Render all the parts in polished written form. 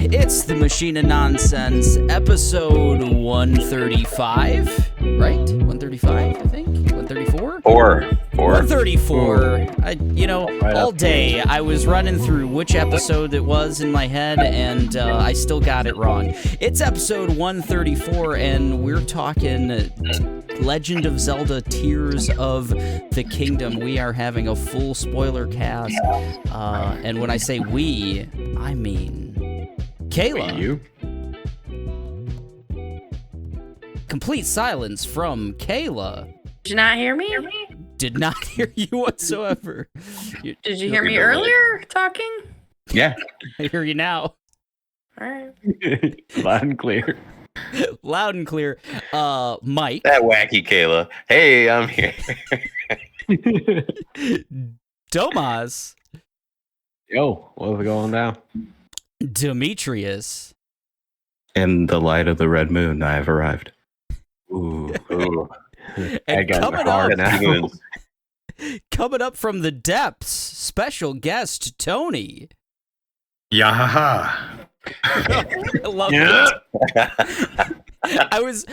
It's the Machine of Nonsense, episode 135, right? 135, I think? 134? 134. All day I was running through which episode it was in my head, and I still got it wrong. It's episode 134, and we're talking Legend of Zelda Tears of the Kingdom. We are having a full spoiler cast, and when I say we, I mean Kayla. You? Complete silence from Kayla. Did you not hear me? Did not hear you whatsoever. Did you hear me earlier talking? Yeah. I hear you now. All right. Loud and clear. Loud and clear. Mike. That wacky Kayla. Hey, I'm here. Tomas. Yo, what's going down? Demetrius. In the light of the red moon, I have arrived. Ooh. And coming up from the depths, special guest Tony. Yahaha. I love it. I was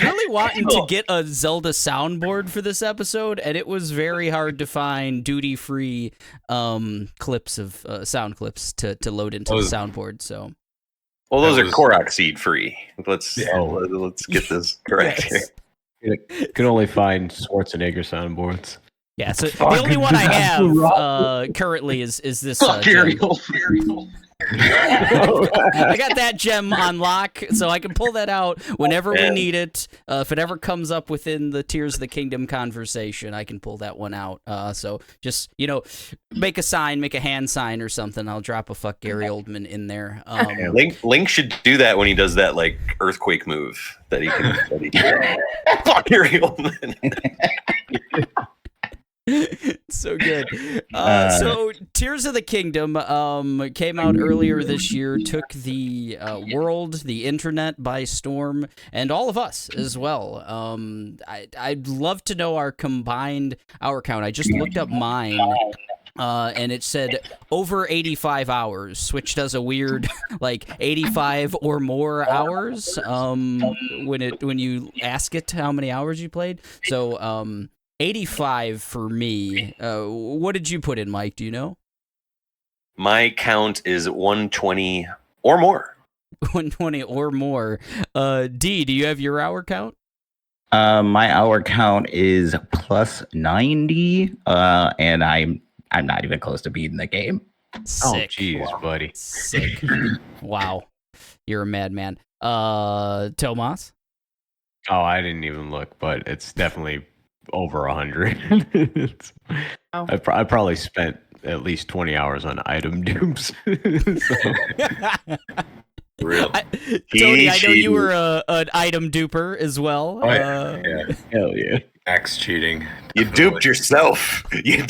really wanting to get a Zelda soundboard for this episode, and it was very hard to find duty-free clips of sound clips to load into the soundboard. So, well, those are Korok seed free. Let's get this correct. Yes. You can only find Schwarzenegger soundboards. Yeah, so the only one I have currently is this. Hyrule. I got that gem on lock, so I can pull that out whenever we need it. If it ever comes up within the Tears of the Kingdom conversation, I can pull that one out. So just, make a hand sign or something. I'll drop a fuck Gary Oldman in there. Link should do that when he does that earthquake move that he can. Fuck Gary Oldman. So good. So Tears of the Kingdom came out earlier this year, took the world, the internet by storm, and all of us as well. I'd love to know our combined hour count. I just looked up mine. And it said over 85 hours. Switch does a weird 85 or more hours when you ask it how many hours you played. So 85 for me. What did you put in, Mike? Do you know? My count is 120 or more. 120 or more. D, do you have your hour count? My hour count is plus 90, and I'm not even close to beating the game. Sick. Oh, jeez, buddy. Sick. Wow. You're a madman. Tomas? Oh, I didn't even look, but it's definitely over 100. I probably spent at least 20 hours on item dupes. Real. Tony, I know you were an item duper as well. Oh, yeah. Hell yeah. Axe cheating. You duped yourself. Yeah,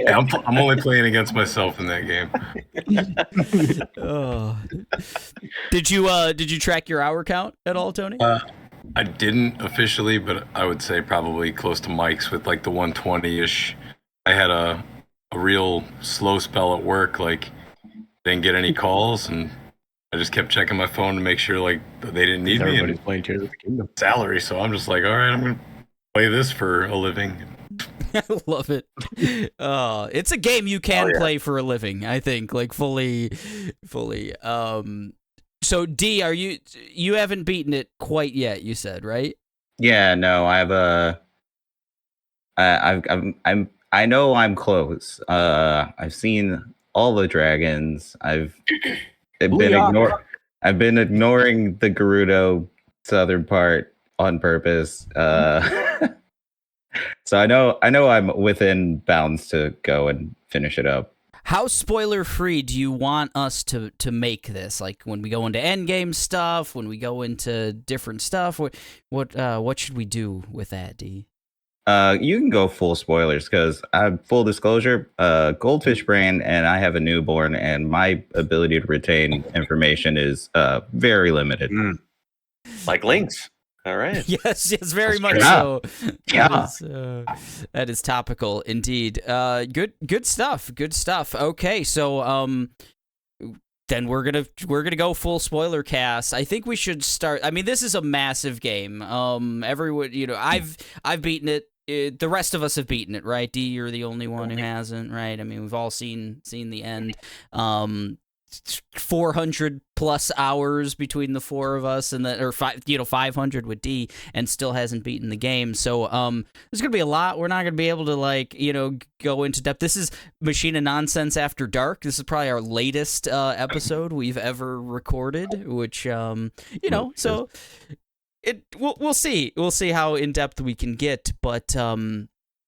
I'm only playing against myself in that game. Oh. Did you track your hour count at all, Tony? I didn't officially, but I would say probably close to Mike's with the 120-ish. I had a real slow spell at work, didn't get any calls, and I just kept checking my phone to make sure they didn't need me. Everybody's playing Tears of the Kingdom. Salary, so I'm just all right, I'm gonna play this for a living. I love it. It's a game you can play for a living, I think, fully. So D, you haven't beaten it quite yet, you said, right? Yeah, no, I know I'm close. I've seen all the dragons. I've been ignoring the Gerudo southern part on purpose. So I know I'm within bounds to go and finish it up. How spoiler free do you want us to make this? When we go into endgame stuff, when we go into different stuff, what should we do with that, D? You can go full spoilers because full disclosure, Goldfish Brain and I have a newborn, and my ability to retain information is very limited. Like Link's. All right. Yes, very much Yeah. so. Yeah. That is topical indeed. Good stuff. Okay, so then we're gonna go full spoiler cast. I think we should start. I mean, this is a massive game. Everyone, I've beaten it. The rest of us have beaten it, right? D, you're the only one who hasn't, right? I mean, we've all seen the end. 400 plus hours between the four of us, and 500 with D, and still hasn't beaten the game. So there's gonna be a lot. We're not gonna be able to go into depth. This is Machine of Nonsense After Dark. This is probably our latest episode we've ever recorded, which so we'll see how in depth we can get, but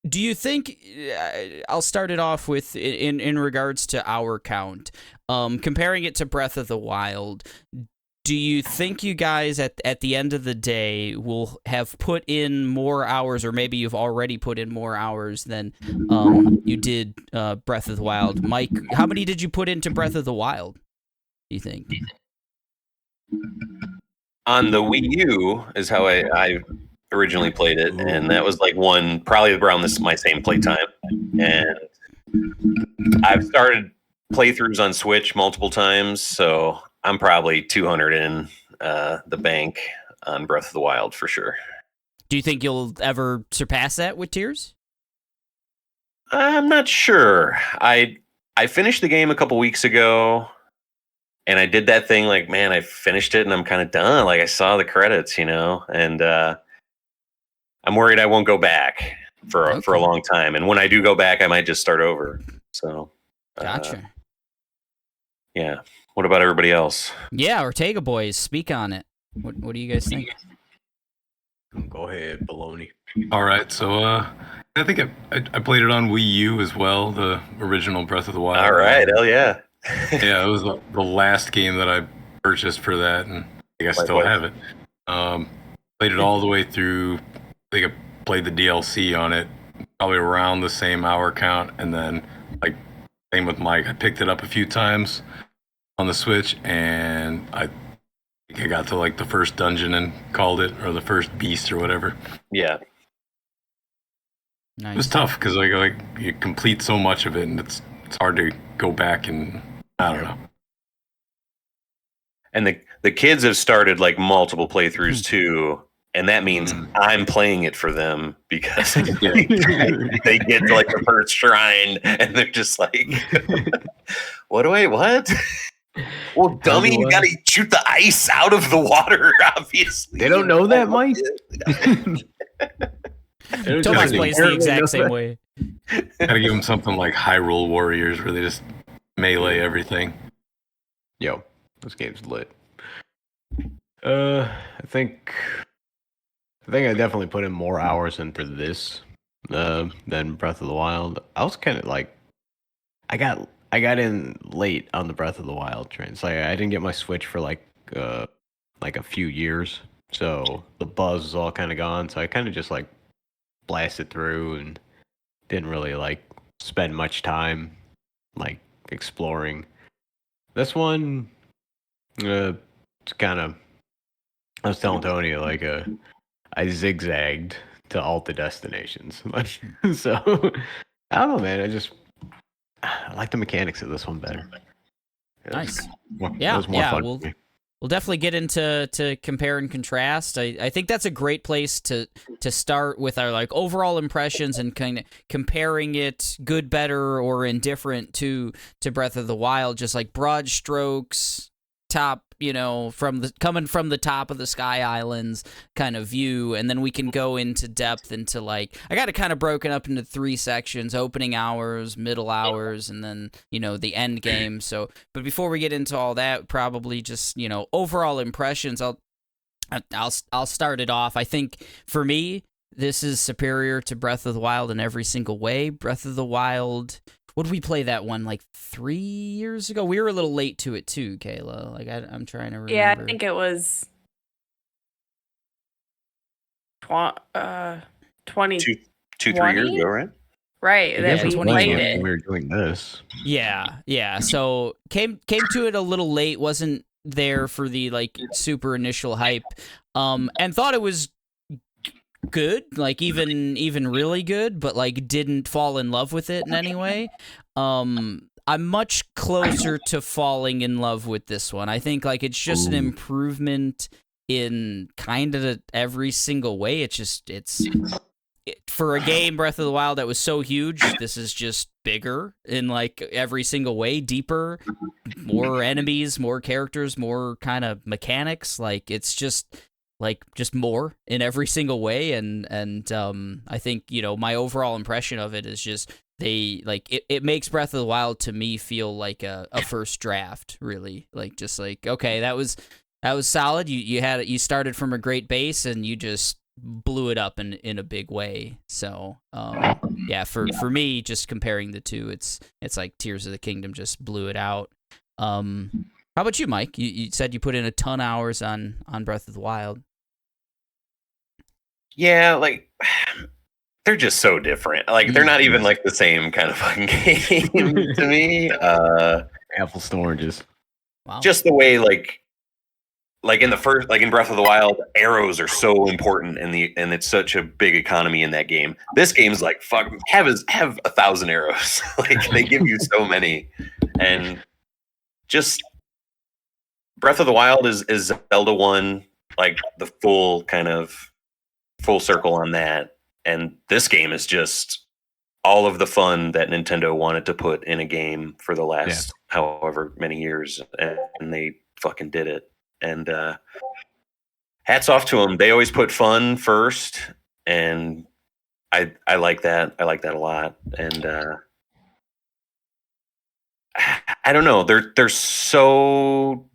do you think I'll start it off with in regards to our count, comparing it to Breath of the Wild? Do you think you guys at the end of the day will have put in more hours, or maybe you've already put in more hours than you did Breath of the Wild? Mike, how many did you put into Breath of the Wild, do you think? On the Wii U is how I originally played it, and that was like probably around my same playtime. And I've started playthroughs on Switch multiple times, so I'm probably 200 in the bank on Breath of the Wild for sure. Do you think you'll ever surpass that with Tears? I'm not sure. I finished the game a couple weeks ago, and I did that thing like, man, I finished it and I'm kind of done. Like, I saw the credits, and I'm worried I won't go back for a long time. And when I do go back, I might just start over. So, gotcha. Yeah. What about everybody else? Yeah, Ortega boys, speak on it. What do you guys think? Go ahead, baloney. All right, so I think I played it on Wii U as well, the original Breath of the Wild. All right, hell yeah. Yeah, it was the last game that I purchased for that, and I think I still have it. Played it all the way through. I think I played the DLC on it, probably around the same hour count, and then same with Mike. I picked it up a few times on the Switch, and I think I got to the first dungeon and called it, or the first beast or whatever. Yeah. Nice. It was tough because you complete so much of it, and it's hard to go back and I don't know. And the kids have started multiple playthroughs too, and that means I'm playing it for them because they get to the first shrine and they're just like, what? Well, dummy, you gotta shoot the ice out of the water, obviously. They don't know that, Mike? Tomas plays the exact same way. Gotta give them something like Hyrule Warriors where they just melee everything. Yo, this game's lit. I think I definitely put in more hours into this than Breath of the Wild. I was kind of I got in late on the Breath of the Wild train. So I didn't get my Switch for a few years, so the buzz is all kind of gone. So I kind of just blasted through and didn't really spend much time exploring. This one, it's kind of. I was telling Tony I zigzagged to all the destinations. So I don't know, man. I like the mechanics of this one better. Nice. It was more fun for me. We'll definitely get into compare and contrast. I think that's a great place to start with our overall impressions and kind of comparing it good, better, or indifferent to Breath of the Wild. Just broad strokes, top, coming from the top of the Sky Islands kind of view, and then we can go into depth into I got it kind of broken up into 3 sections: opening hours, middle hours, and then the end game. So, but before we get into all that, probably just overall impressions. I'll start it off. I think for me, this is superior to Breath of the Wild in every single way. Breath of the Wild. What did we play that one 3 years ago? We were a little late to it too, Kayla. I'm trying to remember. Yeah, I think it was 20 3 years ago, right? Right, that we played it. We were doing this. Yeah. So came to it a little late. Wasn't there for the super initial hype. And thought it was good, even really good, but didn't fall in love with it in any way. I'm much closer to falling in love with this one. I think like it's just an improvement in kind of every single way. For a game, Breath of the Wild, that was so huge, this is just bigger in like every single way, deeper, more enemies, more characters, more kind of mechanics. Like it's just more in every single way. And I think, my overall impression of it is just it makes Breath of the Wild to me feel like a first draft, really. Like just like, okay, that was solid. You started from a great base and you just blew it up in a big way. So for me, just comparing the two, it's like Tears of the Kingdom just blew it out. How about you, Mike? You said you put in a ton of hours on Breath of the Wild. Yeah, like they're just so different. Like they're not even like the same kind of fucking game to me. Apples to oranges. Wow. Just the way like in the first, like in Breath of the Wild, arrows are so important and it's such a big economy in that game. This game's like, fuck, have 1,000 arrows. Like they give you so many. And just Breath of the Wild is Zelda 1, like the full circle on that. And this game is just all of the fun that Nintendo wanted to put in a game for the last however many years. And they fucking did it. And hats off to them. They always put fun first, and I like that. I like that a lot. And I don't know. They're so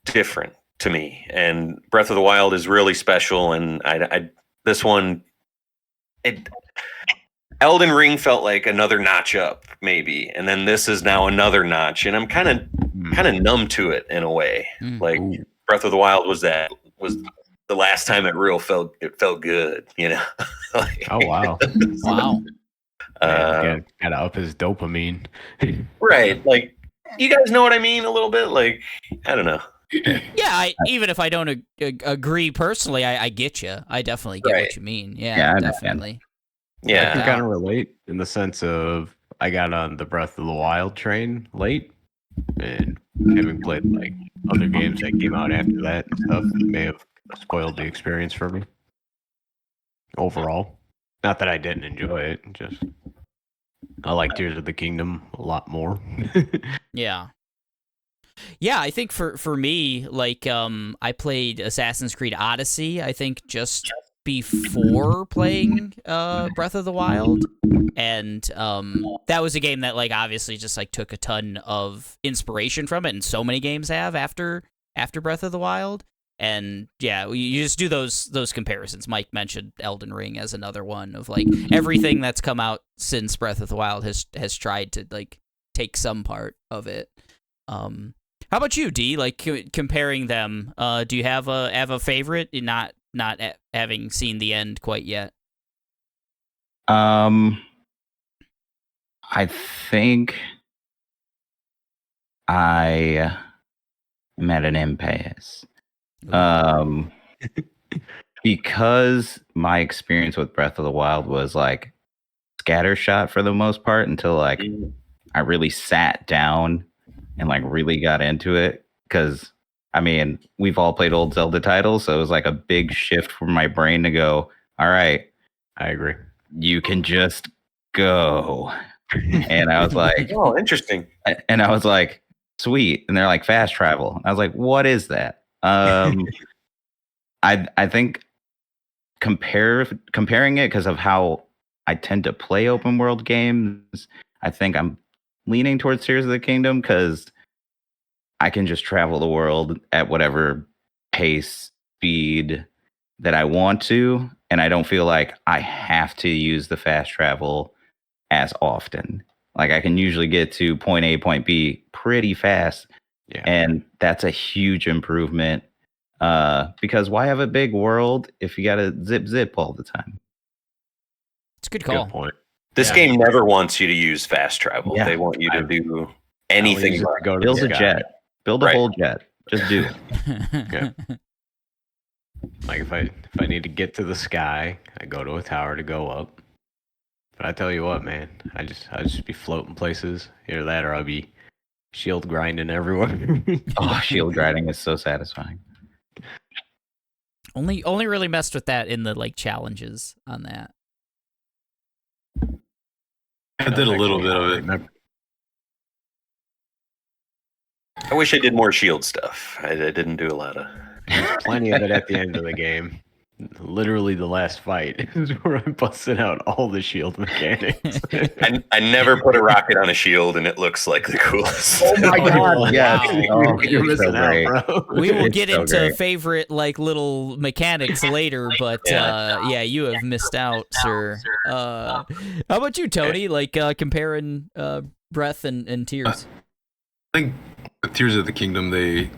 different to me. And Breath of the Wild is really special. And this one, Elden Ring felt like another notch up, maybe, and then this is now another notch. And I'm kind of numb to it in a way. Like. Breath of the Wild was the last time it felt good, like, oh wow. Wow. Gotta up his dopamine. Right, like you guys know what I mean a little bit. Like I don't know. Yeah, even if I don't agree personally, I get you. I definitely get what you mean. Yeah, definitely. Yeah, I can kind of relate in the sense of I got on the Breath of the Wild train late, and having played like other games that came out after that and stuff may have spoiled the experience for me overall. Not that I didn't enjoy it, just I like Tears of the Kingdom a lot more. Yeah, I think for me, like I played Assassin's Creed Odyssey, I think just before playing Breath of the Wild, and that was a game that like obviously just like took a ton of inspiration from it, and so many games have after Breath of the Wild. And yeah, you just do those comparisons. Mike mentioned Elden Ring as another one of like everything that's come out since Breath of the Wild has tried to like take some part of it. How about you, D? Like comparing them, do you have a favorite? Not having seen the end quite yet. I think I am at an impasse. Because my experience with Breath of the Wild was like scattershot for the most part until like I really sat down and like really got into it. Because I mean, we've all played old Zelda titles, so it was like a big shift for my brain to go, all right, I agree. You can just go. And I was like, oh, interesting. And I was like, sweet. And they're like, fast travel. I was like, what is that? I think comparing it because of how I tend to play open world games, I think I'm leaning towards Tears of the Kingdom because I can just travel the world at whatever pace, speed that I want to, and I don't feel like I have to use the fast travel as often. Like I can usually get to point A, point B pretty fast, and that's a huge improvement. Because why have a big world if you got to zip all the time? It's a good call. Good point. This game never wants you to use fast travel. Yeah. They want you to do anything. Go to Build the a sky. jet. Build a whole jet. Just do it. Okay. Like if I need to get to the sky, I go to a tower to go up. But I tell you what, man, I just be floating places. Either that or I'll be shield grinding everywhere. Oh, shield grinding is so satisfying. Only really messed with that in the like challenges on that. I did a little bit of it. I wish I did more shield stuff. I didn't do a lot of. There's plenty of it at the end of the game. Literally, the last fight is where I busted out all the shield mechanics. I never put a rocket on a shield, and it looks like the coolest. Oh my god! Yes, Wow. You're missing out, bro. We will It's get so into great. favorite like little mechanics later, but yeah, you have missed out, sir. How about you, Tony? Like comparing Breath and Tears. I think with Tears of the Kingdom, they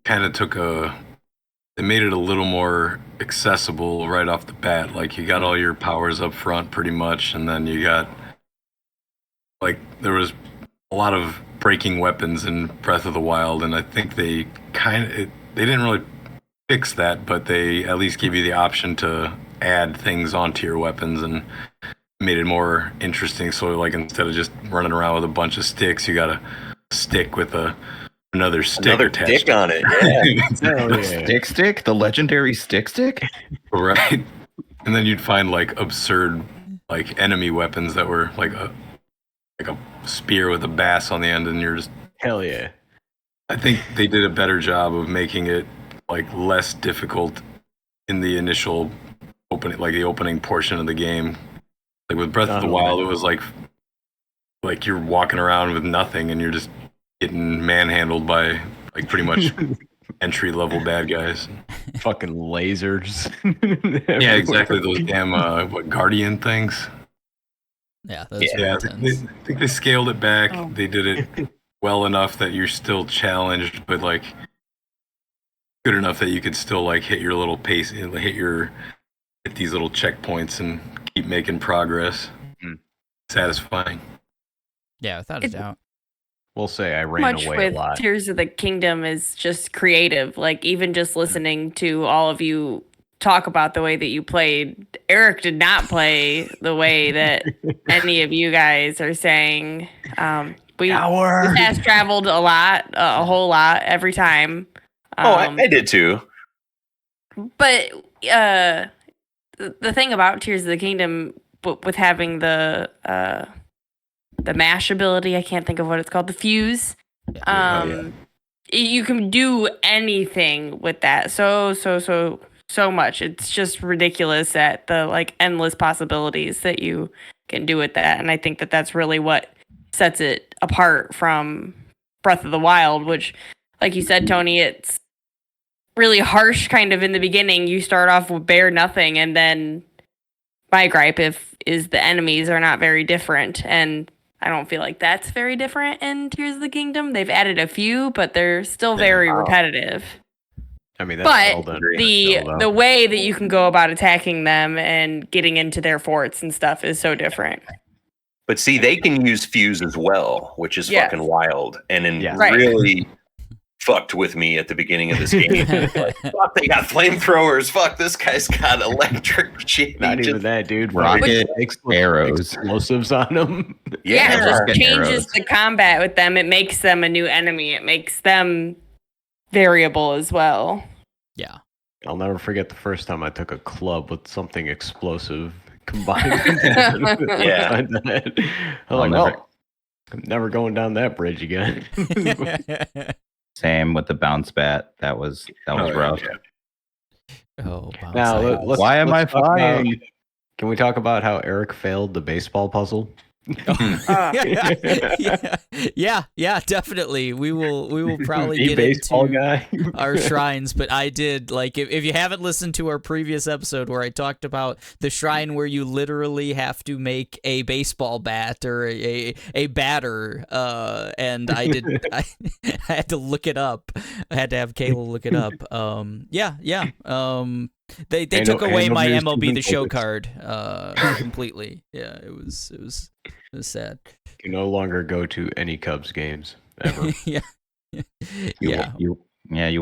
kind of they made it a little more accessible right off the bat. Like you got all your powers up front pretty much, and then you got like there was a lot of breaking weapons in Breath of the Wild, and I think they didn't really fix that, but they at least gave you the option to add things onto your weapons and made it more interesting. So like instead of just running around with a bunch of sticks, you got a stick with another stick attached. Stick on it. Yeah. Stick, the legendary stick. Right. And then you'd find like absurd like enemy weapons that were like a spear with a bass on the end, and you're just Hell yeah. I think they did a better job of making it like less difficult in the initial the opening portion of the game. Like with Breath of the Wild, it was like you're walking around with nothing and you're just getting manhandled by like pretty much entry level bad guys. Fucking lasers. Yeah, exactly. Those damn guardian things. Yeah, those Yeah, were intense. I think they scaled it back. They did it well enough that you're still challenged, but like good enough that you could still like hit your little pace, hit these little checkpoints and keep making progress. Satisfying. Yeah, without a doubt. We'll say I ran Much away a with lot. Tears of the Kingdom is just creative. Like even just listening to all of you talk about the way that you played, Eric did not play the way that any of you guys are saying. We fast traveled a whole lot every time. I did too. But the thing about Tears of the Kingdom, with having the mash ability, I can't think of what it's called, the fuse. You can do anything with that. So much. It's just ridiculous at the like endless possibilities that you can do with that. And I think that that's really what sets it apart from Breath of the Wild, which, like you said, Tony, it's really harsh kind of in the beginning. You start off with bare nothing, and then my gripe is the enemies are not very different, and I don't feel like that's very different in Tears of the Kingdom. They've added a few, but they're still very repetitive. I mean, that's But Zelda. the way that you can go about attacking them and getting into their forts and stuff is so different. But see, they can use fuse as well, which is fucking wild. And really fucked with me at the beginning of this game. Like, fuck, they got flamethrowers. Fuck, this guy's got electric shit. Not even that, dude. Rocket arrows. Explosives on them. Yeah, it just changes arrows. the combat with them. It makes them a new enemy. It makes them variable as well. Yeah. I'll never forget the first time I took a club with something explosive combined with that. Yeah. I'm like, I'm never going down that bridge again. Same with the bounce bat. That was rough. Oh, now Why am I talk about- flying? Can we talk about how Eric failed the baseball puzzle? yeah, definitely. We will probably get baseball into guy. our shrines, but I did like if you haven't listened to our previous episode where I talked about the shrine where you literally have to make a baseball bat or a batter, and I had to look it up. I had to have Kayla look it up. They took away my MLB The Show card completely. Yeah, it was sad. You no longer go to any Cubs games ever. You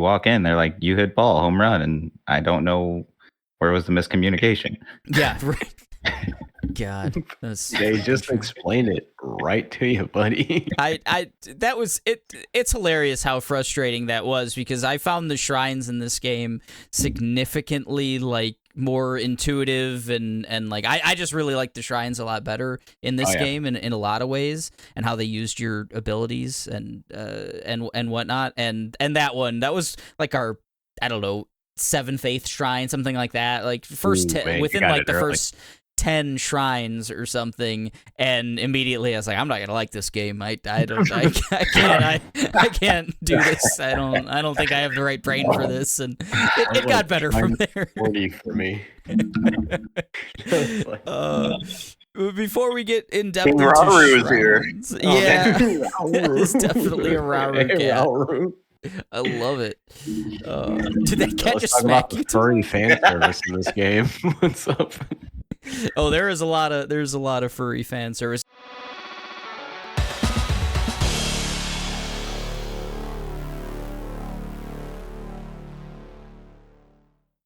walk in, they're like, you hit ball, home run, and I don't know where was the miscommunication. Yeah, right. God, that's They just explain it right to you, buddy. that was it. It's hilarious how frustrating that was because I found the shrines in this game significantly like more intuitive and like I just really like the shrines a lot better in this game in a lot of ways and how they used your abilities and whatnot and that was like our I don't know 7th 8th shrine something like that like first man, within you got like it the early. first 10 shrines or something and immediately I was like I'm not gonna like this game I can't do this I don't think I have the right brain for this and it got better from there. 40 for me. Before we get in depth King into Rauru is here. shrines, yeah, it's definitely a Rauru cat. I love it. Did that cat Let's just talk smack about the you? furry fan service in this game. What's up? Oh, there's a lot of furry fan service.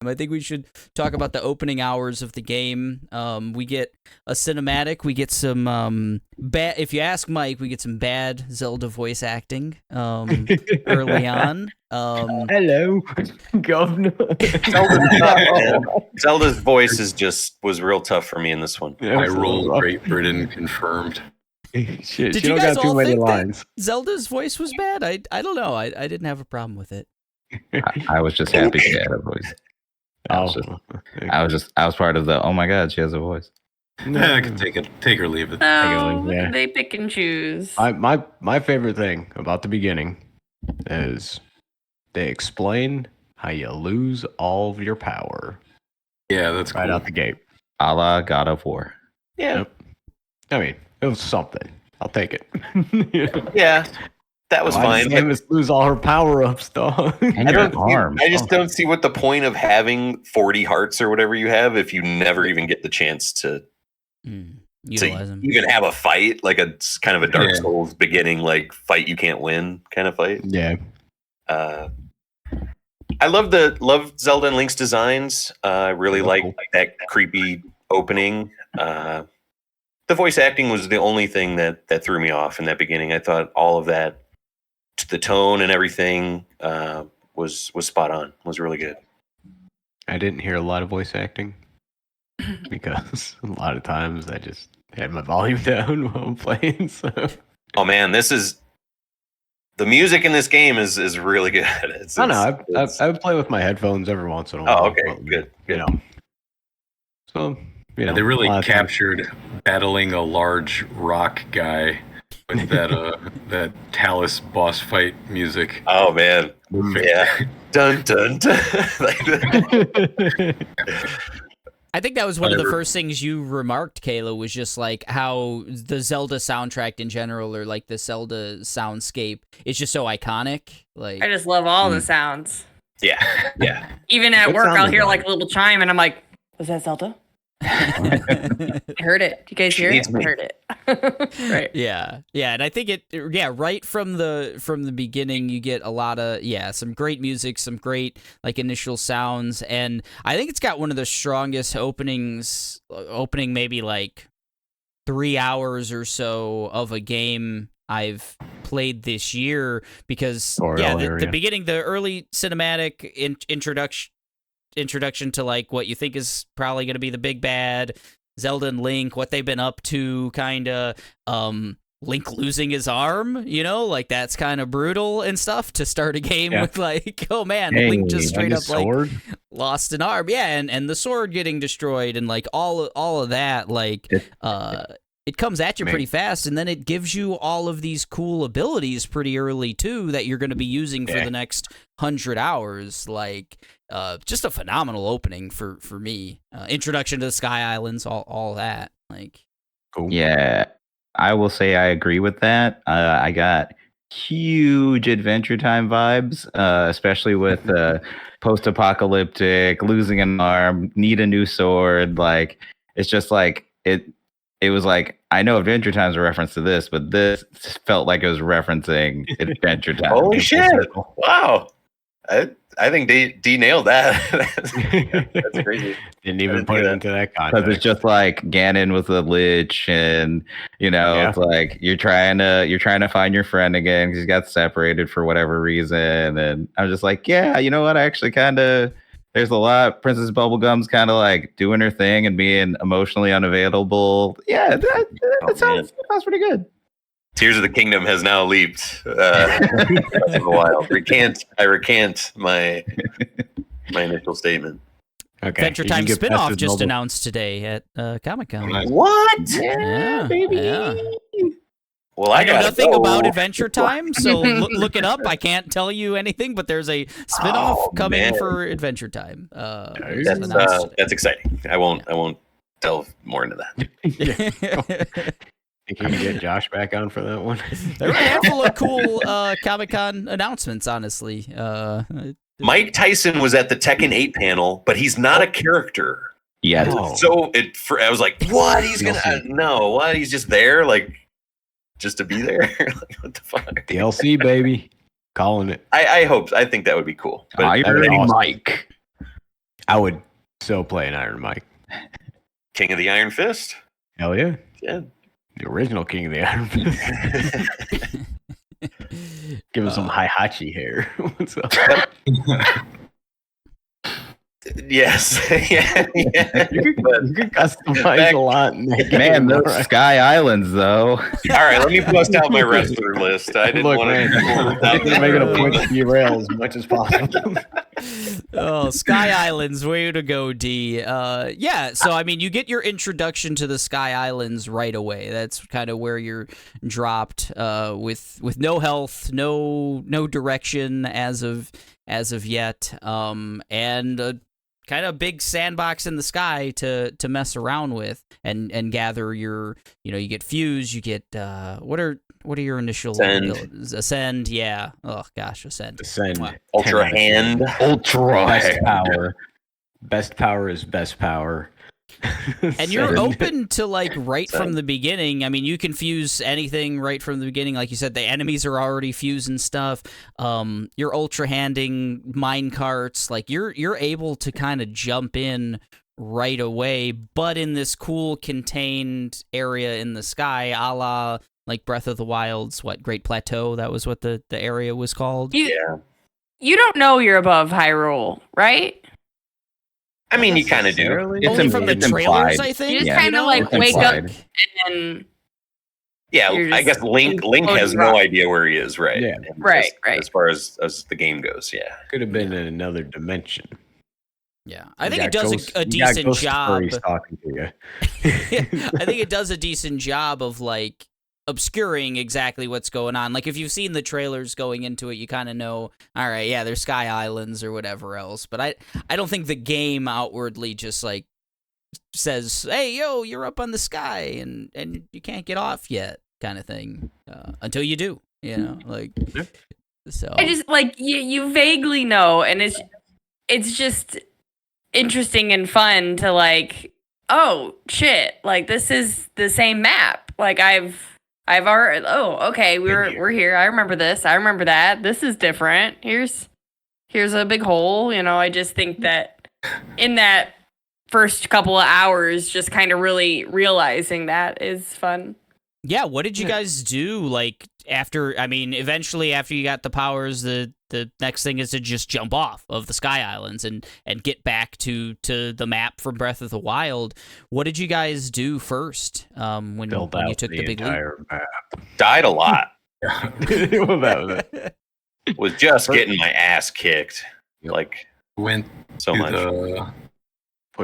I think we should talk about the opening hours of the game. We get a cinematic. We get some bad. If you ask Mike, we get some bad Zelda voice acting early on. Hello, Governor. Zelda's voice was real tough for me in this one. I roll Great Britain confirmed. Shit, Did you you don't guys got too all many think lines. that Zelda's voice was bad? I don't know. I didn't have a problem with it. I was just happy she had a voice. I was part of the, oh my God, she has a voice. Yeah, I can take or leave it. No, Yeah. they pick and choose. My favorite thing about the beginning is they explain how you lose all of your power Yeah, that's right cool. out the gate. A la God of War. Yeah. Yep. I mean, it was something. I'll take it. Yeah. That was fine. But Samus lose all her power ups, dog. And I your don't. arm. I just don't see what the point of having 40 hearts or whatever you have if you never even get the chance to Utilize them. even have a fight, like a kind of a Dark Yeah. Souls beginning, like fight you can't win kind of fight. Yeah. I love Zelda and Link's designs. I really They're like cool. that creepy opening. The voice acting was the only thing that threw me off in that beginning. I thought all of that, the tone and everything, was spot on. Was really good. I didn't hear a lot of voice acting because a lot of times I just had my volume down while I'm playing. So Oh man, the music in this game is really good. I would play with my headphones every once in a while. Oh, okay, but, good. You know, so Yeah, they really a lot of times- captured battling a large rock guy with that Talus boss fight music. Oh man, yeah. Dun dun dun. I think that was one of the first things you remarked, Kayla, was just like how the Zelda soundtrack in general, or like the Zelda soundscape, is just so iconic. Like I just love all the sounds. Yeah, yeah. Even at Good work, sound I'll hear design. like a little chime, and I'm like, "Was that Zelda?" I heard it. You guys hear She it? needs me. I heard it. Right. Yeah, and I think right from the beginning, you get a lot of some great music, some great like initial sounds, and I think it's got one of the strongest opening maybe like 3 hours or so of a game I've played this year because the beginning, the early cinematic introduction to like what you think is probably going to be the big bad, Zelda and Link, what they've been up to, kind of Link losing his arm, like that's kind of brutal and stuff to start a game with like, oh man, Link just straight up like lost an arm. Yeah, and the sword getting destroyed and like all of that, like it comes at you pretty fast, and then it gives you all of these cool abilities pretty early too that you're going to be using for the next 100 hours. Like, just a phenomenal opening for me. Introduction to the Sky Islands, all that. Like, Cool. Yeah, I will say I agree with that. I got huge Adventure Time vibes, especially with post-apocalyptic, losing an arm, need a new sword. Like, it's just like it was like, I know Adventure Time's a reference to this, but this felt like it was referencing Adventure Time. Holy shit! Wow, D nailed that. That's crazy. Didn't even put it into that Because context. it's just like Ganon was a lich, and it's like you're trying to find your friend again because you got separated for whatever reason. And I'm just like, yeah, you know what? I actually kind of there's a lot. Princess Bubblegum's kind of like doing her thing and being emotionally unavailable. Yeah, that sounds pretty good. Tears of the Kingdom has now leaped. Breath of the Wild. I recant my initial statement. Okay. Adventure Time spinoff just announced today at Comic-Con. What? Yeah, baby. Yeah. Well, I know nothing about Adventure Time, so look it up. I can't tell you anything, but there's a spinoff coming for Adventure Time. That's exciting. I won't delve more into that. Can you get Josh back on for that one? There were a handful of cool Comic-Con announcements, honestly. Mike Tyson was at the Tekken 8 panel, but he's not a character. Yeah. Oh. So I was like, what? He's gonna no, what? He's just there, like just to be there? Like, what the fuck? DLC, baby. Calling it. I think that would be cool. But Iron Mike. I would so play an Iron Mike. King of the Iron Fist? Hell yeah. Yeah. The original King of the Iron Fist. Give him some Hihachi hair. What's up? Yes. yeah. You could customize a lot. Man, those Sky Islands, though. All right, let me bust out my wrestler list. I didn't want to make it a point to derail as much as possible. Oh, Sky Islands, way to go, D. Yeah, so I mean, you get your introduction to the Sky Islands right away. That's kind of where you're dropped with no health, no direction as of yet, and a kind of big sandbox in the sky to mess around with and gather your, you get Fuse, you get what are your initial abilities? Ascend, yeah. Oh gosh, Ascend. Ultra Hand. Best power. Best power is best power. And you're open to right from the beginning. I mean, you can fuse anything right from the beginning. Like you said, the enemies are already fusing stuff. You're ultra handing mine carts. You're able to kind of jump in right away, but in this cool contained area in the sky, a la Breath of the Wild's Great Plateau. That was what the area was called. You don't know you're above Hyrule, right? I mean, you kind of do. It's only from the trailers, implied. I think. You just kind of wake up and yeah, I guess Link has no idea where he is, right? Yeah. Right. As far as the game goes, yeah. Could have been in another dimension. Yeah, I think it does a decent job. Talking to you. I think it does a decent job of obscuring exactly what's going on. If you've seen the trailers going into it, you kind of know, all right, yeah, there's Sky Islands or whatever else. But I don't think the game outwardly just says, hey, yo, you're up on the sky and you can't get off yet, kind of thing, until you do, so. I just you vaguely know, and it's just interesting and fun to oh shit, this is the same map. I've already. Oh, okay. We're here. I remember this. I remember that. This is different. Here's a big hole. I just think that in that first couple of hours, just kind of really realizing that is fun. Yeah. What did you guys do? After? I mean, eventually, after you got the powers, the next thing is to just jump off of the Sky Islands and get back to the map from Breath of the Wild. What did you guys do first when you took the big leap? Map. Died a lot. Well, that was it. Was just getting my ass kicked. Went so much.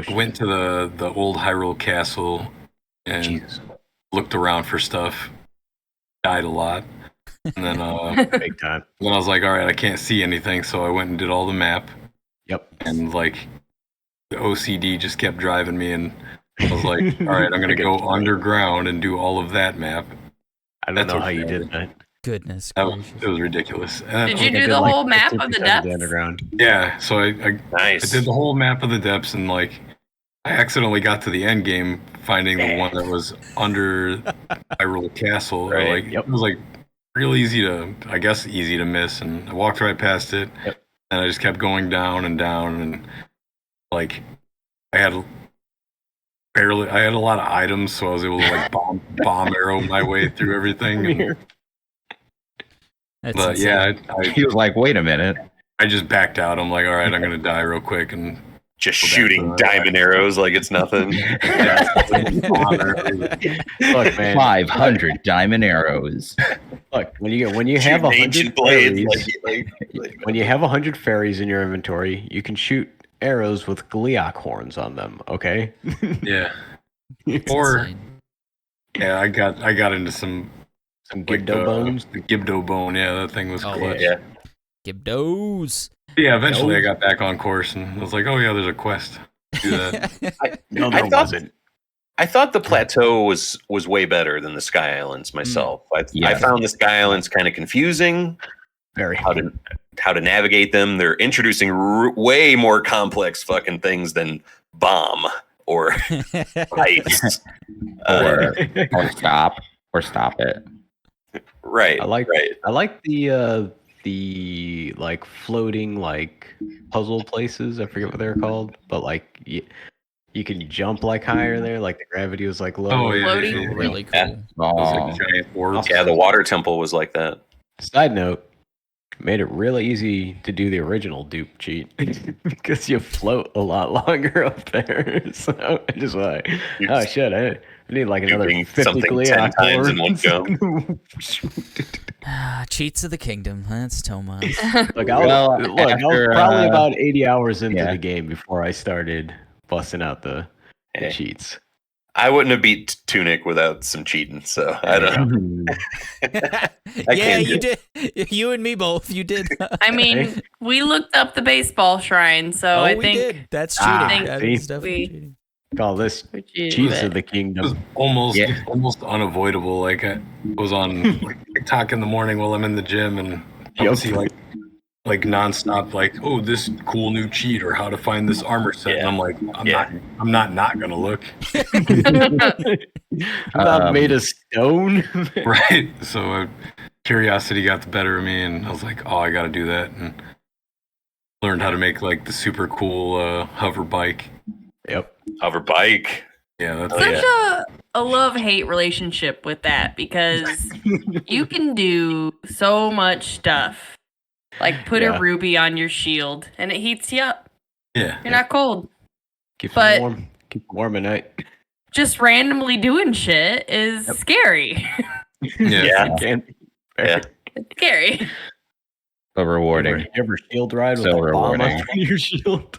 Went to the old Hyrule castle and looked around for stuff. Died a lot. And then big time. Then I was like, all right, I can't see anything, so I went and did all the map. Yep. And the OCD just kept driving me, and I was like, all right, I'm gonna go underground and do all of that map. I don't know how you did that. Goodness. It was ridiculous. Did you do the whole map of the depths? Underground. Yeah, so I Nice. did the whole map of the depths, and I accidentally got to the end game, finding the one that was under Hyrule Castle. Right. It was real easy to miss, and I walked right past it. Yep. and I just kept going down and down, and like I had a lot of items, so I was able to like bomb arrow my way through everything. And, but insane. yeah, He was like, "Wait a minute." I just backed out. I'm like, all right, I'm gonna die real quick, and Just shooting diamond arrows like it's nothing. Look, man. 500 diamond arrows. Look, when you have Shooting 100 ancient blades, fairies, like when you have 100 fairies in your inventory, you can shoot arrows with Gleeok horns on them. Okay. yeah. It's Or insane. yeah, I got into some Gibdo bones. The Gibdo bone, yeah, that thing was Oh, clutch. yeah. Gibdos. Yeah, eventually I got back on course and I was like, oh yeah, there's a quest. Do that. No, I there thought- wasn't. I thought the plateau was way better than the Sky Islands myself. I Yeah. found the Sky Islands kind of confusing. Very. How to navigate them? They're introducing way more complex fucking things than bomb or ice. or stop it. Right. I like right. I like the like floating like puzzle places. I forget what they're called, but like you can jump like higher there. Like the gravity was like lower. Oh, yeah. Floating. Really cool. Yeah. It was Oh, like giant orbs. Yeah, the water temple was like that. Side note, made it really easy to do the original dupe cheat because you float a lot longer up there. So I just like, You're oh just shit, I need like another duping 50 something 10 Gleeok times in one horns. Cheats of the Kingdom. That's Tomas. Look, Well, I was after, probably about 80 hours into yeah. the game before I started busting out the Hey. cheats. I wouldn't have beat Tunic without some cheating, so I don't know. Yeah, can't you do did. You and me both. You did. I mean, we looked up the baseball shrine, so I we think did. That's cheating. Ah, That see? is definitely We- cheating. Call this we cheated, cheats but- of the It was kingdom. almost unavoidable. Like I was on like, TikTok in the morning while I'm in the gym, and I would Yep. see like nonstop, like, oh, this cool new cheat or how to find this armor set, and Yeah. I'm like, Yeah. I'm not gonna look, I'm not made of stone. right? So curiosity got the better of me, and I was like, oh, I got to do that, and learned how to make like the super cool hover bike. Yep. Hover bike. Yeah, that's Oh, Such yeah. a love-hate relationship with that because you can do so much stuff. Like put Yeah. a ruby on your shield and it heats you up. yeah. You're not cold. Keep But- it warm. Keep it warm at night. Just randomly doing shit is scary. Yeah. Can't. Yeah. It's scary. but rewarding. You ever shield ride with So a bomb rewarding. on your shield?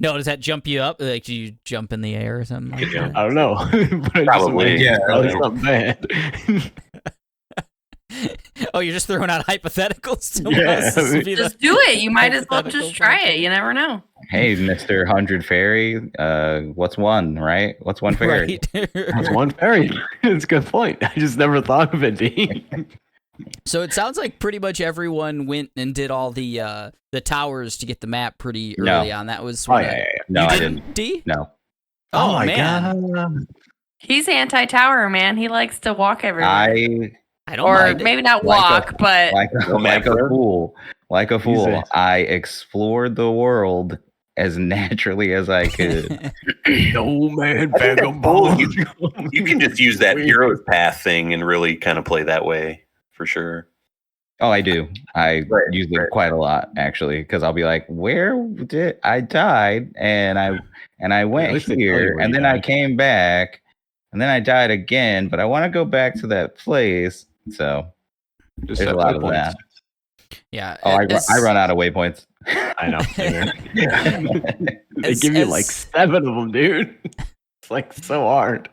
No, does that jump you up? Like, do you jump in the air or something? Like that? I don't know. But I just Probably. imagine Yeah, probably I something bad. Oh, you're just throwing out hypotheticals. Tomas? Yeah, This would be the- Just do it. You might as well hypothetical just try podcast. it. You never know. Hey, Mr. 100 Fairy, what's one, right? What's one fairy? Right. That's one fairy. It's a good point. I just never thought of it, D. So it sounds like pretty much everyone went and did all the towers to get the map pretty No. early on. That was Oh, what yeah, yeah, No, You I didn't, didn't. D? No. Oh, my man. god. He's anti-tower, man. He likes to walk everywhere. I don't or mind it. maybe not Like a- walk, but Like No map a road? fool. Like a fool. Jesus. I explored the world as naturally as I could. No man, I think that's vagabond. You can just use that Weird. hero's path thing and really kind of play that way for sure. Oh, I do. I Right, use it right. quite a lot actually, because I'll be like, "Where did I died?" And I went least they tell you here, where and you then I died. came back, and then I died again. But I want to go back to that place. So Just there's a set lot of waypoints. that. Yeah. Oh, it's- I run out of waypoints. I know. They As- give you as- like 7 of them, dude. It's like so hard.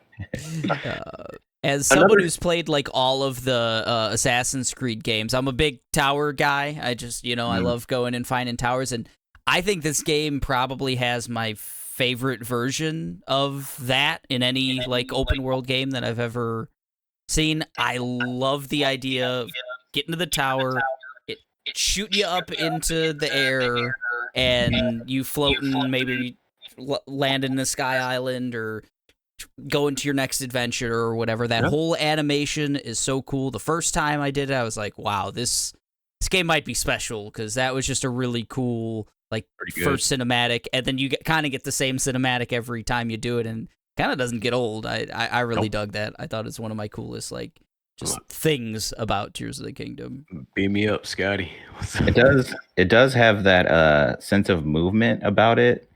As someone Another- who's played like all of the Assassin's Creed games, I'm a big tower guy. I just, I love going and finding towers, and I think this game probably has my favorite version of that in any like open world game that I've ever seen. I love the idea of getting to the tower, it shooting you up into the air, and you floating, maybe land in the Sky Island or go into your next adventure or whatever. That Yeah. whole animation is so cool. The first time I did it, I was like, wow, this game might be special because that was just a really cool first cinematic, and then you kind of get the same cinematic every time you do it, and kind of doesn't get old. I really dug that. I thought it's one of my coolest things about Tears of the Kingdom. Beam me up, Scotty. It does have that sense of movement about it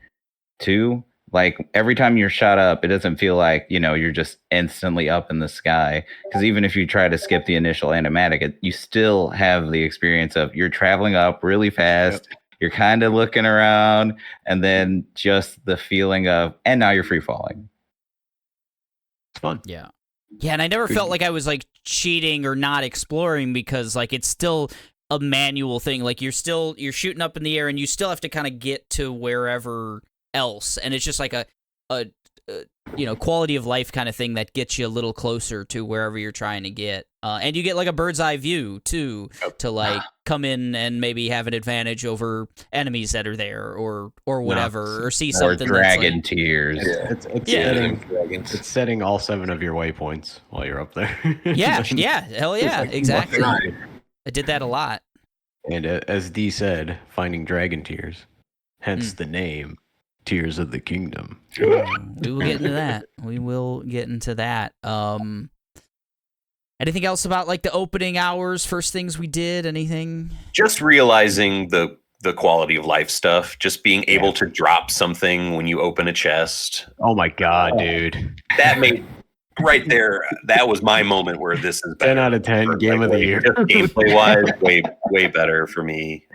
too. Like every time you're shot up, it doesn't feel like, you're just instantly up in the sky. Because even if you try to skip the initial animatic, you still have the experience of you're traveling up really fast. Yep. You're kind of looking around, and then just the feeling of, and now you're free falling. It's fun. Yeah. Yeah, and I never felt like I was cheating or not exploring because it's still a manual thing. You're shooting up in the air and you still have to kind of get to wherever else, and it's just a quality of life kind of thing that gets you a little closer to wherever you're trying to get. And you get a bird's eye view too to come in and maybe have an advantage over enemies that are there or whatever, or see something. Or dragon tears. Yeah, it's setting all 7 of your waypoints while you're up there. Yeah, hell yeah, exactly. I did that a lot. And as Dee said, finding dragon tears, hence the name. Tears of the Kingdom. We will get into that. Anything else about the opening hours, first things we did? Anything? Just realizing the quality of life stuff. Just being able to drop something when you open a chest. Oh my god, dude! That made right there. That was my moment where this is better. 10 out of 10 game of the year. Gameplay wise, way better for me.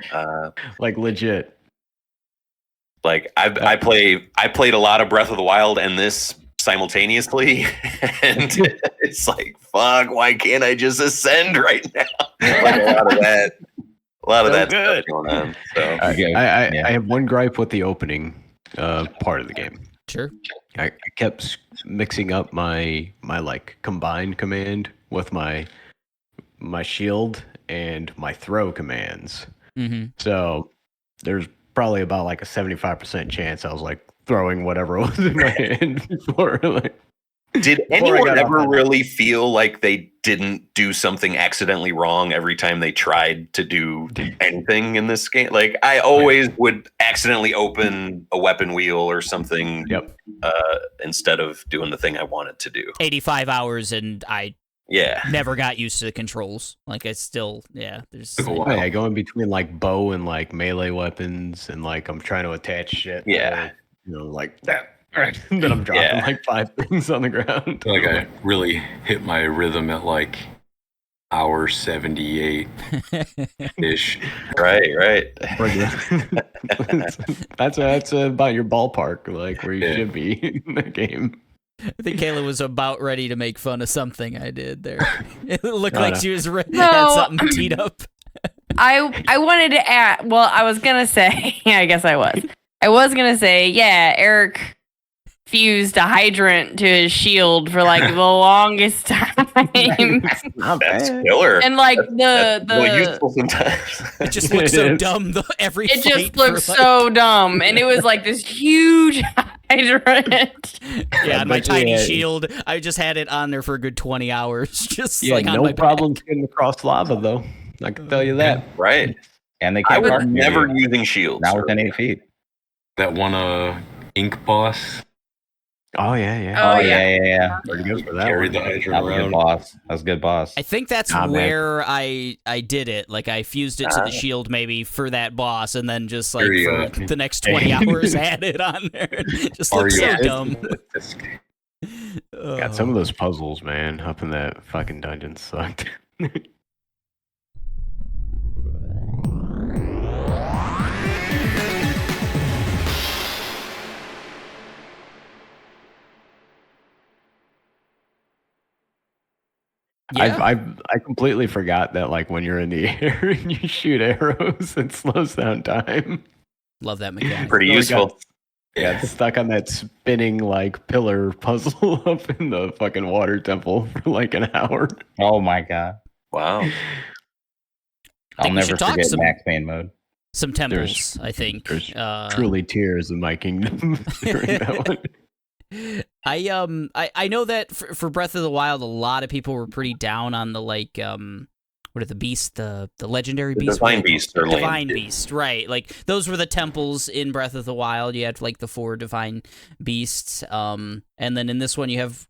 Legit. I played a lot of Breath of the Wild and this simultaneously, and it's fuck, why can't I just ascend right now? A lot of that stuff going on. So I have one gripe with the opening part of the game. Sure. I kept mixing up my combined command with my shield and my throw commands. Mm-hmm. So there's probably about a 75% chance I was throwing whatever was in my hand before. Did anyone ever really feel like they didn't do something accidentally wrong every time they tried to do anything in this game? I always would accidentally open a weapon wheel or something instead of doing the thing I wanted to do. 85 hours and I never got used to the controls. It's still, there's going between bow and melee weapons, and I'm trying to attach shit. Yeah. That. Right. Then I'm dropping 5 things on the ground. I really hit my rhythm at hour 78 ish. Right. That's about your ballpark, where you should be in the game. I think Kayla was about ready to make fun of something I did there. It looked she was had something teed up. I wanted to add. Well, I was gonna say. I guess I was. I was gonna say. Yeah, Eric fused a hydrant to his shield for the longest time. That's killer. And the really useful sometimes. It just looks so dumb. It just looks so dumb, and it was this huge hydrant. Yeah, my tiny shield. I just had it on there for a good 20 hours. Just on no my problem getting across lava though. I can tell you that. Right. And they I was never using shields. Not within 8 feet. That one ink boss. Oh yeah. Oh yeah. Pretty good for that. Carried the hydrant around. That was a good boss. I think that's where I did it. I fused it to the shield maybe for that boss, and then just for the next 20 hours had it on there. It just looks so dumb. Got some of those puzzles, man, up in that fucking dungeon sucked. Yeah. I completely forgot that when you're in the air and you shoot arrows, it slows down time. Love that mechanic. Pretty useful. It's stuck on that spinning pillar puzzle up in the fucking water temple for an hour. Oh my god! Wow. I'll never forget Max Payne mode. Some temples, I think. There's truly tears in my kingdom during that one. I know that for Breath of the Wild, a lot of people were pretty down on the what are the beasts? The legendary The beasts? divine beasts are lame. Divine beast, right? Like those were the temples in Breath of the Wild. You had like the 4 divine beasts, and then in this one you have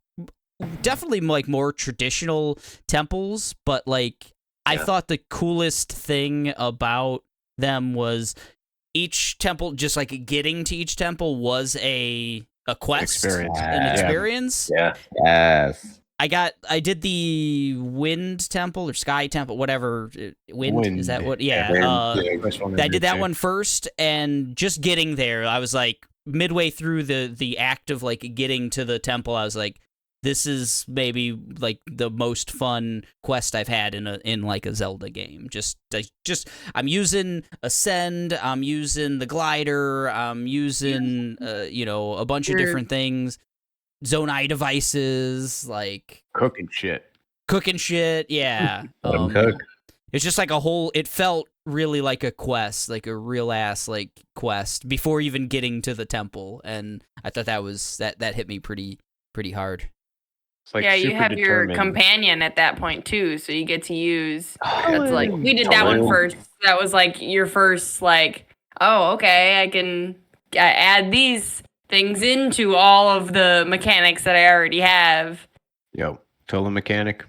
definitely like more traditional temples, but like I thought the coolest thing about them was each temple, just like getting to each temple was a quest, an experience. Yeah. Yes. I did the wind temple or sky temple, whatever. Wind. Is that what? Yeah. I did that one first, and just getting there, I was like midway through the act of like getting to the temple, I was like, this is maybe like the most fun quest I've had in like a Zelda game. Just I'm using Ascend, I'm using the glider, I'm using a bunch of different things. Zone eye devices, like cooking shit, yeah. Cook. It's just like it felt really like a quest, like a real ass like quest before even getting to the temple, and I thought that hit me pretty hard. It's like you super have your determined. companion at that point too, so you get to use. That's like we did Tolen. that one first. That was like your first like, oh okay, I can add these things into all of the mechanics that I already have. Yo, Tolen mechanic.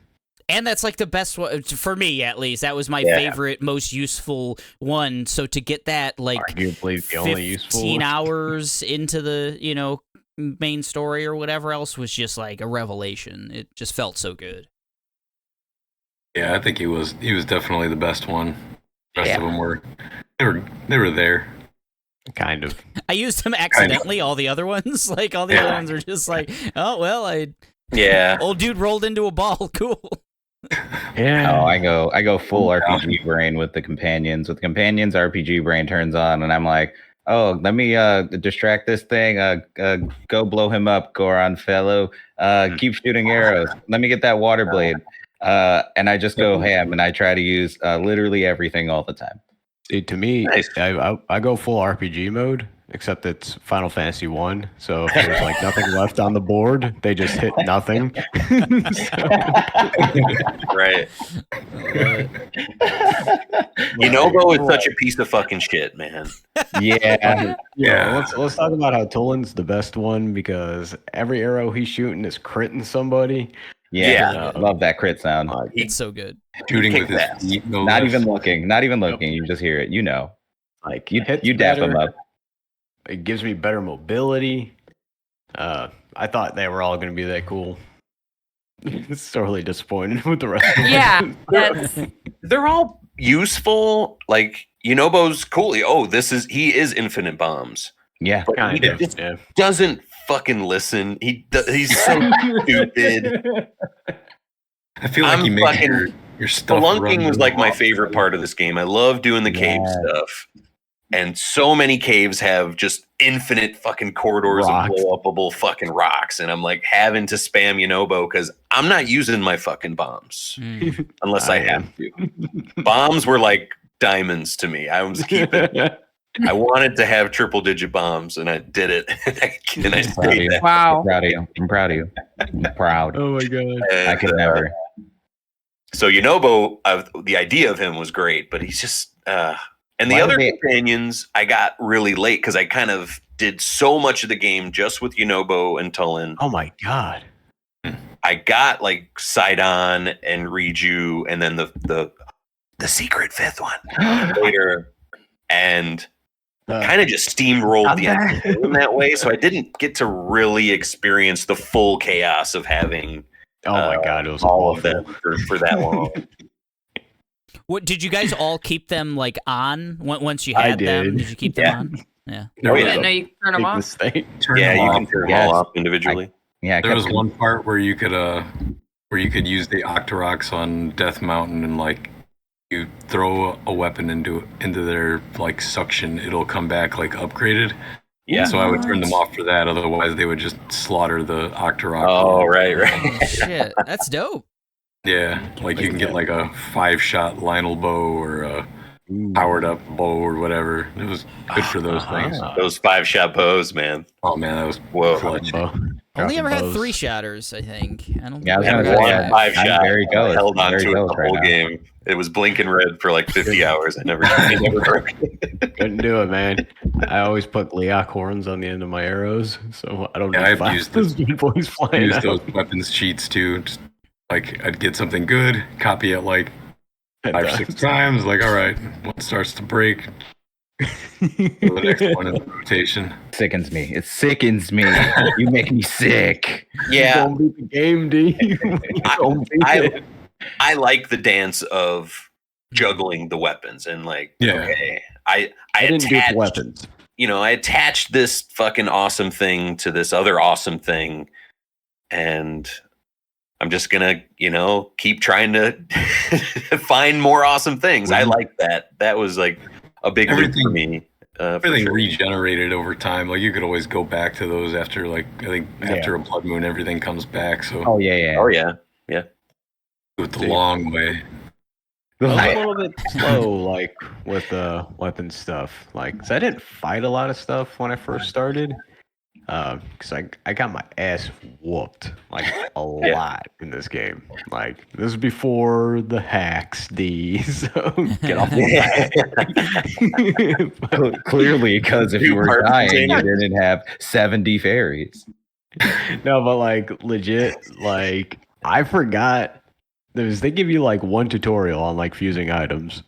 And that's like the best one for me, at least. That was my favorite, most useful one. So to get that like arguably the only useful 15 hours into the main story or whatever else was just like a revelation. It just felt so good. Yeah, I think he was definitely the best one. The rest of them were there. Kind of. I used them accidentally. All the other ones, like all the other ones, are just like, oh well, old dude rolled into a ball. Cool. Yeah. Oh, I go full RPG brain with the companions. With companions, RPG brain turns on, and I'm like, oh, let me distract this thing. Go blow him up, Goron fellow. Keep shooting arrows. Let me get that water blade. And I just go ham, and I try to use literally everything all the time. See, to me, Nice. I go full RPG mode, except it's Final Fantasy 1. So if there's like nothing left on the board, they just hit nothing. Right. Yunobo is such a piece of fucking shit, man. Yeah. Yeah. Let's talk about how Tolan's the best one, because every arrow he's shooting is critting somebody. Yeah. Love that crit sound. It's so good. Shooting with his ass. feet. No Not less. even looking. You just hear it. Like You hits dap better. him up. It gives me better mobility. I thought they were all going to be that cool. Sorely disappointed with the rest of them. Yeah, that's They're all useful. Like Yunobo's cool. Oh, he is infinite bombs. Yeah. But Kind he of. just Yeah. doesn't fucking listen. He's so stupid. I feel like I'm he makes fucking- your stuff. Spelunking run was like my off. favorite part of this game. I love doing the cave stuff. And so many caves have just infinite fucking corridors Rocks. of blow upable fucking rocks. And I'm like having to spam Yunobo because I'm not using my fucking bombs unless I have to. Bombs were like diamonds to me. I was keeping. I wanted to have triple digit bombs and I did it. And I stayed there. wow. I'm proud of you. I'm proud. Oh my god. I could never. So Yunobo, the idea of him was great, but he's just and the Why other did they- companions I got really late because I kind of did so much of the game just with Yunobo and Tolen. Oh my god. I got like Sidon and Riju and then the secret fifth one later, and kind of just steamrolled the end in that way. So I didn't get to really experience the full chaos of having Oh my god, it was all of awful. them for that long. What did you guys all keep them like on once you I had them? did. Did you keep them on? Yeah. There Oh, was, yeah. No, you can turn them Big off. mistake. turn Yeah, them you off. can turn them Yes. all off individually. Yeah. I There was kept- one part where you could use the Octoroks on Death Mountain and like you throw a weapon into their like suction, it'll come back like upgraded. Yeah. So I would turn them off for that. Otherwise, they would just slaughter the Octorok. Oh, right. Oh, shit, that's dope. Yeah, like you can get like a 5-shot Lionel bow or a powered up bow or whatever. It was good for those things. Those 5-shot bows, man. Oh man, that was Whoa. clutch. Only ever had Bows. 3-shotters, I think. I don't. Yeah, I was think gonna I say, ever yeah. had- 5-shot. I'm very jealous. Held on Very to it jealous the right whole now. game. It was blinking red for like 50 hours. I never broke it. Couldn't do it, man. I always put Leok horns on the end of my arrows, so I don't Yeah, need I've five used those big boys flying Use out. those weapons cheats too. Just, like I'd get something good, copy it like 5 or 6 times. Like, all right, one starts to break. The next one in the rotation. Sickens me. It sickens me. You make me sick. Yeah, Don't beat the game, D. Don't beat it. I like the dance of juggling the weapons and like, Yeah. okay, I didn't do attached, weapons. I attached this fucking awesome thing to this other awesome thing, and I'm just gonna, keep trying to find more awesome things. I like that. That was like a big leap for me. Everything regenerated over time. Like you could always go back to those after, like I think after a blood moon, everything comes back. So Oh yeah. Oh yeah. do it the long way. I was a little bit slow, like with the weapon stuff. Like, 'cause I didn't fight a lot of stuff when I first started. Because I got my ass whooped like a lot in this game. Like, this is before the hacks, D. So get off my back. Clearly, because if you were Part dying, you container. didn't have 70 fairies. No, but like legit, like I forgot. They give you like one tutorial on like fusing items,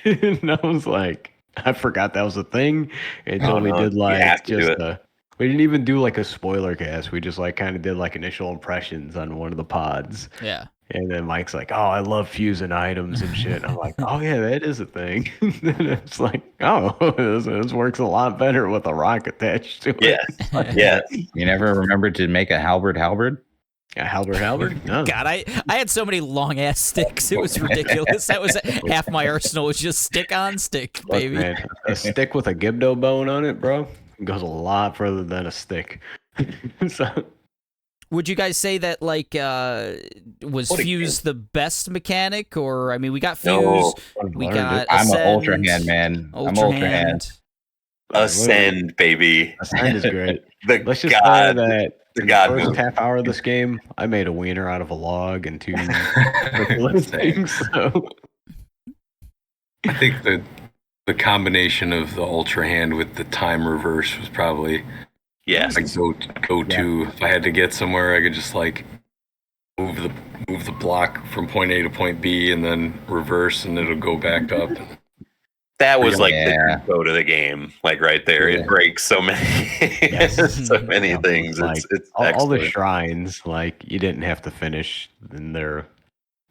and I was like, I forgot that was a thing until we did you like have to do just it. we didn't even do like a spoiler cast. We just like kind of did like initial impressions on one of the pods, Yeah. and then Mike's like, "Oh, I love fusing items and shit." And I'm like, "Oh yeah, that is a thing." And it's like, "Oh, this works a lot better with a rock attached to it." Yeah. You never remembered to make a halberd? Yeah, halberd. No. God, I had so many long ass sticks. It was ridiculous. That was half my arsenal was just stick on stick, Look, baby. man, a stick with a Gibdo bone on it, bro, goes a lot further than a stick. So, Would you guys say that like was What a fuse the best mechanic, or I mean, we got fuse, No. we learned got it. I'm an Ascend, ultra hand man. I'm ultra hand. Ascend, baby. Ascend is great. The Let's just god. say that the in god the first move. half hour of this game, I made a wiener out of a log and 2 ridiculous things. So, I think the combination of the ultra hand with the time reverse was probably Yes. like go to. If I had to get somewhere, I could just like move the block from point A to point B and then reverse, and it'll go back up. That was like Yeah. the code of the game, like right there. Yeah. It breaks so many, so many Yeah, things. like, It's all the excellent. shrines, like you didn't have to finish, and they're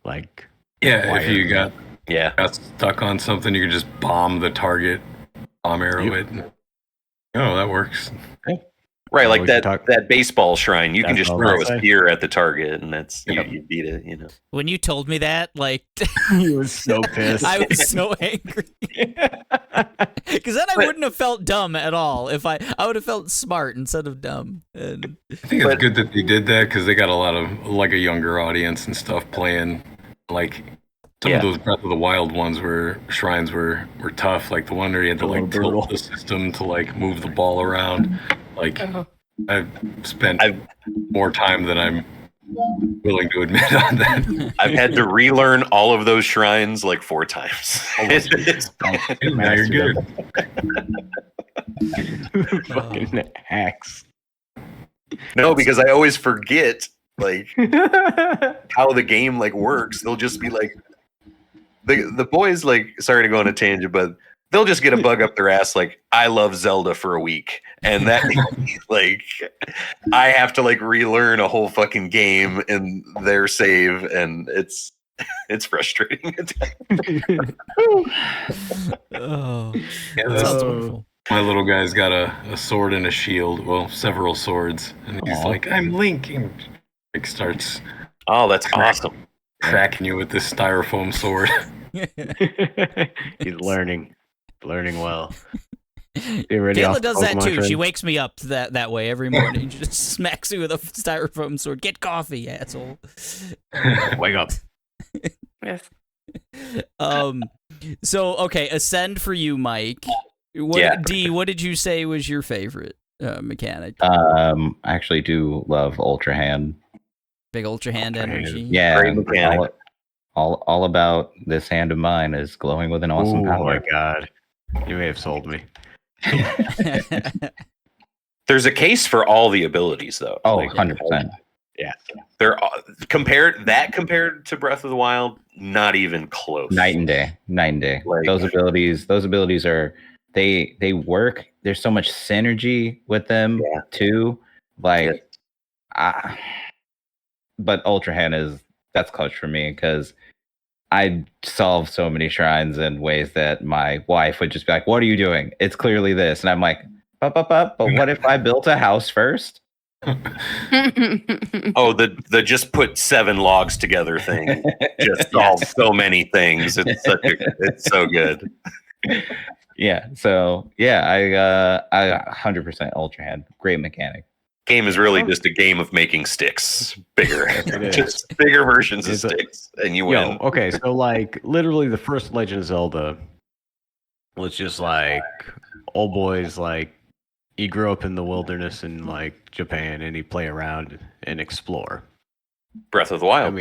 like, Yeah, if you got Yeah, stuck on something, you could just bomb the target, bomb arrow it. Oh, that works. right. Oh, Like we can that talk- that baseball shrine, you can That's just what I was throw a saying. spear at the target, and that's Yep. you beat it. You know. When you told me that, like, he was so pissed. I was so angry because then I But- wouldn't have felt dumb at all. If I would have felt smart instead of dumb. And I think it's But- good that they did that because they got a lot of like a younger audience and stuff playing. Like some Yeah. of those Breath of the Wild ones where shrines were tough. Like the one where you had to A little like brutal. tilt the system to like move the ball around. Like I've spent more time than I'm willing to admit on that. I've had to relearn all of those shrines like 4 times. It's- Now you're good. Fucking hacks. no, because I always forget like how the game like works. They'll just be like the boys, like, sorry to go on a tangent, but they'll just get a bug up their ass like, I love Zelda for a week, and that like I have to like relearn a whole fucking game in their save, and it's frustrating. oh, Yeah, that sounds Oh. wonderful. My little guy's got a sword and a shield. Well, several swords, and he's Aw. like, "I'm Link," and like starts Oh, that's awesome. cracking you with this styrofoam sword. He's learning well. Get ready Kayla off does that Pokemon too. trend. She wakes me up that way every morning. She just smacks me with a styrofoam sword. Get coffee, asshole. Wake up. Yes. So okay, Ascend for you, Mike. What, Yeah. D, what did you say was your favorite mechanic? I actually do love Ultra Hand. Big Ultra Hand Ultra Hand. energy. Yeah, Great mechanic. All about this hand of mine is glowing with an awesome Oh power. my god. You may have sold me. There's a case for all the abilities, though. Oh, Like, 100%. they're compared to Breath of the Wild, not even close. Night and day. Like- those abilities are they work. There's so much synergy with them too. Like but Ultra Hand that's clutch for me because I solve so many shrines in ways that my wife would just be like, "What are you doing? It's clearly this." And I'm like, "But what if I built a house first?" Oh, the just put 7 logs together thing just solves so many things. It's so good. Yeah. So yeah, I 100% Ultra Hand. Great mechanic. Game is really just a game of making sticks bigger, It is. just bigger versions of It's a- sticks, and you win. Yo, okay, so like literally the first Legend of Zelda was just like old boys like he grew up in the wilderness in like Japan and he play around and explore. Breath of the Wild.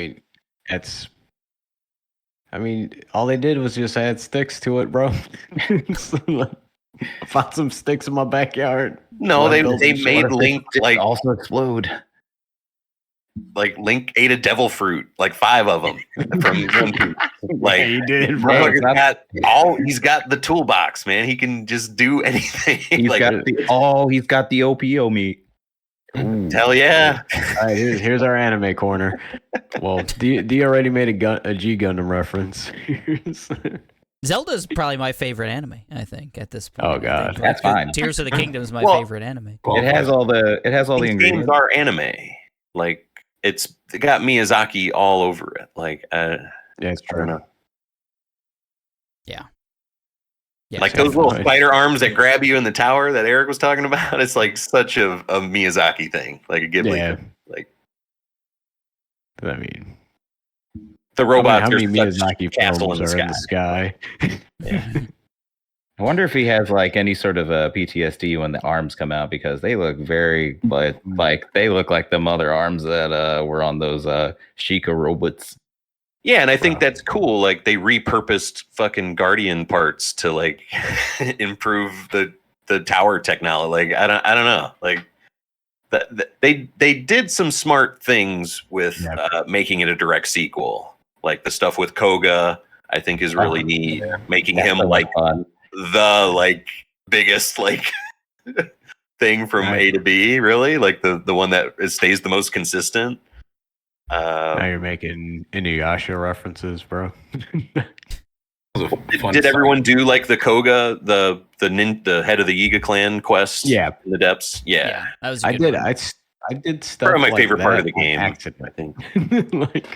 I mean, all they did was just add sticks to it, bro. So, like, I found some sticks in my backyard. No, One they building made short. Link like also explode. Link ate a devil fruit, like 5 of them from One Piece. Like Yeah, he did, bro. he's got the toolbox, man. He can just do anything. He's like, got the OPO meat. Ooh. hell yeah. All right, here's our anime corner. Well, D already made a G Gundam reference. Zelda's probably my favorite anime, I think, at this point. Oh, I think, God. like, That's fine. Tears of the Kingdom is my Well- favorite anime. It has all the These games ingredients. are anime. Like it got Miyazaki all over it. Like Yeah, it's I don't true. know. Yeah, Like so those little funny. spider arms that grab you in the tower that Eric was talking about. It's like such a Miyazaki thing, like a Ghibli. Yeah. Thing. Like I mean, the robots how many are such Miyazaki castle films in the are sky. in the sky? I wonder if he has like any sort of a PTSD when the arms come out because they look very, but like they look like the other arms that were on those Sheikah robots. Yeah, and I think that's cool. Like they repurposed fucking Guardian parts to like improve the tower technology. Like I don't know. Like they did some smart things with making it a direct sequel. Like the stuff with Koga, I think is really neat. Making him like fun. the like biggest like thing from Right. A to B. Really, like the one that stays the most consistent. Now you're making Inuyasha references, bro. Did everyone do like the Koga, the head of the Yiga clan quest? Yeah. In the depths. Yeah. that was. A I good did. one. I did stuff. Probably my like favorite part that of the on game. accident. I think. Like,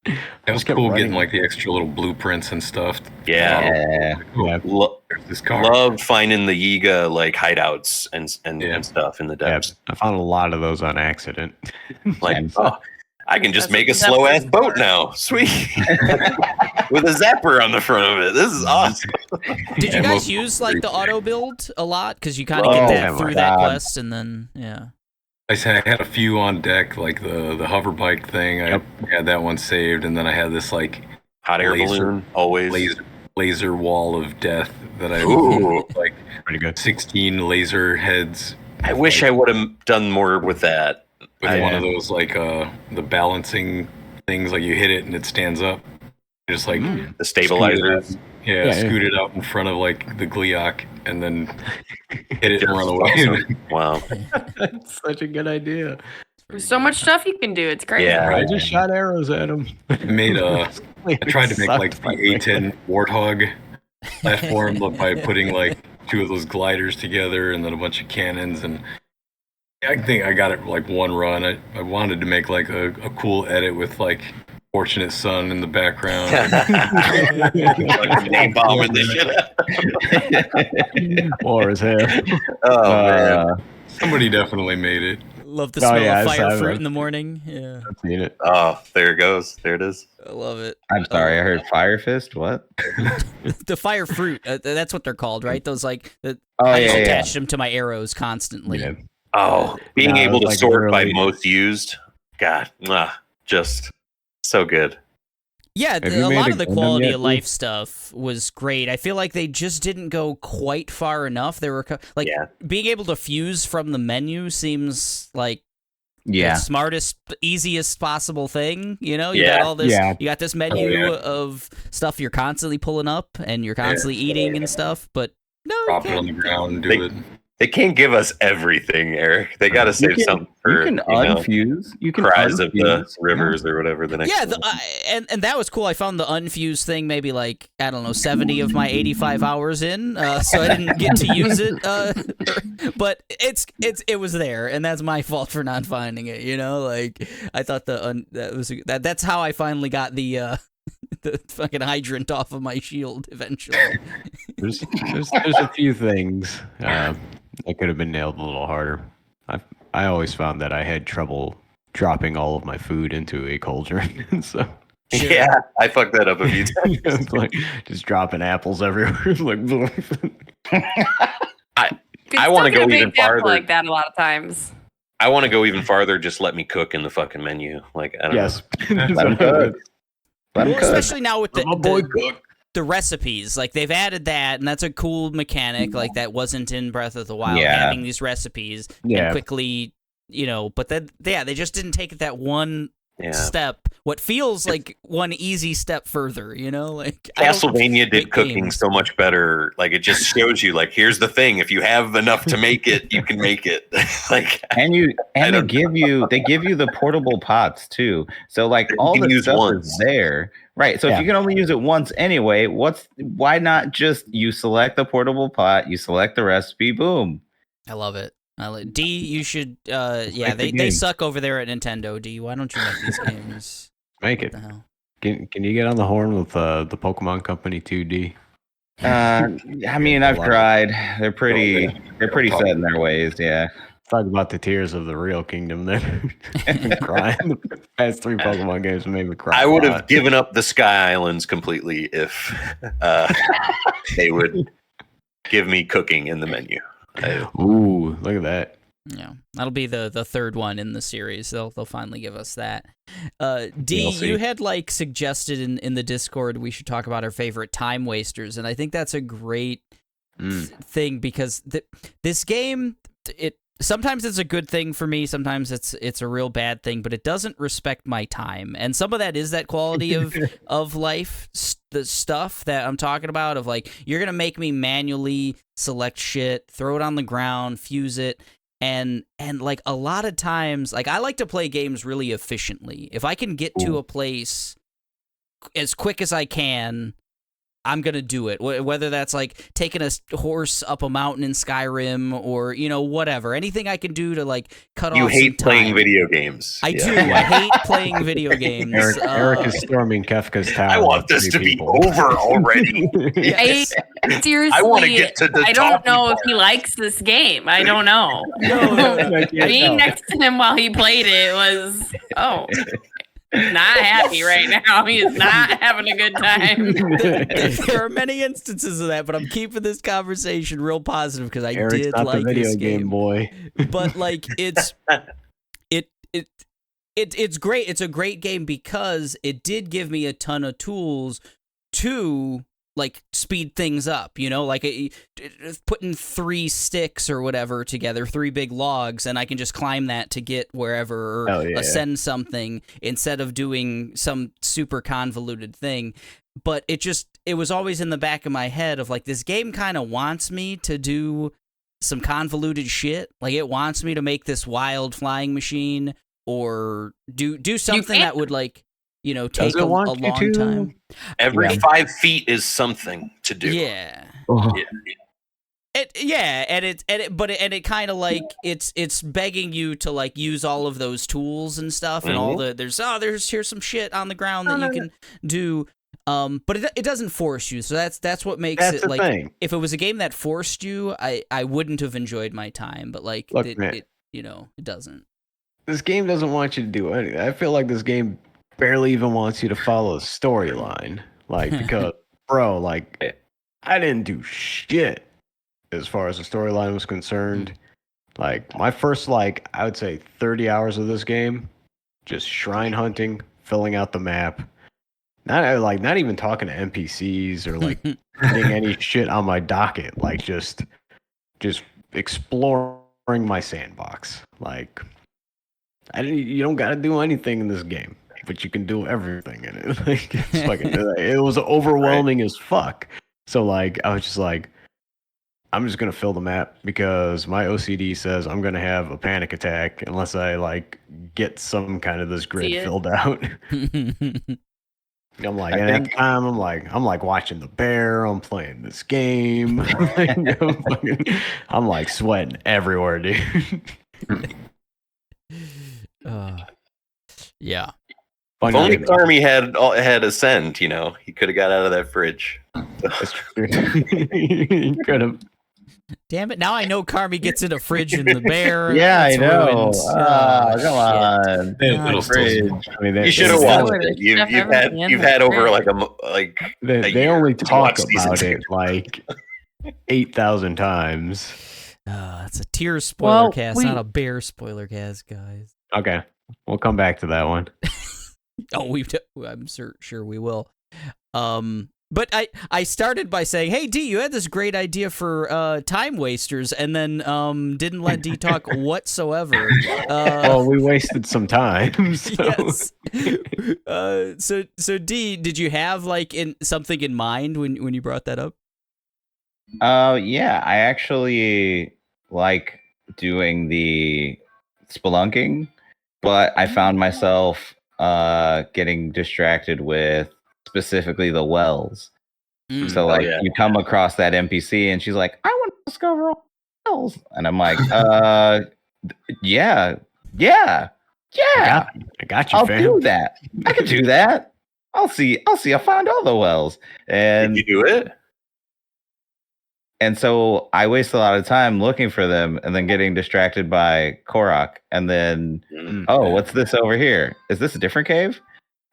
It was kept cool running. getting like the extra little blueprints and stuff. Yeah. Yeah. yeah, There's this car. Love finding the Yiga like hideouts and stuff in the yeah, depths. I found a lot of those on accident. Like, Same. oh, I can just That's make a what slow ass Zeppelins boat are. now. Sweet. With a zapper on the front of it. This is awesome. Did you Yeah, guys most- use like the auto build a lot? Because you kind of Oh, get that my through that God. quest, and then yeah. I had a few on deck, like the hover bike thing. I had that one saved, and then I had this like Hot air Laser- balloon, always. laser wall of death that I Ooh. like Pretty good. 16 laser heads I wish I would have done more with that. with one of those like the balancing things. Like you hit it and it stands up. Just like The stabilizers. yeah, Yeah, scoot it out in front of like the Gleeok and then hit it and run away. Awesome. Wow. That's such a good idea. There's so much stuff you can do. It's crazy. Yeah. I just shot arrows at him. Made I tried to make like the A10 Warthog platform by putting like 2 of those gliders together and then a bunch of cannons, and I think I got it like one run. I wanted to make like a cool edit with like Fortunate Son in the background. Fucking name bombing this shit. War is hell. Oh man. Somebody definitely made it. Love the Oh, smell yeah, of I fire saw fruit that. in the morning. Yeah, I've seen it. Oh, there it goes. There it is. I love it. I'm sorry, I heard Fire Fist. What? The fire fruit. That's what they're called, right? Those like Oh I just yeah, yeah. attached them to my arrows constantly. Yeah. Oh, being No, it able to was like sort by really- most used. God, just so good. Yeah, Have you a made lot a of the Gundam quality yet, of Lee? life stuff was great. I feel like they just didn't go quite far enough. There were like Yeah. being able to fuse from the menu seems like the Yeah. smartest, easiest possible thing. You know, you Yeah. got all this. Yeah. You got this menu of stuff you're constantly pulling up and you're constantly eating and stuff. But no, you Drop it on can't. the ground and They- do it. They can't give us everything, Eric. They got to save something for you can unfuse. You can Cries of the unfuse. Rivers or whatever the next Yeah, one. and that was cool. I found the unfused thing maybe like, I don't know, 70 of my 85 hours in, so I didn't get to use it. But it was there, and that's my fault for not finding it. You know, like I thought that's how I finally got the fucking hydrant off of my shield eventually. There's a few things that could have been nailed a little harder. I always found that I had trouble dropping all of my food into a cauldron, so Sure. Yeah, I fucked that up a few times. it's like just dropping apples everywhere. Like, I want to go even Big apple farther. like that a lot of times. I want to go even farther. Just let me cook in the fucking menu. Like, I don't yes, Let 'em cook. Let 'em Well, cook. especially now with my boy the cook. the recipes, like they've added that, and that's a cool mechanic. Like that wasn't in Breath of the Wild, Yeah. having these recipes and Yeah. quickly, But then, they just didn't take it that one know. Yeah. step. What feels like one easy step further, Like I don't Castlevania did make cooking games. so much better. Like, it just shows you, like, here's the thing. If you have enough to make it, you can make it. Like, And they don't give you the portable pots too. So like You all can the use stuff once. is there. Right. So if Yeah. you can only use it once anyway, why not just you select the portable pot, you select the recipe, boom. I love it. D, you should. Yeah, make the they games. suck over there at Nintendo. D, why don't you make these games? Make What it. the hell? Can you get on the horn with the Pokemon Company 2D? I mean, I've tried. They're pretty set in their ways, yeah. Talk about the tears of the real kingdom there. Crying. The past 3 Pokemon games made me cry. I a would have lot. given up the Sky Islands completely if they would give me cooking in the menu. Ooh, look at that. Yeah, that'll be the third one in the series. They'll finally give us that. D, DLC. you had like suggested in the Discord we should talk about our favorite time wasters, and I think that's a great thing because this game, sometimes it's a good thing for me, sometimes it's a real bad thing, but it doesn't respect my time, and some of that is that quality of life, the stuff that I'm talking about, of like, you're gonna make me manually select shit, throw it on the ground, fuse it. And like a lot of times, like I like to play games really efficiently. If I can get to a place as quick as I can, I'm going to do it. Whether that's like taking a horse up a mountain in Skyrim or, whatever. Anything I can do to like cut You off hate some playing time. video games. I Yeah. do. I hate playing video games. Eric is storming Kefka's tower. I want with this 3 to be people. over already. Yes. Seriously, I want to get to the I don't toppy know if part. he likes this game. I don't know. I can't Being tell. next to him while he played it was, not happy right now. He is not having a good time. There are many instances of that, but I'm keeping this conversation real positive because I Eric's did not like the video this game boy. But like it's great. It's a great game because it did give me a ton of tools to like speed things up, like putting 3 sticks or whatever together, 3 big logs, and I can just climb that to get wherever or Hell yeah. ascend something instead of doing some super convoluted thing. But it was always in the back of my head of like, this game kind of wants me to do some convoluted shit. Like it wants me to make this wild flying machine or do something that would like, take it a want you long to? time. Every 5 feet is something to do. Yeah. Oh. Yeah. It kind of like it's begging you to like use all of those tools and stuff and all here's some shit on the ground that you can do. But it doesn't force you, so that's what makes That's it the like. thing. If it was a game that forced you, I wouldn't have enjoyed my time. But like, Look, man. it doesn't. This game doesn't want you to do anything. I feel like this game barely even wants you to follow a storyline. Like, because, bro, like, I didn't do shit as far as the storyline was concerned. Like, my first, like, I would say 30 hours of this game, just shrine hunting, filling out the map, not even talking to NPCs or like getting any shit on my docket. Like just exploring my sandbox. Like you don't got to do anything in this game, but you can do everything in it. Like it's fucking, it was overwhelming as fuck. So like I was just like, I'm just gonna fill the map because my OCD says I'm gonna have a panic attack unless I like get some kind of this grid filled out. I'm like, and at the time, I'm like watching the bear. I'm playing this game. I'm like sweating everywhere, dude. Yeah. If only Carmi had Ascend, you know, he could have got out of that fridge. That's true. He could have. Damn it! Now I know Carmi gets in a fridge in the bear. Yeah, I know. Ruined. Come on. Little Fridge. I mean, You should have watched it. You've had over they only talk about it like 8,000 times. It's a tier spoiler cast, not a bear spoiler cast, guys. Okay, we'll come back to that one. I'm sure we will. But I started by saying, hey, D, you had this great idea for time wasters, and then didn't let D talk whatsoever. Well, we wasted some time. So. Yes. So D, did you have like something in mind when you brought that up? Yeah, I actually like doing the spelunking, but I found myself getting distracted with specifically the wells. So like you come across that NPC and she's like, I want to discover all the wells. And I'm like, yeah. I got you, I'll fam. do that. I can do that. I'll see. I'll find all the wells. And did you do it? And so I waste a lot of time looking for them and then getting distracted by Korok. And then, what's this over here? Is this a different cave?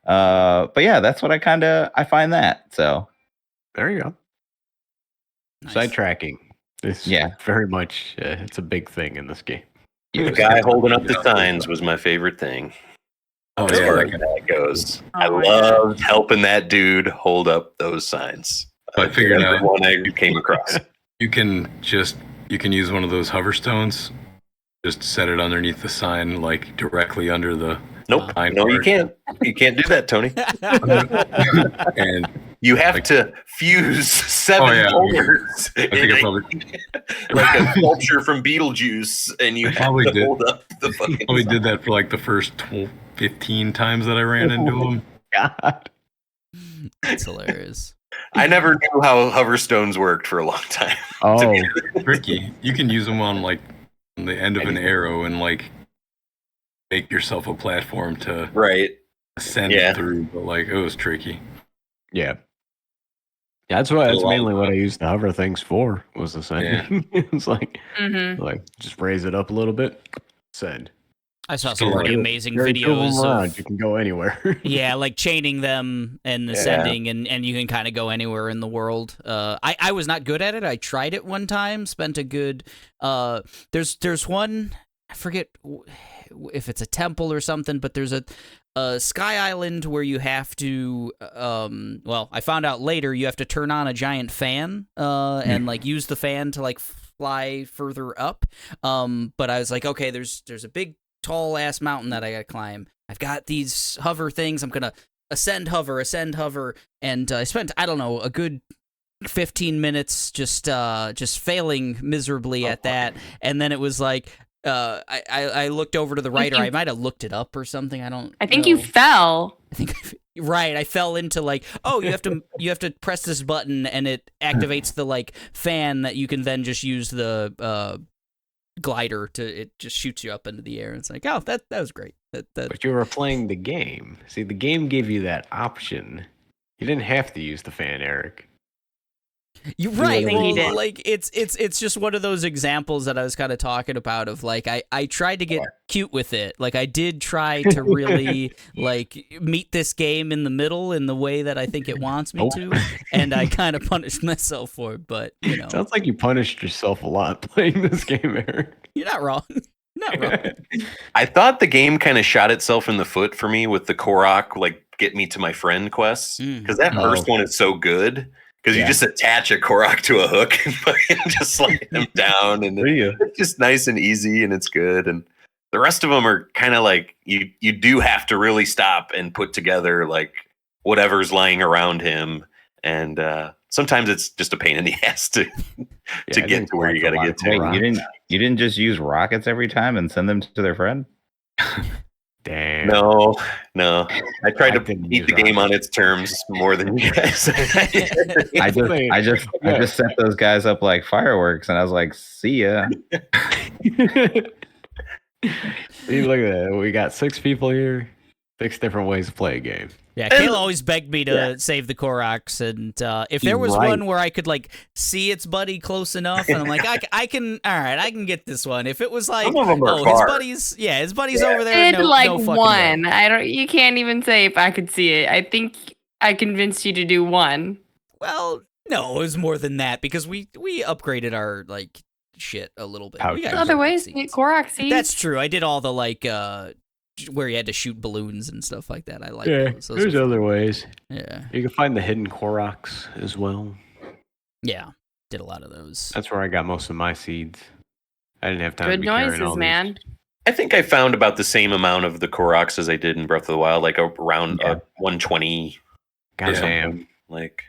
But yeah, that's what I find that. So there you go. Nice. Sidetracking. It's very much, it's a big thing in this game. The guy holding up the signs was my favorite thing. As far as that goes. I loved helping that dude hold up those signs. I figured out one I came across. You can use one of those hover stones. Just set it underneath the sign, like directly under the. Nope. No, you can't. You can't do that, Tony. And you have to fuse 7 boulders like a sculpture from Beetlejuice, and you have to hold up the fucking. Probably did that for like the first 15 times that I ran into him. God, that's hilarious. I never knew how hover stones worked for a long time. Oh, tricky. You can use them on like the end of an arrow and like make yourself a platform to ascend through, but like it was tricky. Yeah. That's mainly what I used the hover things for, was the same. It's like just raise it up a little bit, send. I saw some pretty amazing videos of you can go anywhere. Yeah, like chaining them and ascending, and you can kind of go anywhere in the world. I was not good at it. I tried it one time, spent a good there's one, I forget if it's a temple or something, but there's a sky island where you have to I found out later you have to turn on a giant fan and like use the fan to like fly further up. But I was like, okay, there's a big tall ass mountain that I gotta climb. I've got these hover things. I'm gonna ascend hover, and I spent, I don't know, a good 15 minutes just failing miserably at that. And then it was like I looked over to the right, or I might have looked it up or something. I think you fell. I think right. I fell into like, you have to press this button and it activates the like fan that you can then just use the glider it just shoots you up into the air. It's like, that was great. But you were playing the game. See, the game gave you that option. You didn't have to use the fan, Eric. You're right. Well, like it's just one of those examples that I was kind of talking about of like I tried to get cute with it. Like I did try to really like meet this game in the middle in the way that I think it wants me to, and I kind of punished myself for it. But you know, sounds like you punished yourself a lot playing this game, Eric. You're not wrong. Not wrong. I thought the game kind of shot itself in the foot for me with the Korok like get me to my friend quests Mm. because that first one is so good. Because you just attach a Korok to a hook and fucking just slide him down, and it's just nice and easy, and it's good. And the rest of them are kind of like you do have to really stop and put together like whatever's lying around him, and sometimes it's just a pain in the ass to get to where you got to get to. Wait, you didn't just use rockets every time and send them to their friend? Damn. No. I tried to beat the game on its terms more than you guys. I just set those guys up like fireworks, and I was like, "See ya." See, look at that. We got 6 people here. 6 different ways to play a game. Yeah, Kayla always begged me to save the Koroks, and if there was one where I could like see its buddy close enough, and I'm like, I can get this one. If it was like, Some of them are his far. buddy's over there. It's no fucking one. way. You can't even say if I could see it. I think I convinced you to do one. Well, no, it was more than that because we upgraded our like shit a little bit. We got Other Korok ways to get seeds. Korok seeds. That's true. I did all the like where you had to shoot balloons and stuff like that. I like those. There's other ways. Yeah. You can find the hidden Koroks as well. Yeah. Did a lot of those. That's where I got most of my seeds. I didn't have time to Good be carrying all noises, man. I think I found about the same amount of the Koroks as I did in Breath of the Wild, like around 120. God damn. Like,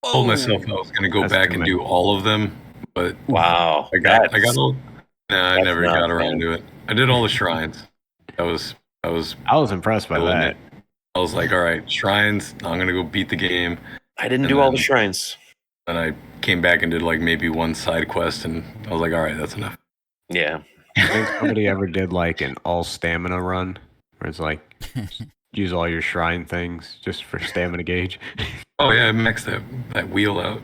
Told myself I was gonna go That's back too and many. do all of them, but wow. I got all. Nah, I that's never not got around to it. I did all the shrines. I was impressed by doing that. it. I was like, all right, shrines. I'm gonna go beat the game. I didn't And do all the then- shrines. And I came back and did like maybe one side quest, and I was like, all right, that's enough. Yeah. I think somebody ever did like an all stamina run where it's like use all your shrine things just for stamina gauge. Oh yeah, I maxed that wheel out.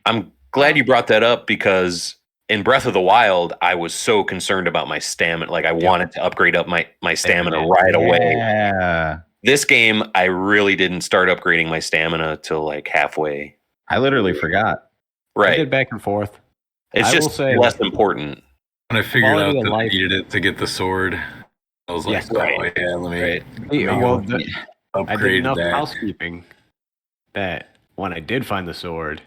I'm glad you brought that up because in Breath of the Wild, I was so concerned about my stamina. Like I wanted to upgrade up my stamina right away. Yeah. This game, I really didn't start upgrading my stamina till like halfway. I literally forgot. I Right. did back and forth. It's I will just say- less important. When I figured out Quality of that I life. needed it to get the sword, I was like, Yes, oh right. yeah, let me Right. Well, I did upgrade enough that. housekeeping that when I did find the sword,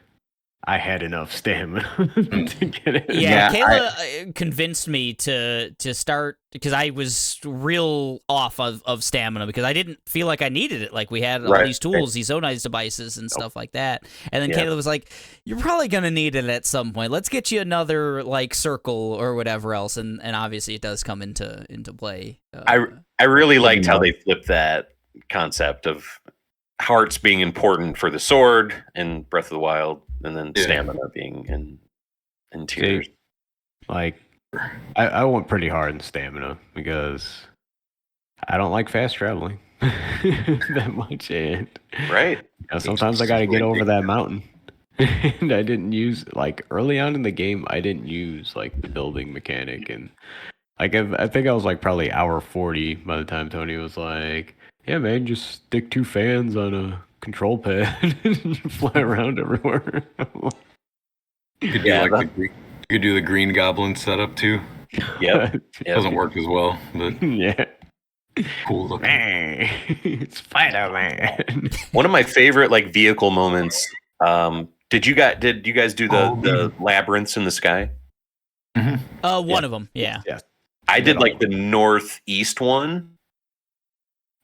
I had enough stamina to get it. Yeah, Yeah, Kayla convinced me to start because I was real off of stamina because I didn't feel like I needed it. Like we had all Right. these tools, these Zonai's devices and stuff like that. And then Yeah. Kayla was like, "You're probably gonna need it at some point. Let's get you another like circle or whatever else." And obviously it does come into play. I really liked how they flipped that concept of hearts being important for the sword in Breath of the Wild, and then Yeah. stamina being in tears. See, like, I went pretty hard in stamina because I don't like fast traveling that much. And Right. sometimes I got to get over that mountain. And I didn't use, like, early on in the game, I didn't use, like, the building mechanic. And, like, I think I was, like, probably hour 40 by the time Tony was like, yeah, man, just stick 2 fans on a control pad and fly around everywhere. You could do Yeah, you could do the green goblin setup too. Yep. It Yep. doesn't work as well, but Yeah. cool looking. Man, it's Spider-Man. One of my favorite like vehicle moments. Did you guys do the labyrinths in the sky? one of them, yeah. Yes. I did like the northeast one,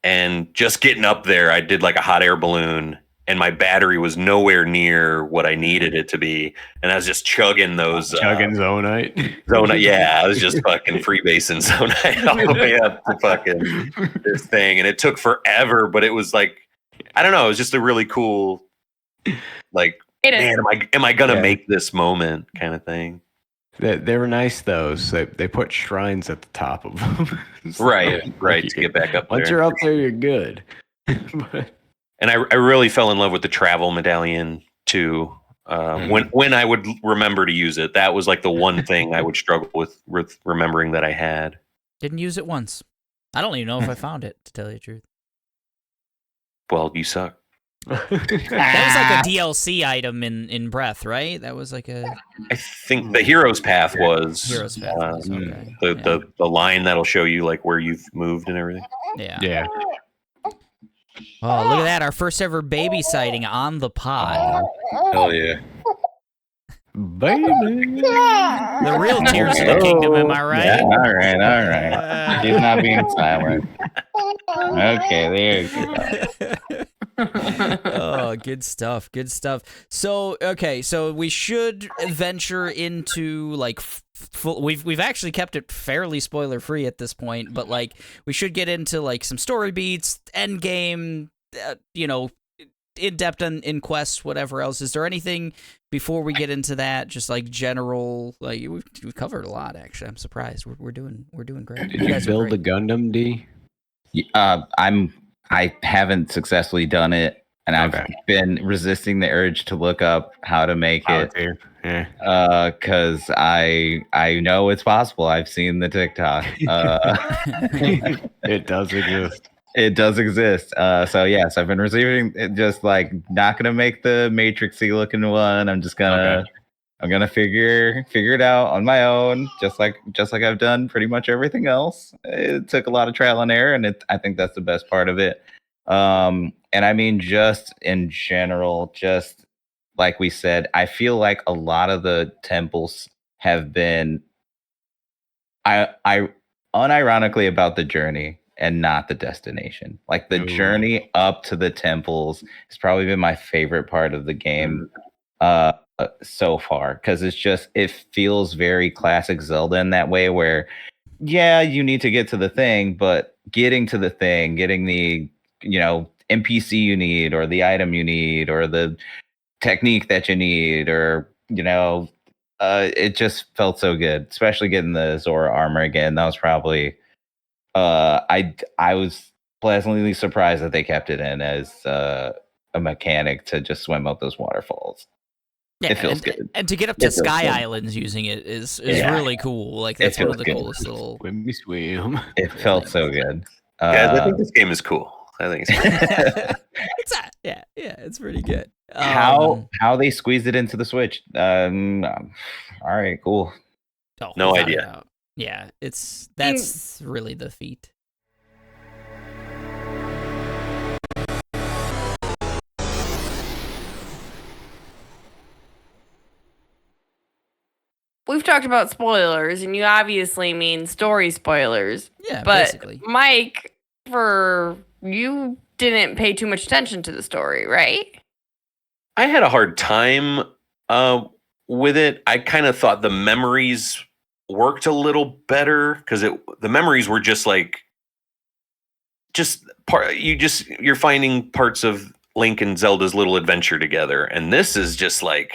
and just getting up there, I did like a hot air balloon, and my battery was nowhere near what I needed it to be, and I was just chugging those Chugging Zonite. Zona. Yeah, I was just fucking freebasing Zonite all the way up to fucking this thing, and it took forever, but it was like, I don't know, it was just a really cool, like, It is. man, am I gonna Yeah. make this moment kind of thing? They were nice though. So they put shrines at the top of them. So, Right, like, to get back up Once there. you're up there, you're good. But And I really fell in love with the travel medallion too. When I would remember to use it, that was like the one thing I would struggle with remembering that I had. Didn't use it once. I don't even know if I found it, to tell you the truth. Well, you suck. That was like a DLC item in Breath, right? That was like a I think the hero's path was Hero's Path. Was, okay. the line that'll show you like where you've moved and everything. Yeah. yeah. Oh, look at that! Our first ever baby sighting on the pod. Hell yeah. Baby. The real Tears of the Kingdom, am I right? Yeah, all right. He's not being silent. Okay, there you go. Oh, good stuff. Good stuff. So, okay, so we should venture into like full. We've actually kept it fairly spoiler free at this point, but like we should get into like some story beats, end game, in depth in quests, whatever else. Is there anything before we get into that? Just like general, like we've covered a lot. Actually, I'm surprised. We're doing great. Did you build a Gundam, D? I haven't successfully done it, and I've been resisting the urge to look up how to make it. Yeah. Because I know it's possible. I've seen the TikTok. It does exist. It does exist. So yes, I've been receiving it. Just like not gonna make the Matrixy looking one. I'm just gonna I'm gonna figure it out on my own, just like I've done pretty much everything else. It took a lot of trial and error, and I think that's the best part of it. And I mean, just in general, just like we said, I feel like a lot of the temples have been I unironically about the journey and not the destination. Like the journey up to the temples has probably been my favorite part of the game so far, because it feels very classic Zelda in that way, where you need to get to the thing, but getting to the thing, getting the NPC you need, or the item you need, or the technique that you need, or it just felt so good, especially getting the Zora armor again. That was probably I was pleasantly surprised that they kept it in as a mechanic to just swim up those waterfalls. Yeah, it feels good. And to get up to Sky Islands using it is really cool. Like that's one of the coolest little. Swim. It felt so good. Guys, I think this game is cool. I think it's cool. It's pretty good. How they squeezed it into the Switch? All right, cool. No idea. Yeah, that's really the feat. We've talked about spoilers, and you obviously mean story spoilers. Yeah, but basically. Mike, you didn't pay too much attention to the story, right? I had a hard time with it. I kind of thought the memories worked a little better, because the memories were just you're finding parts of Link and Zelda's little adventure together, and this is just like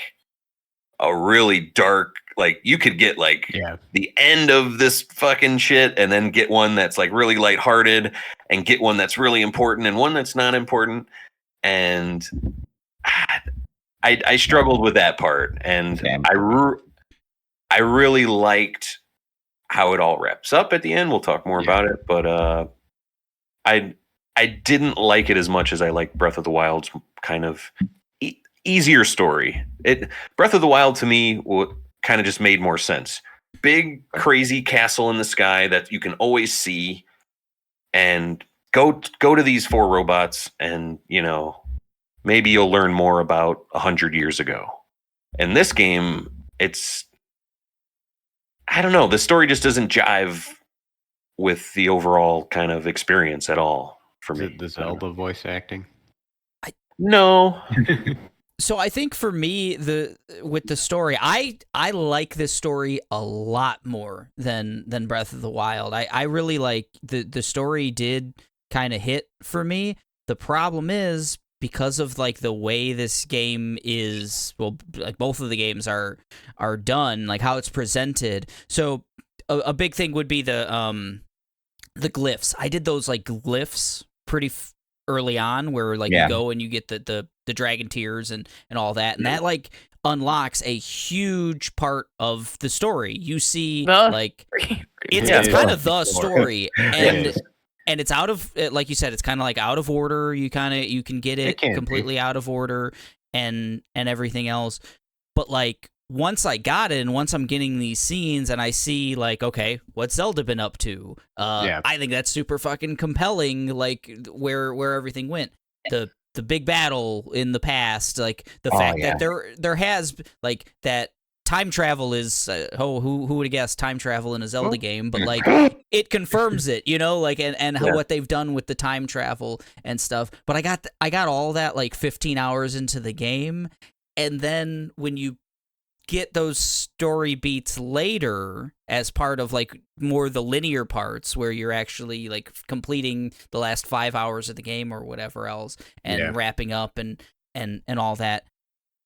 a really dark, like you could get the end of this fucking shit and then get one that's like really lighthearted and get one that's really important and one that's not important, and I struggled with that part, and I really liked how it all wraps up at the end. We'll talk more about it, but I didn't like it as much as I liked Breath of the Wild's kind of easier story. Breath of the Wild to me kind of just made more sense. Big crazy castle in the sky that you can always see, and go to these 4 robots, and maybe you'll learn more about 100 years ago. In this game, I don't know, the story just doesn't jive with the overall kind of experience at all for me. The Zelda voice acting? No. So I think for me, with the story, I like this story a lot more than Breath of the Wild. I really like the story did kind of hit for me. The problem is, because of like the way this game is, well, like both of the games are done, like how it's presented. So a big thing would be the glyphs. I did those like glyphs pretty early on, where like you go and you get the dragon tears and all that, and that like unlocks a huge part of the story. You see, like it's kind of the story, and it's out of, like you said, it's kind of like out of order. You can get it completely out of order and everything else. But like once I got it, and once I'm getting these scenes, and I see like, okay, what's Zelda been up to? I think that's super fucking compelling. Like where everything went, the big battle in the past, like the fact that there has like that time travel is who would have guessed time travel in a Zelda game, but like it confirms it, you know, like and what they've done with the time travel and stuff. But I got all that like 15 hours into the game, and then when you get those story beats later as part of like more the linear parts where you're actually like completing the last 5 hours of the game or whatever else and wrapping up and all that,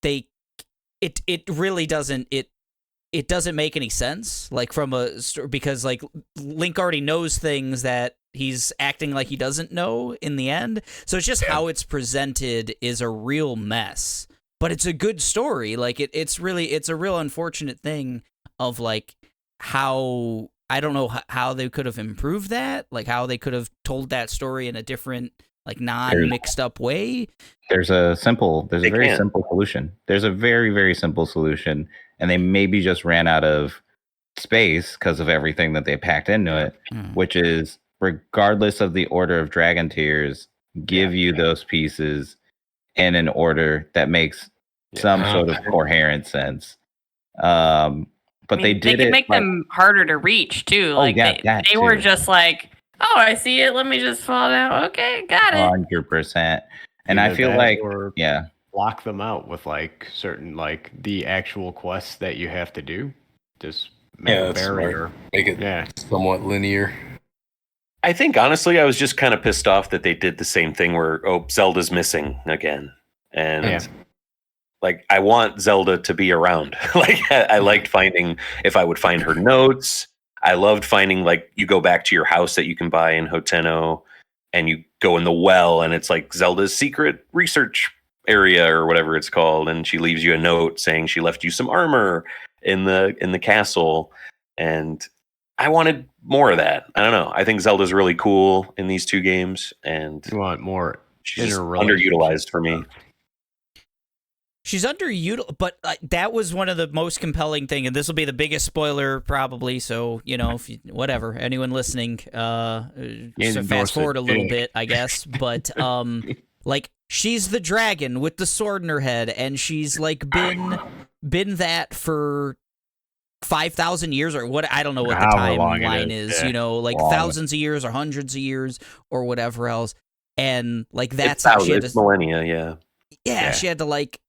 it really doesn't it doesn't make any sense, like from a story, because like Link already knows things that he's acting like he doesn't know in the end. So it's just how it's presented is a real mess. But it's a good story. Like it's a real unfortunate thing of like how I don't know how they could have improved that, like how they could have told that story in a different, like non-mixed up way. There's a very simple solution. There's a very, very simple solution, and they maybe just ran out of space because of everything that they packed into it, which is regardless of the order of Dragon Tears, give you those pieces in an order that makes some sort of coherent sense. But they did they make them harder to reach too. Like they were just like, oh, I see it. Let me just fall down. Okay, got it. 100%. And I feel like, block them out with like certain like the actual quests that you have to do. Just make a barrier. Make it somewhat linear. I think honestly, I was just kind of pissed off that they did the same thing where Zelda's missing again, and like I want Zelda to be around. Like I liked finding if I would find her notes. I loved finding like you go back to your house that you can buy in Hotenno, and you go in the well, and it's like Zelda's secret research area or whatever it's called, and she leaves you a note saying she left you some armor in the castle, and I wanted more of that. I don't know. I think Zelda's really cool in these two games, and you want more. She's underutilized for me. She's underutilized, but that was one of the most compelling thing, and this will be the biggest spoiler probably. So you know, if you, whatever, anyone listening, so fast forward a little bit, I guess. But like she's the dragon with the sword in her head, and she's like been that for 5,000 years or what? I don't know what the timeline is. You know, like thousands of years or hundreds of years or whatever else. And like that's how she had to, millennia. Yeah, she had to like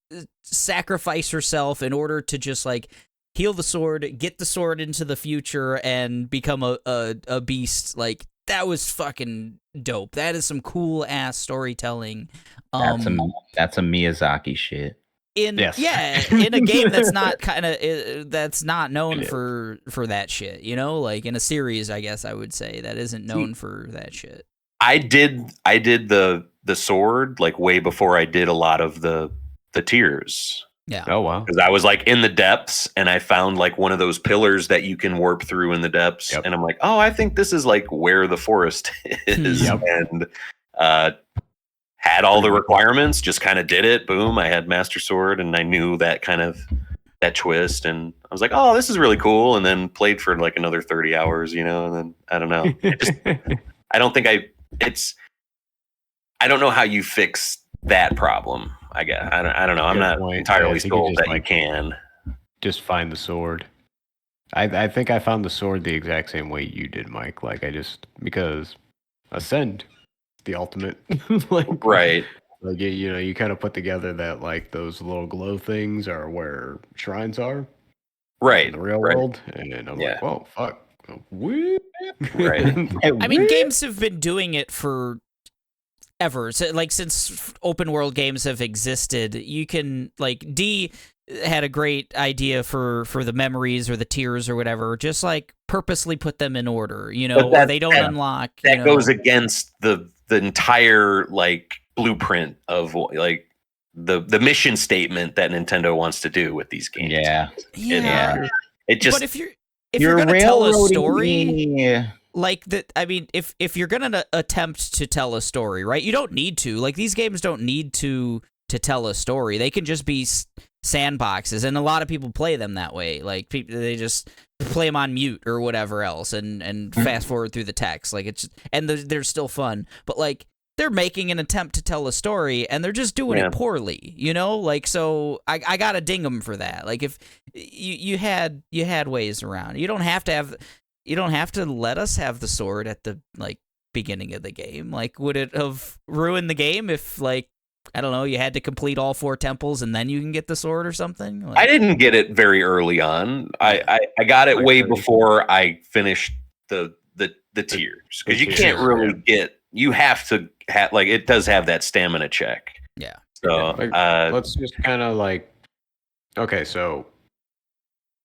sacrifice herself in order to just like heal the sword, get the sword into the future, and become a beast. Like that was fucking dope. That is some cool ass storytelling. That's a Miyazaki shit. In a game that's not that's not known for that shit, you know, like in a series, I guess I would say that isn't known for that shit. I did the sword like way before I did a lot of the tears. Yeah. Oh wow. Because I was like in the depths and I found like one of those pillars that you can warp through in the depths, and I'm like, oh, I think this is like where the forest is, and had all the requirements, just kind of did it. Boom, I had Master Sword, and I knew that kind of that twist, and I was like, oh, this is really cool, and then played for like another 30 hours, you know, and then I don't know. I don't think I don't know how you fix that problem. I guess I don't know. I'm not entirely sold that you can just find the sword. I think I found the sword the exact same way you did, Mike. Like because Ascend, the ultimate, like right. Like you know, you kind of put together that like those little glow things are where shrines are, right? In the real world, and I'm like, whoa, fuck. Right. I mean, games have been doing it for ever. So, like since open world games have existed, you can like D had a great idea for the memories or the tears or whatever. Just like purposely put them in order, you know, or they don't unlock. That goes against the entire like blueprint of like the mission statement that Nintendo wants to do with these games. Yeah. It just. But if you're gonna tell a story. Like that, I mean, if you're gonna attempt to tell a story, right? You don't need to. Like these games don't need to to tell a story. They can just be sandboxes, and a lot of people play them that way. Like they just play them on mute or whatever else, and fast forward through the text. Like they're still fun, but like they're making an attempt to tell a story, and they're just doing it poorly. Like so, I gotta ding them for that. Like if you had ways around, you don't have to let us have the sword at the like beginning of the game. Like, would it have ruined the game if like, I don't know, you had to complete all 4 temples and then you can get the sword or something? Like, I didn't get it very early on. I got it way before I finished the tiers, because you can't really get. You have to have, like, it does have that stamina check. Yeah. So let's just kind of like, okay, so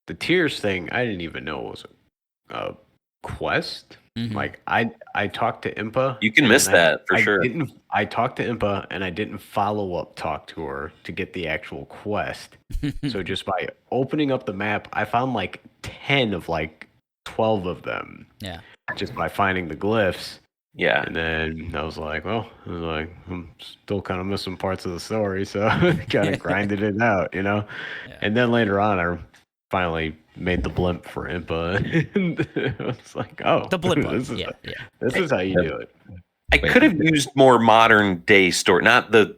the tiers thing, I didn't even know was a quest. Mm-hmm. Like I talked to Impa. You can miss that for sure. I talked to Impa and I didn't follow up talk to her to get the actual quest. So just by opening up the map, I found like 10 of like 12 of them. Yeah. Just by finding the glyphs. Yeah. And then I was like, I'm still kind of missing parts of the story, so kind of grinded it out, Yeah. And then later on, I finally made the blimp for Impa, and I was like, oh, the blimp. This is how you do it. I could have used more modern day story, not the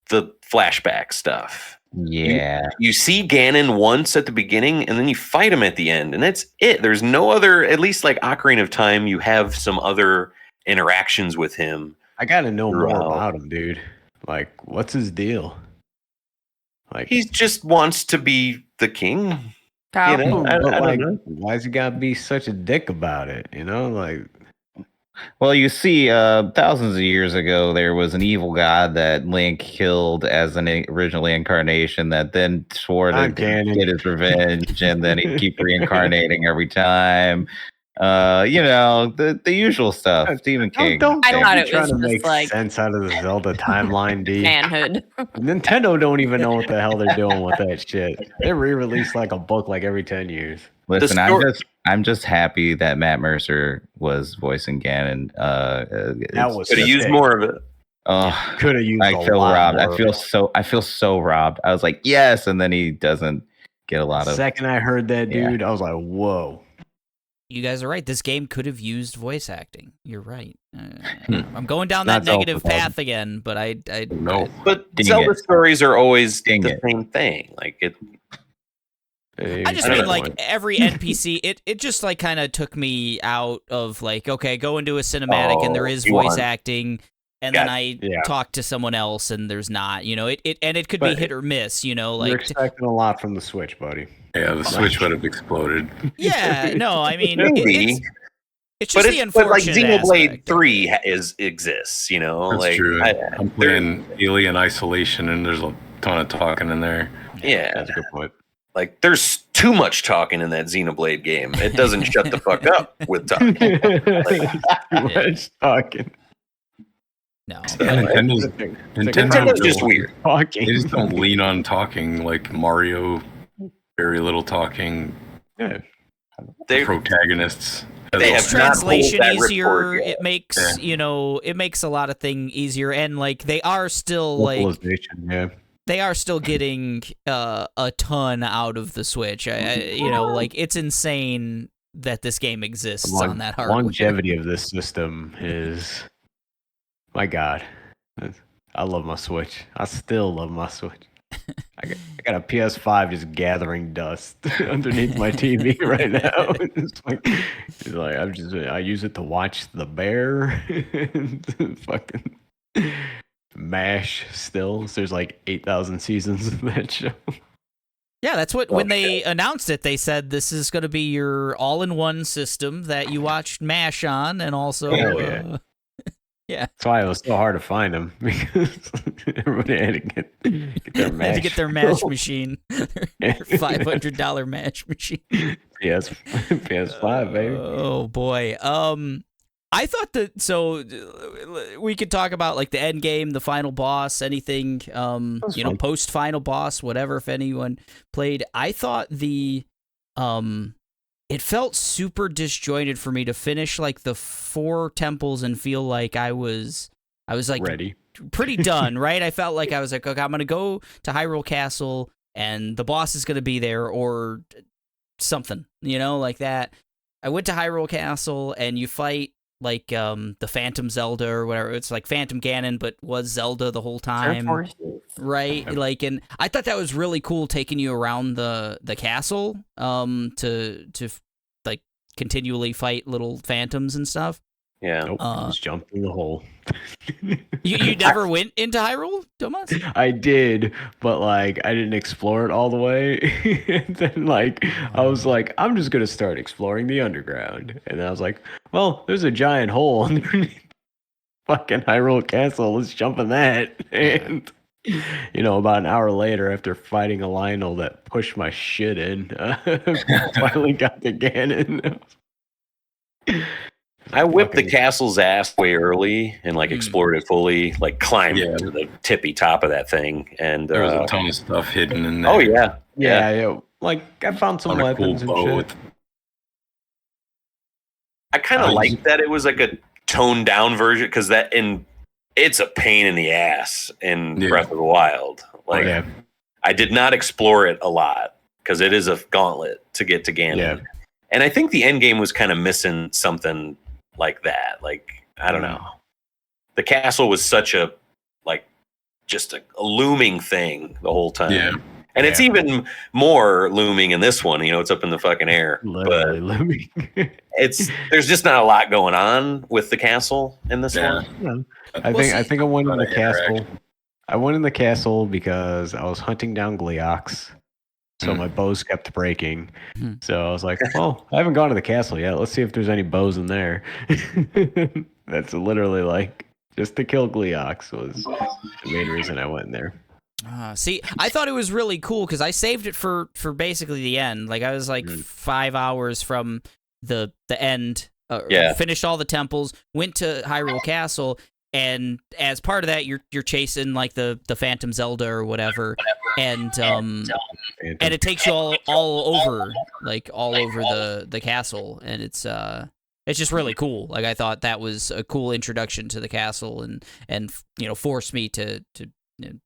flashback stuff. Yeah. You see Ganon once at the beginning, and then you fight him at the end, and that's it. There's no other, at least like Ocarina of Time, you have some other interactions with him. I gotta know more about him, dude. Like, what's his deal? Like, he just wants to be the king. Cow. I don't know. Why's he gotta be such a dick about it? Like. Well, you see, thousands of years ago, there was an evil god that Link killed as an original incarnation that then swore to get his revenge, and then he'd keep reincarnating every time. The usual stuff. Stephen King. I thought it was trying to just make like sense out of the Zelda timeline, D. manhood. Nintendo don't even know what the hell they're doing with that shit. They re-release like a book like every 10 years. Listen, I'm just happy that Matt Mercer was voicing Ganon. Could have used more of it. Oh, could have used. I feel robbed. I feel so robbed. I was like, yes, and then he doesn't get a lot of. The second I heard that, dude, I was like, whoa. You guys are right. This game could have used voice acting. You're right. I'm going down that negative path again, but I no. But Zelda stories are always the same thing. Like it. I just mean like every NPC, it just like kind of took me out of like, okay, go into a cinematic and there is voice acting, and then I talk to someone else and there's not, it could be hit or miss, like you're expecting a lot from the Switch, buddy. Yeah, the Switch would have exploded. Yeah, no, I mean, maybe. It's just the unfortunate but like Xenoblade aspect. 3 exists, That's like true. I'm playing Alien Isolation, and there's a ton of talking in there. Yeah, that's a good point. Like, there's too much talking in that Xenoblade game. It doesn't shut the fuck up with talking. Too much talking. No, Nintendo's just weird. Talking. They just don't lean on talking like Mario. Very little talking. Yeah. Protagonists. They have translation easier. It makes it makes a lot of things easier, and like they are still they are still getting a ton out of the Switch. Like it's insane that this game exists on that hardware. Longevity of this system is, my God. I love my Switch. I still love my Switch. I got a PS5 just gathering dust underneath my TV right now. It's like I use it to watch The Bear, fucking MASH. Still, so there's like 8,000 seasons of that show. Yeah, that's what when they announced it, they said this is going to be your all-in-one system that you watched MASH on, and also. Yeah. That's why it was so hard to find them, because everybody had to get their MASH. Had to get their MASH machine, their $500 MASH machine. PS5, baby. Oh boy. I thought that we could talk about like the end game, the final boss, anything. Post final boss, whatever. If anyone played, I thought it felt super disjointed for me to finish like the 4 temples and feel like I was like ready. pretty done, right? I felt like I was like, okay, I'm gonna go to Hyrule Castle, and the boss is gonna be there, or something, like that. I went to Hyrule Castle, and you fight like the Phantom Zelda or whatever. It's like Phantom Ganon, but was Zelda the whole time, right? Like, and I thought that was really cool, taking you around the castle, to like continually fight little phantoms and stuff. Yeah. Nope. Just jumped in the hole. You never went into Hyrule, Tomas? I did, but like I didn't explore it all the way. And then like I was like, I'm just gonna start exploring the underground. And then I was like, well, there's a giant hole underneath fucking Hyrule Castle. Let's jump in that. And about an hour later, after fighting a Lionel that pushed my shit in, finally got to Ganon. I whipped the castle's ass way early and like explored it fully, like climbed to the tippy top of that thing. And there was a ton of stuff hidden in there. Oh yeah. Yeah. Like I found some weapons and shit. I kind of liked that it was like a toned down version, because it's a pain in the ass in Breath of the Wild. Like I did not explore it a lot because it is a gauntlet to get to Ganon. Yeah. And I think the end game was kind of missing something like that. Like, I don't know. The castle was such a, like, just a looming thing the whole time. Yeah. And it's even more looming in this one. It's up in the fucking air. Literally looming. There's just not a lot going on with the castle in this one. Yeah. I think I went in the castle. I went in the castle because I was hunting down Gleox. So my bows kept breaking. So I was like, well, I haven't gone to the castle yet. Let's see if there's any bows in there. That's literally like just to kill Gleox was the main reason I went in there. See, I thought it was really cool because I saved it for basically the end. Like I was like 5 hours from the end. Finished all the temples, went to Hyrule Castle, and as part of that, you're chasing like the Phantom Zelda or whatever, and it takes you all over the castle, and it's just really cool. Like I thought that was a cool introduction to the castle, and forced me to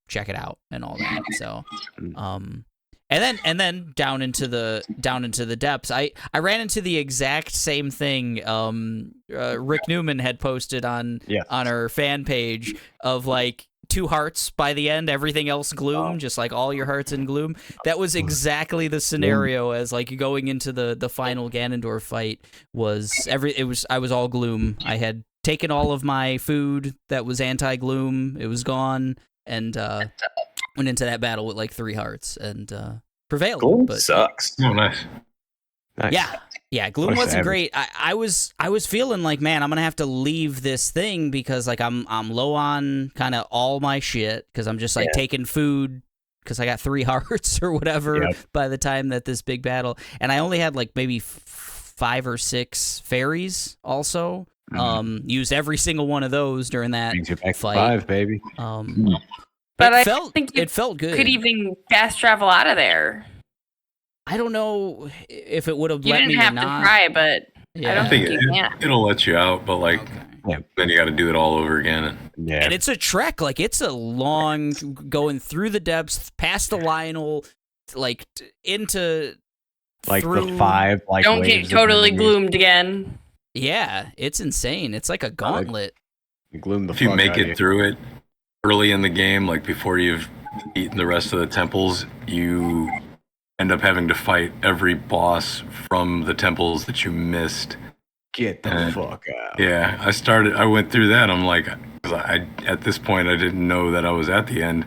check it out and all that. So, and then down into the depths, I ran into the exact same thing. Rick Newman had posted on our fan page of like 2 hearts by the end, everything else gloom, just like all your hearts in gloom. That was exactly the scenario as like going into the final Ganondorf fight I was all gloom. I had taken all of my food that was anti-gloom. It was gone, and went into that battle with like 3 hearts and prevailed. Gloom but sucks. Oh, nice. Yeah, gloom wasn't great. I was feeling like, man, I'm gonna have to leave this thing because like I'm low on kind of all my shit because I'm just like taking food because I got 3 hearts or whatever by the time that this big battle, and I only had like maybe 5 or 6 fairies also. Used every single one of those during that fight. 5, baby. But I think it felt good. Could even fast travel out of there. I don't know if it would have let me or not. You didn't have to try, but I don't think you can. It'll let you out, but like then you got to do it all over again. And it's a trek. Like it's a long going through the depths, past the Lionel, like into like through, the 5. Like don't get totally gloomed again. Yeah, it's insane. It's like a gauntlet. Gloom the if you make it through it early in the game, like before you've eaten the rest of the temples, you end up having to fight every boss from the temples that you missed. Get the fuck out. Yeah, I went through that. I'm like, at this point, I didn't know that I was at the end.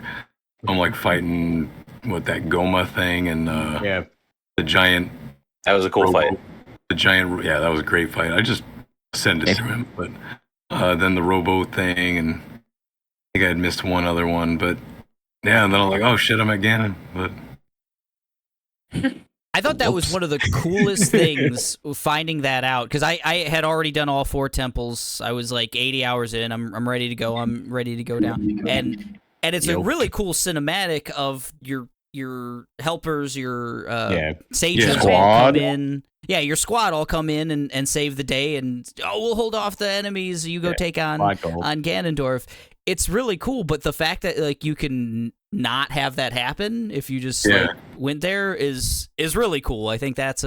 I'm like fighting with that Goma thing and the giant. That was a cool fight. The giant, that was a great fight. I just ascended through him, but then the Robo thing, and I think I had missed one other one, but and then I'm like, oh shit, I'm at Ganon. But I thought that was one of the coolest things, finding that out, because I had already done all 4 temples. I was like 80 hours in. I'm ready to go. I'm ready to go down, and it's a really cool cinematic of your helpers, your sages all come in. Yeah, your squad all come in and save the day, and we'll hold off the enemies. You go take on Ganondorf. it's really cool. But the fact that like you can not have that happen if you just like went there is really cool. I think that's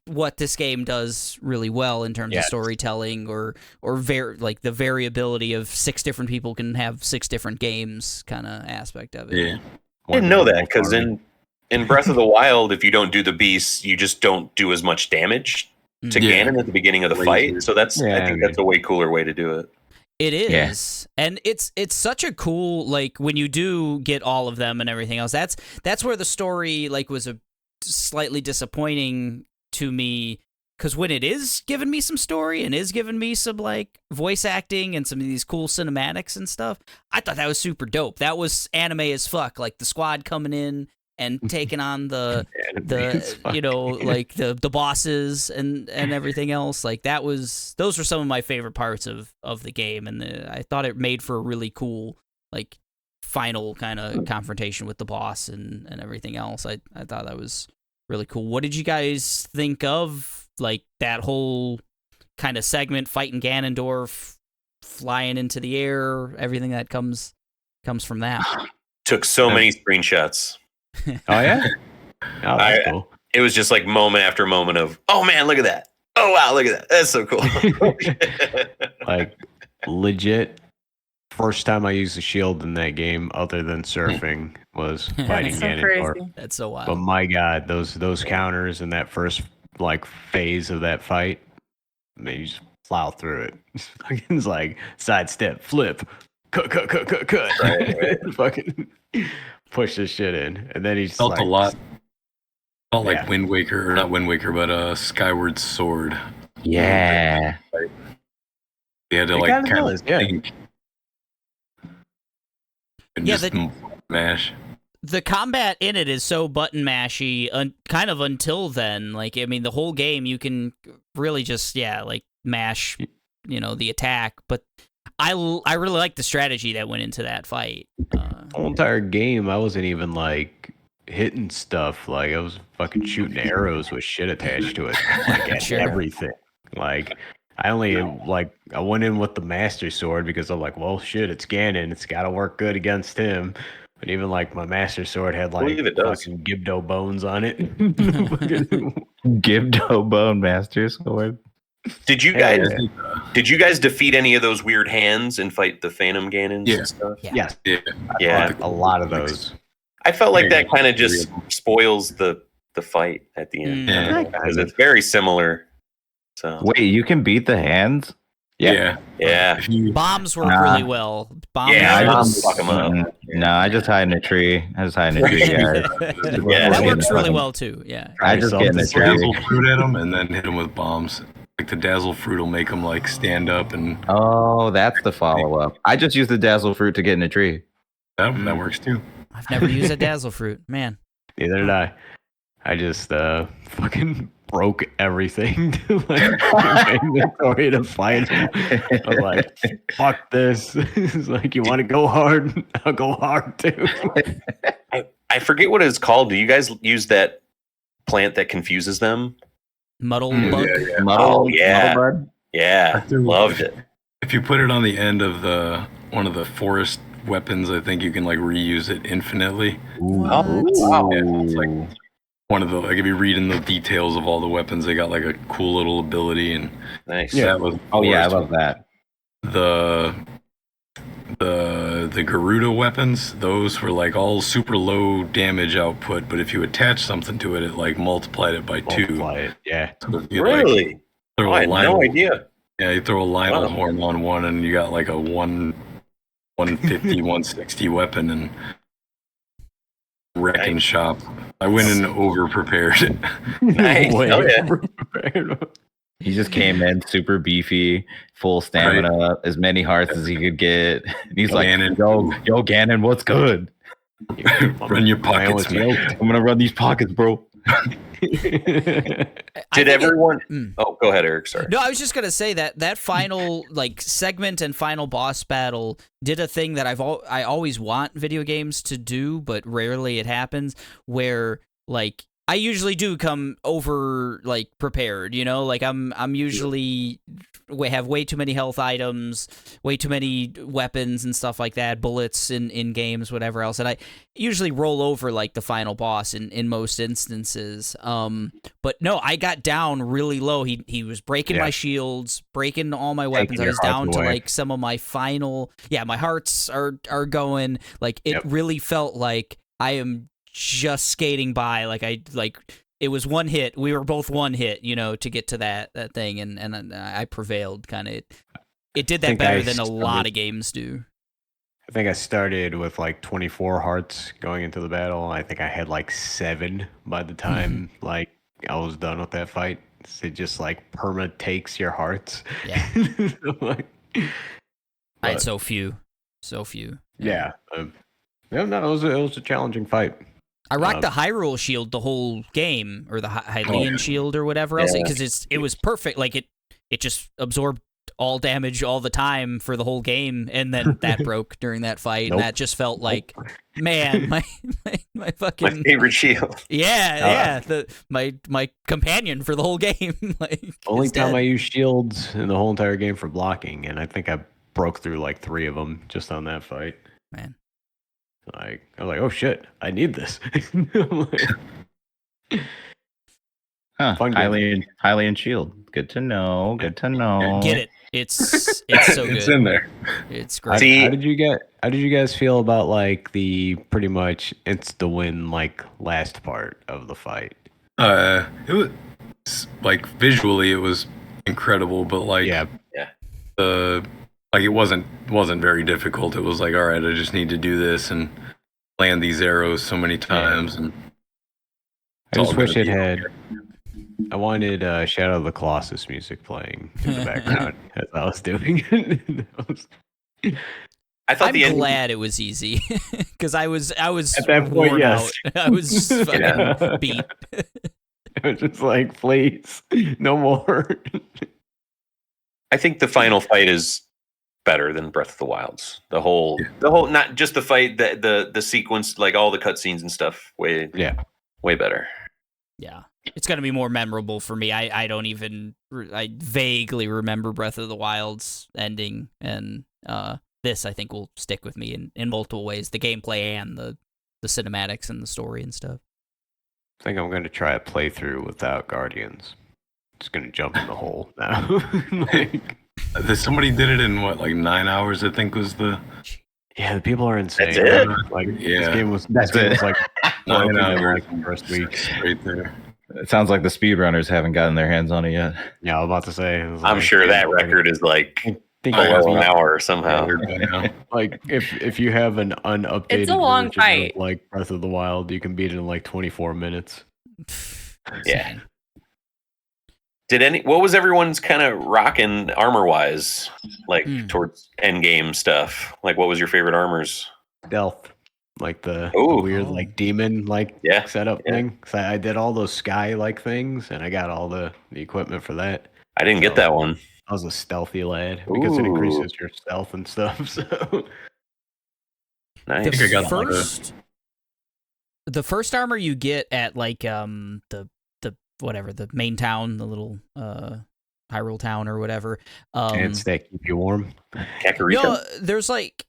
what this game does really well in terms of storytelling or like the variability of 6 different people can have 6 different games kind of aspect of it. Yeah. I didn't know that because in Breath of the Wild, if you don't do the beasts, you just don't do as much damage to Ganon at the beginning of the fight. So I think that's a way cooler way to do it. It is, and it's such a cool, like, when you do get all of them and everything else. That's where the story like was a slightly disappointing to me, because when it is giving me some story and is giving me some like voice acting and some of these cool cinematics and stuff, I thought that was super dope. That was anime as fuck, like the squad coming in and taking on the you know, like the bosses and everything else. Like those were some of my favorite parts of the game, and I thought it made for a really cool like final kind of confrontation with the boss and everything else. I thought that was really cool. What did you guys think of like that whole kind of segment, fighting Ganondorf, flying into the air, everything that comes from that? Took so many screenshots. Oh yeah, that's cool. It was just like moment after moment of, oh man, look at that. Oh wow, look at that. That's so cool. Like legit. First time I used the shield in that game, other than surfing, was fighting Ganondorf. That's so wild. But my God, those counters in that first like phase of that fight, I mean, you just plow through it. It's like sidestep, flip, cut. Right. Fucking push this shit in, and then he's felt like, a lot. Felt like Wind Waker, or not Wind Waker, but Skyward Sword. Yeah. They had to like kind of think. And just mash. The combat in it is so button mashy, kind of until then. Like, I mean, the whole game you can really just like mash, you know, the attack. But I really like the strategy that went into that fight. The whole entire game, I wasn't even like hitting stuff. Like I was fucking shooting arrows with shit attached to it, like at everything. Like I went in with the Master Sword because I'm like, well, shit, it's Ganon. It's got to work good against him. But even like my Master Sword had like fucking Gibdo bones on it. Gibdo bone Master Sword. Did you guys defeat any of those weird hands and fight the Phantom Ganons and stuff? Yes. Yeah. A lot of those. I felt like that kind of just spoils the fight at the end. Because it's very similar. So. Wait, you can beat the hands? Yeah. Bombs work really well. Bombs fuck them up. No, I just hide in a tree. That works really well too. Yeah. I just get in the tree. Dazzle fruit at them and then hit them with bombs. Like the dazzle fruit will make them like stand up and. Oh, that's the follow up. I just use the dazzle fruit to get in a tree. That works too. I've never used a dazzle fruit, man. Neither did I. I just fucking broke everything to like my inventory to fight him. I was like, fuck this. It's like, you want to go hard? I'll go hard too. I forget what it's called. Do you guys use that plant that confuses them? Muddle bug? Muddle bud? Yeah, loved it. If you put it on the end of one of the forest weapons, I think you can like reuse it infinitely. Ooh. Oh, wow. Yeah, it's like one of the, like if you read in the details of all the weapons, they got like a cool little ability and nice. Yeah. I love that. The Garuda weapons, those were like all super low damage output, but if you attach something to it, it like multiplied it by 2. Yeah. So you really? Throw I had no idea. Yeah, you throw a Lionel horn on one and you got like a 150, 160 weapon and wrecking shop. I went in over prepared. Nice. Oh, yeah. He just came in super beefy, full stamina, as many hearts as he could get. And he's like, Ganon. yo, Ganon, what's good? Run your pockets, man. I'm gonna run these pockets, bro. Did everyone? Oh, go ahead, Eric. Sorry. No, I was just gonna say that final like segment and final boss battle did a thing that I always want video games to do, but rarely it happens. Where like I usually do come over like prepared, you know, like I'm usually have way too many health items, way too many weapons and stuff like that, bullets in games, whatever else, and I usually roll over like the final boss in most instances. But no, I got down really low. He was breaking my shields, breaking all my weapons. I was down to like some of my final. Yeah, my hearts are going. Like it really felt like I am just skating by. Like it was one hit. We were both one hit, you know, to get to that thing, and I prevailed. Kind of, it did that better than a lot of games do. I think I started with like 24 hearts going into the battle. I think I had like 7 by the time like I was done with that fight. So it just like perma takes your hearts. Yeah. Like, I had so few. Yeah. No, it was a challenging fight. I rocked the Hyrule shield the whole game, or the Hylian shield, or whatever else, because it was perfect. Like it just absorbed all damage all the time for the whole game, and then that broke during that fight, and that just felt like, man, my fucking my favorite shield. Yeah, my companion for the whole game. Like only time I used shields in the whole entire game for blocking, and I think I broke through like 3 of them just on that fight. Man. Like I was like, oh shit, I need this. Hylian shield. Good to know. Get it. It's so good. It's in there. It's great. How did you guys feel about like the pretty much insta win like last part of the fight? It was like visually it was incredible, but like it wasn't very difficult. It was like, all right, I just need to do this and land these arrows so many times. And I just wish it had. I wanted Shadow of the Colossus music playing in the background as I was doing it. I'm glad it was easy because I was at that point, worn out. I was fucking beat. I was just like, please, no more. I think the final fight is better than Breath of the Wild's. The whole, not just the fight, the sequence, like all the cutscenes and stuff. Way better. Yeah, it's gonna be more memorable for me. I vaguely remember Breath of the Wild's ending, and this I think will stick with me in multiple ways. The gameplay and the cinematics and the story and stuff. I think I'm gonna try a playthrough without Guardians. Just gonna jump in the hole now. Somebody did it in what, like 9 hours? I think was the. Yeah, the people are insane. That's it? Like this game was like 9 hours like the first week. Right there. It sounds like the speedrunners haven't gotten their hands on it yet. Yeah, I was about to say. I'm sure that record is like below an hour somehow. Like if you have an unupdated It's a long version fight. of like Breath of the Wild, you can beat it in like 24 minutes. Yeah. What was everyone's kind of rocking armor wise, like towards end game stuff? Like, what was your favorite armors? Stealth, like the Ooh. weird like demon like setup thing. So I did all those sky like things, and I got all the equipment for that. I didn't get that one. I was a stealthy lad because it increases your stealth and stuff. So Nice. think I got The first armor you get at like the main town, the little Hyrule town or whatever. Pants that keep you warm. Kakariko? No, there's like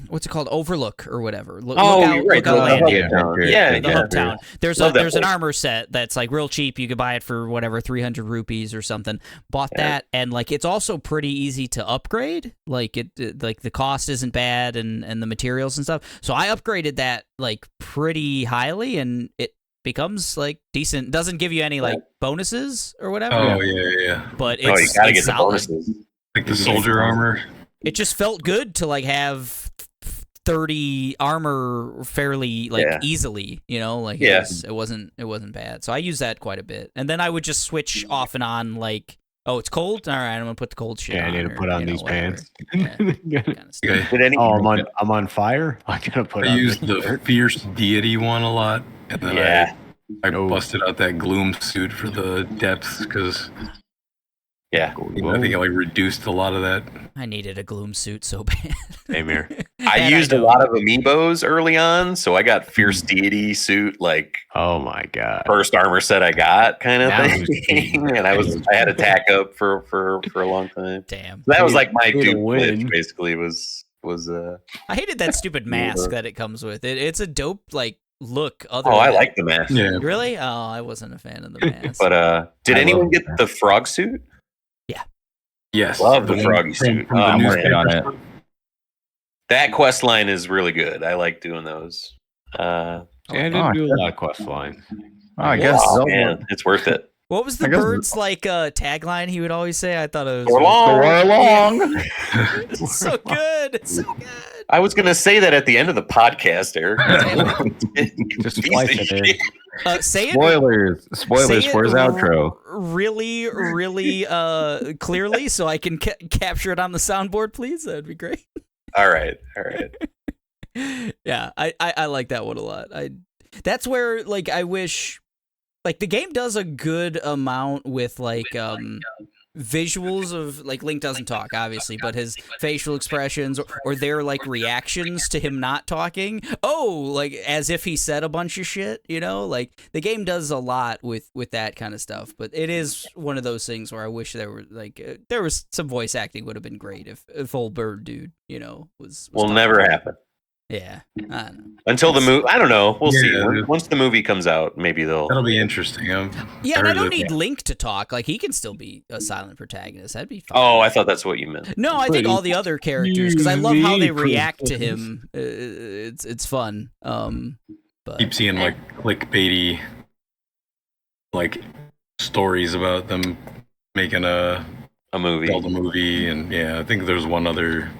what's it called? Overlook or whatever. Look out, right. Look out landing. The Hub Town. There's Love an armor set that's like real cheap. You could buy it for whatever 300 rupees or something. Bought that, and like it's also pretty easy to upgrade. Like like the cost isn't bad, and the materials and stuff. So I upgraded that like pretty highly, and it becomes like decent. Doesn't give you any like bonuses or whatever. Oh yeah. But you it's gotta get the solid. bonuses. Like the soldier armor. It just felt good to like have 30 armor fairly like easily, you know, like it wasn't bad. So I use that quite a bit. And then I would just switch off and on like, oh, it's cold? All right, I'm going to put the cold shit on. I need to put on these pants. I'm on fire. I got to put on. I used the fierce deity one a lot. And then I busted out that gloom suit for the depths because Yeah. I think it like reduced a lot of that. I needed a gloom suit so bad. Same here. I And used a don't. lot of amiibos early on, so I got Fierce Deity suit, like Oh my god. first armor set I got, kind of That thing. was cheap. And I had attack up for a long time. Damn. That was like my Way to dupe win. glitch, basically. Was I hated that stupid mask that it comes with. It's a dope like look. I like the mask. Yeah. Really? Oh, I wasn't a fan of the mask. But did I anyone love get that. the frog suit? Yes. Love the one froggy from- suit. from the Oh, I'm man. working on it. That quest line is really good. I like doing those. Yeah, I didn't Oh, do a lot of quest lines. Oh, I guess oh, Zelda. man, it's worth it. What was the I guess- bird's like tagline he would always say? I thought it was Go along. Go along. It's so good. It's so good. I was gonna say that at the end of the podcast, Eric. Just Piece splice of it in. shit. Say it. Spoilers say it for his outro. Really, really clearly, so I can capture it on the soundboard, please. That'd be great. All right. Yeah, I like that one a lot. That's where like I wish like the game does a good amount with like visuals of like Link doesn't talk obviously, but his facial expressions or their like reactions to him not talking. Oh, like as if he said a bunch of shit, you know? Like the game does a lot with that kind of stuff, but it is one of those things where I wish there were like there was some voice acting would have been great if old bird dude, you know, was Will talking. never happen Yeah. I don't know. until the movie. I don't know. We'll see. Yeah. Once the movie comes out, maybe they'll. That'll be interesting. Yeah, and I heard don't that- need Link to talk. Like he can still be a silent protagonist. That'd be fine. Oh, I thought that's what you meant. No, I think all the other characters because I love how they react to him. It's fun. But Keep seeing like clickbaity, like stories about them making a movie. Zelda movie, and yeah, I think there's one other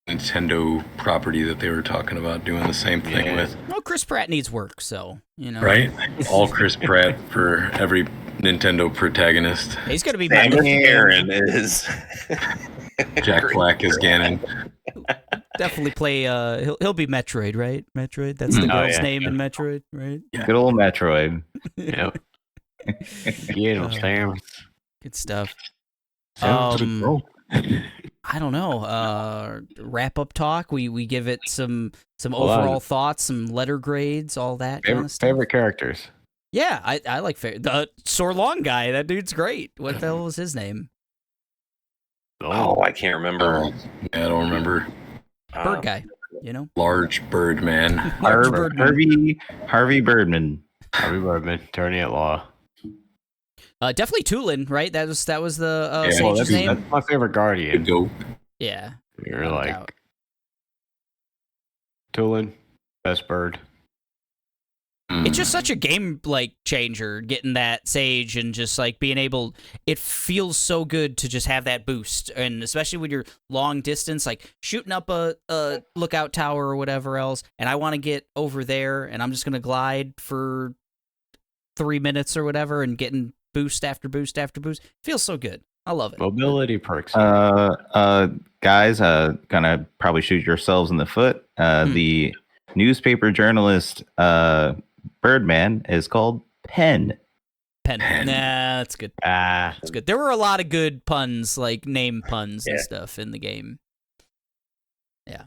Nintendo property that they were talking about doing the same thing Yeah. with. well, Chris Pratt needs work, so you know, Right? All Chris Pratt for every Nintendo protagonist. He's gonna be Samus Metroid. Aran is. Jack Black is Ganon. Definitely play. He'll be Metroid, right? Metroid. That's the Oh, girl's yeah. name in Metroid, right? Good old Metroid. Yep. Sam. Good stuff. Sounds Um, I don't know. Wrap up talk. We give it some Hold on. overall thoughts, some letter grades, all that kind of stuff. Favorite characters. Yeah, I like the Sorlong guy. That dude's great. What the hell was his name? Oh, I can't remember. Yeah, I don't remember. Bird guy. You know, Large Bird Man. Large Birdman. Harvey Birdman. Harvey Birdman, attorney at law. Definitely Tulin, right? That was the Yeah, Well, sage's that's, name. that's my favorite guardian. Go. Yeah. You're no like doubt. Tulin, best bird. It's just such a game like changer getting that sage and just like being able. It feels so good to just have that boost, and especially when you're long distance, like shooting up a lookout tower or whatever else. And I want to get over there, and I'm just gonna glide for 3 minutes or whatever, and getting boost after boost after boost. Feels so good. I love it. Mobility perks. Guys, gonna probably shoot yourselves in the foot. The newspaper journalist Birdman is called Pen. Pen. Nah, that's good. That's good. There were a lot of good puns, like name puns and stuff in the game. Yeah.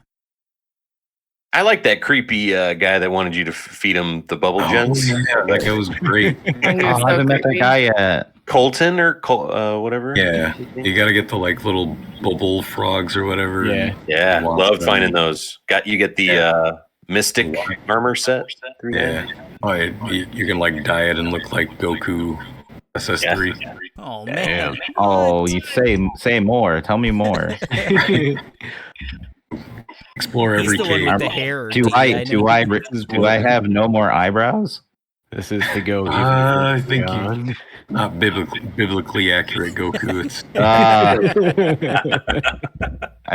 I like that creepy guy that wanted you to feed him the bubble gents. Yeah, that guy was great. I haven't met that guy yet. Colton or whatever. Yeah, you got to get the like little bubble frogs or whatever. Yeah. Yeah, Wow. loved finding those. You get the mystic armor set through Yeah. Oh, you can like dye it and look like Goku SS3. Oh Damn. man. Oh, you say more. Tell me more. Explore He's every the one cave. with the hair. Do dude. I have no more eyebrows? This is to go. I think you not biblically accurate Goku. It's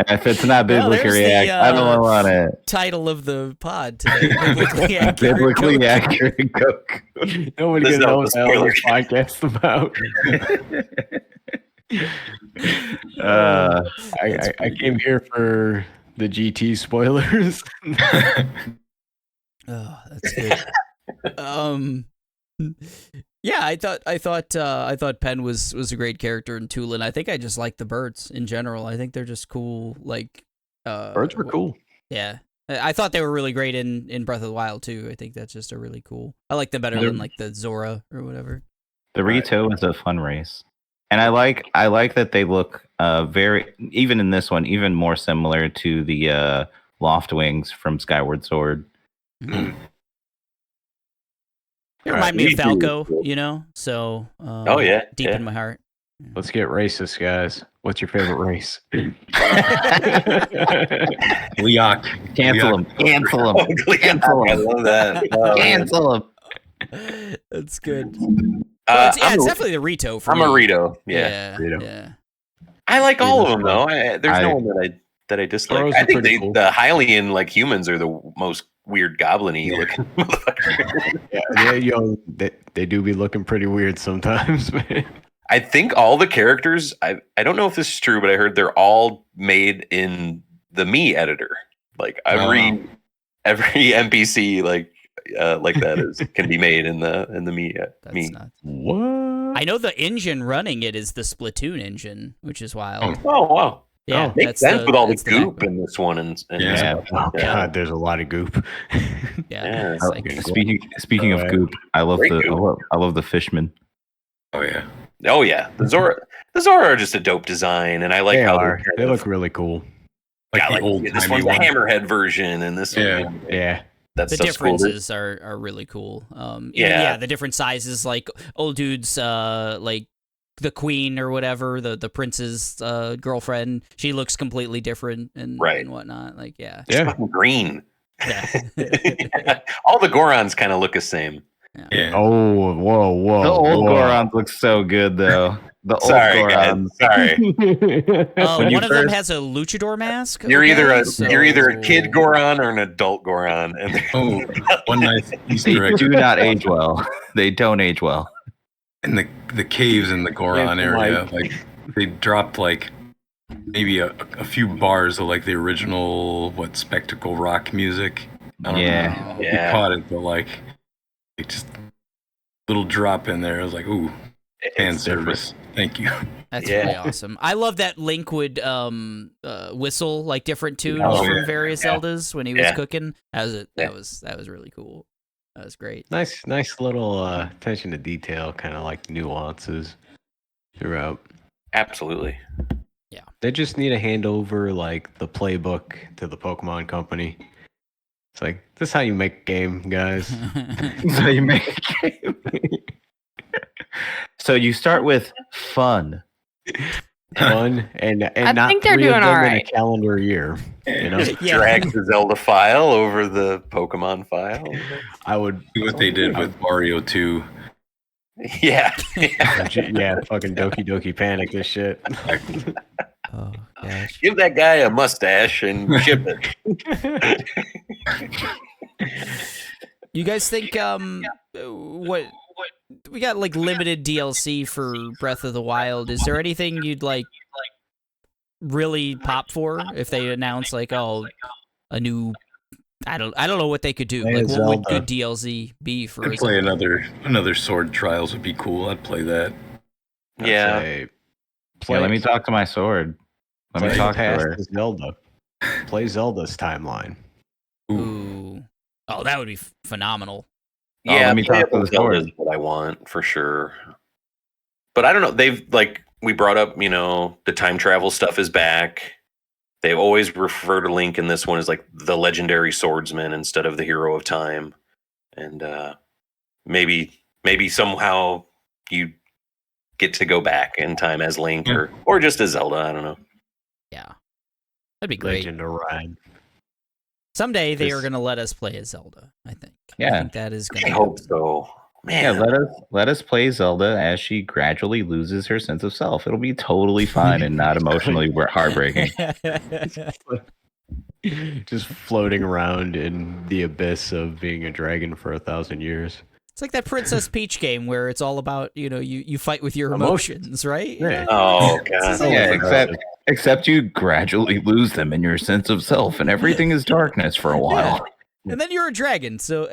If it's not Well, biblically there's the, accurate, I don't want it. Title of the pod today. Biblically accurate. Biblically accurate Goku. Nobody This can is know not what the the hell this podcast about. I came here for the GT spoilers. Oh, that's good. Yeah, I thought Penn was a great character in Tulin. I think I just like the birds in general. I think they're just cool. Like Birds were cool. Yeah, I thought they were really great in Breath of the Wild too. I think that's just a really cool. I like them better than like the Zora or whatever. The Rito is a fun race, and I like that they look very, even in this one, even more similar to the Loft Wings from Skyward Sword. Mm-hmm. They remind me of Falco, you know. So deep in my heart. Let's get racist, guys. What's your favorite race? Leok. Cancel him. Cancel him. Cancel him. I love that. Cancel him. That's good. It's definitely the Rito for me. I'm a Rito. Yeah. Rito. Yeah. I like all of them though. There's no one that I dislike. I think cool. the Hylian like humans are the most weird goblin-y looking motherfuckers. They do be looking pretty weird sometimes, man. I think all the characters, I don't know if this is true, but I heard they're all made in the Me editor. Like every NPC like that can be made in the Me. That's nuts. What? I know the engine running it is the Splatoon engine, which is wild. Oh wow. Yeah, makes sense with all the goop in this one. And Oh god, there's a lot of goop. Yeah. Yeah. Like, Speaking of goop, I love the Fishman. Oh yeah. Oh yeah, the Zora are just a dope design, and I like how they look really cool. Like the like old this one's the Hammerhead version, and this one, Yeah. that's the stuff's cool. differences are really cool. Yeah. The different sizes, like old dude's like the queen or whatever, the prince's girlfriend, she looks completely different and whatnot. Like It's fucking green. Yeah. All the Gorons kind of look the same. Yeah. Oh, whoa. The old Gorons look so good though. The old Gorons. Sorry. One of them has a luchador mask. You're either a kid Goron or an adult Goron. Oh, one nice Easter They egg. do not age well. They don't age well. In the caves in the Goron area, like they dropped like maybe a few bars of like the original spectacle rock music. I don't know. You caught it, but like it just little drop in there. I was like, ooh, fan service. Thank you. That's really awesome. I love that Link would whistle like different tunes from various Zeldas when he was cooking. That was really cool. That was great. Nice little attention to detail, kind of like nuances throughout. Absolutely. Yeah. They just need to hand over like the playbook to the Pokemon Company. It's like, this is how you make a game, guys. This is how you make a game. So you start with fun. Fun and I not think they're three of doing them all in right. a calendar year. You know, Drag the Zelda file over the Pokemon file. I would Do what they did with Mario 2. Yeah. fucking Doki Doki Panic this shit. Oh gosh. Give that guy a mustache and ship it. You guys think what we got like limited DLC for Breath of the Wild? Is there anything you'd like really pop for if they announce like a new? I don't know what they could do. Play Like Zelda. what would good DLC be for? I'd play another Sword Trials would be cool. I'd play that. Yeah. Let me talk to my sword. Let me talk to her. Zelda. Play Zelda's timeline. Ooh. Oh, that would be phenomenal. Yeah, let me talk to the Zelda is sword. what I want for sure. But I don't know. They've we brought up, the time travel stuff is back. They always refer to Link in this one as like the legendary swordsman instead of the hero of time. And maybe somehow you get to go back in time as Link or just as Zelda. I don't know. Yeah, that'd be great. Legend of Ride. Someday they are going to let us play as Zelda, I think. Yeah. I think that is going I to hope so. Man. Yeah, let us play Zelda as she gradually loses her sense of self. It'll be totally fine and not emotionally heartbreaking. Just floating around in the abyss of being a dragon for 1,000 years. It's like that Princess Peach game where it's all about, you fight with your emotions, right? Yeah. Oh, God. Yeah, except you gradually lose them in your sense of self and everything is darkness for a while. And then you're a dragon, so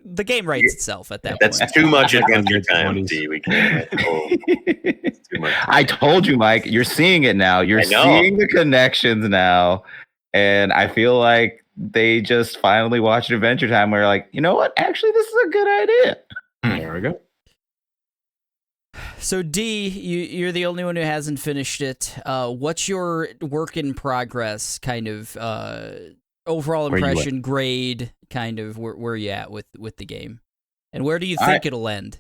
the game writes itself at that That's point. too much Like adventure under time, 20s. D. We can't. It's too much. I told you, Mike. You're seeing it now. You're I know. seeing the connections now, and I feel like they just finally watched Adventure Time. Where like, you know what? Actually, this is a good idea. There we go. So D, you're the only one who hasn't finished it. What's your work in progress kind of overall Where you at? impression, grade, kind of where you at with the game, and where do you think it'll end?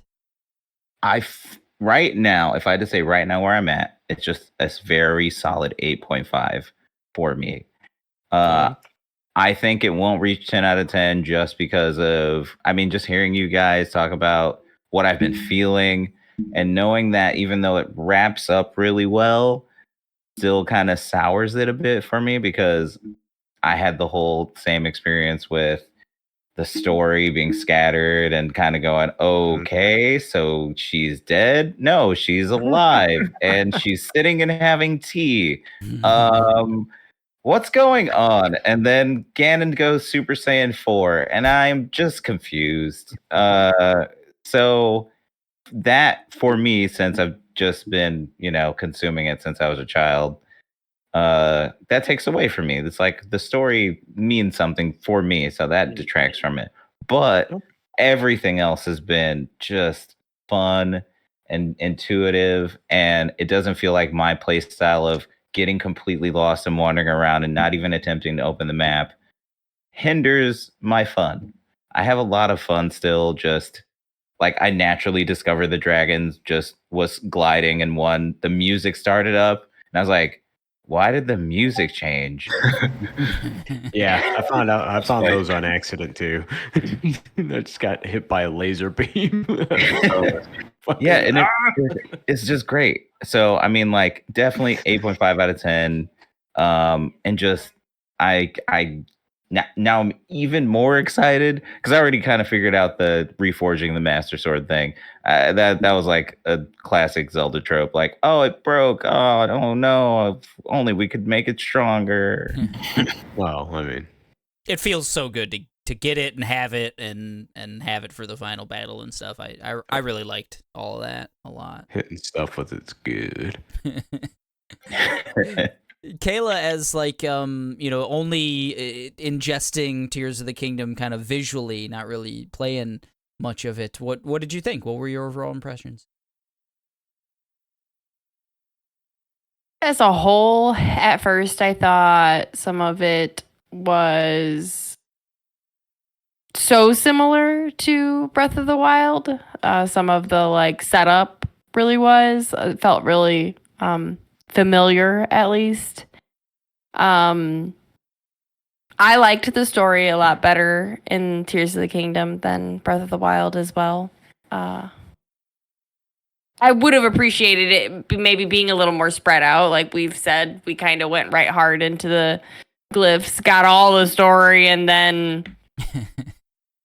Right now, if I had to say right now where I'm at, it's just a very solid 8.5 for me. I think it won't reach 10 out of 10 just because of, I mean, just hearing you guys talk about what I've been feeling and knowing that even though it wraps up really well, still kind of sours it a bit for me because I had the whole same experience with the story being scattered and kind of going, okay, so she's dead? No, she's alive and she's sitting and having tea. What's going on? And then Ganon goes Super Saiyan 4 and I'm just confused. So that for me, since I've just been, consuming it since I was a child, that takes away from me. It's like the story means something for me, so that detracts from it. But everything else has been just fun and intuitive, and it doesn't feel like my play style of getting completely lost and wandering around and not even attempting to open the map hinders my fun. I have a lot of fun still, just like I naturally discovered the dragons, just was gliding and one. The music started up, and I was like, why did the music change? Yeah, I found those on accident too. I just got hit by a laser beam. Yeah, and it's just great. So I mean, like, definitely 8.5 out of 10. And just I now I'm even more excited because I already kind of figured out the reforging the Master Sword thing. That was like a classic Zelda trope. Like, oh, it broke. Oh no! If only we could make it stronger. Well, I mean, It feels so good to get it and have it and have it for the final battle and stuff. I really liked all of that a lot. hitting stuff with it's good. Kayla, as like only ingesting Tears of the Kingdom kind of visually, not really playing much of it. What did you think? What were your overall impressions? As a whole, at first I thought some of it was so similar to Breath of the Wild. Some of the like setup really was. It felt really familiar, at least. I liked the story a lot better in Tears of the Kingdom than Breath of the Wild as well. I would have appreciated it maybe being a little more spread out. Like we've said, we kind of went right hard into the glyphs, got all the story, and then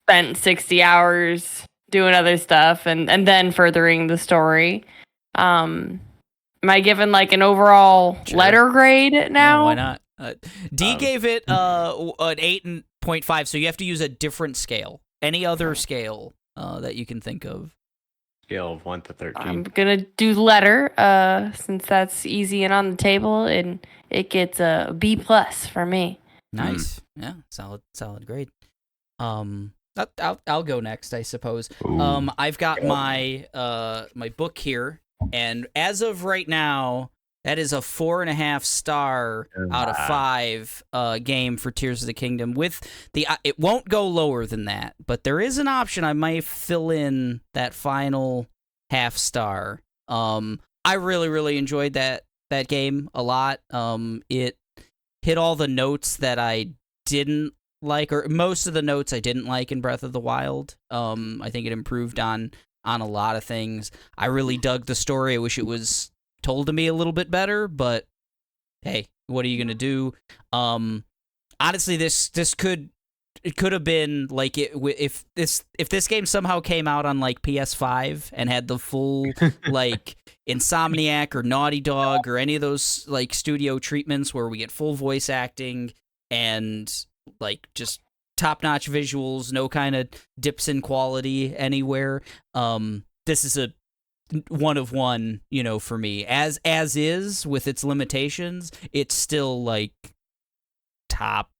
spent 60 hours doing other stuff and then furthering the story. Am I given like an overall letter grade now? No, why not? D gave it an 8.5, so you have to use a different scale. Any other scale that you can think of? Scale of 1 to 13. I'm gonna do letter, since that's easy and on the table, and it gets a B+ for me. Nice, yeah, solid grade. I'll go next, I suppose. Ooh. I've got my my book here, and as of right now, that is a 4.5 star out of 5 game for Tears of the Kingdom. With the it won't go lower than that, but there is an option I might fill in that final half star. I really enjoyed that game a lot. It hit all the notes that I didn't like, or most of the notes I didn't like in Breath of the Wild. I think it improved on a lot of things. I really dug the story. I wish it was told to me a little bit better, but hey, what are you gonna do? Honestly, this could have been like if this game somehow came out on like PS5 and had the full like Insomniac or Naughty Dog or any of those like studio treatments where we get full voice acting and like just top-notch visuals, no kind of dips in quality anywhere. This is a one of one, for me. As is, with its limitations, it's still like top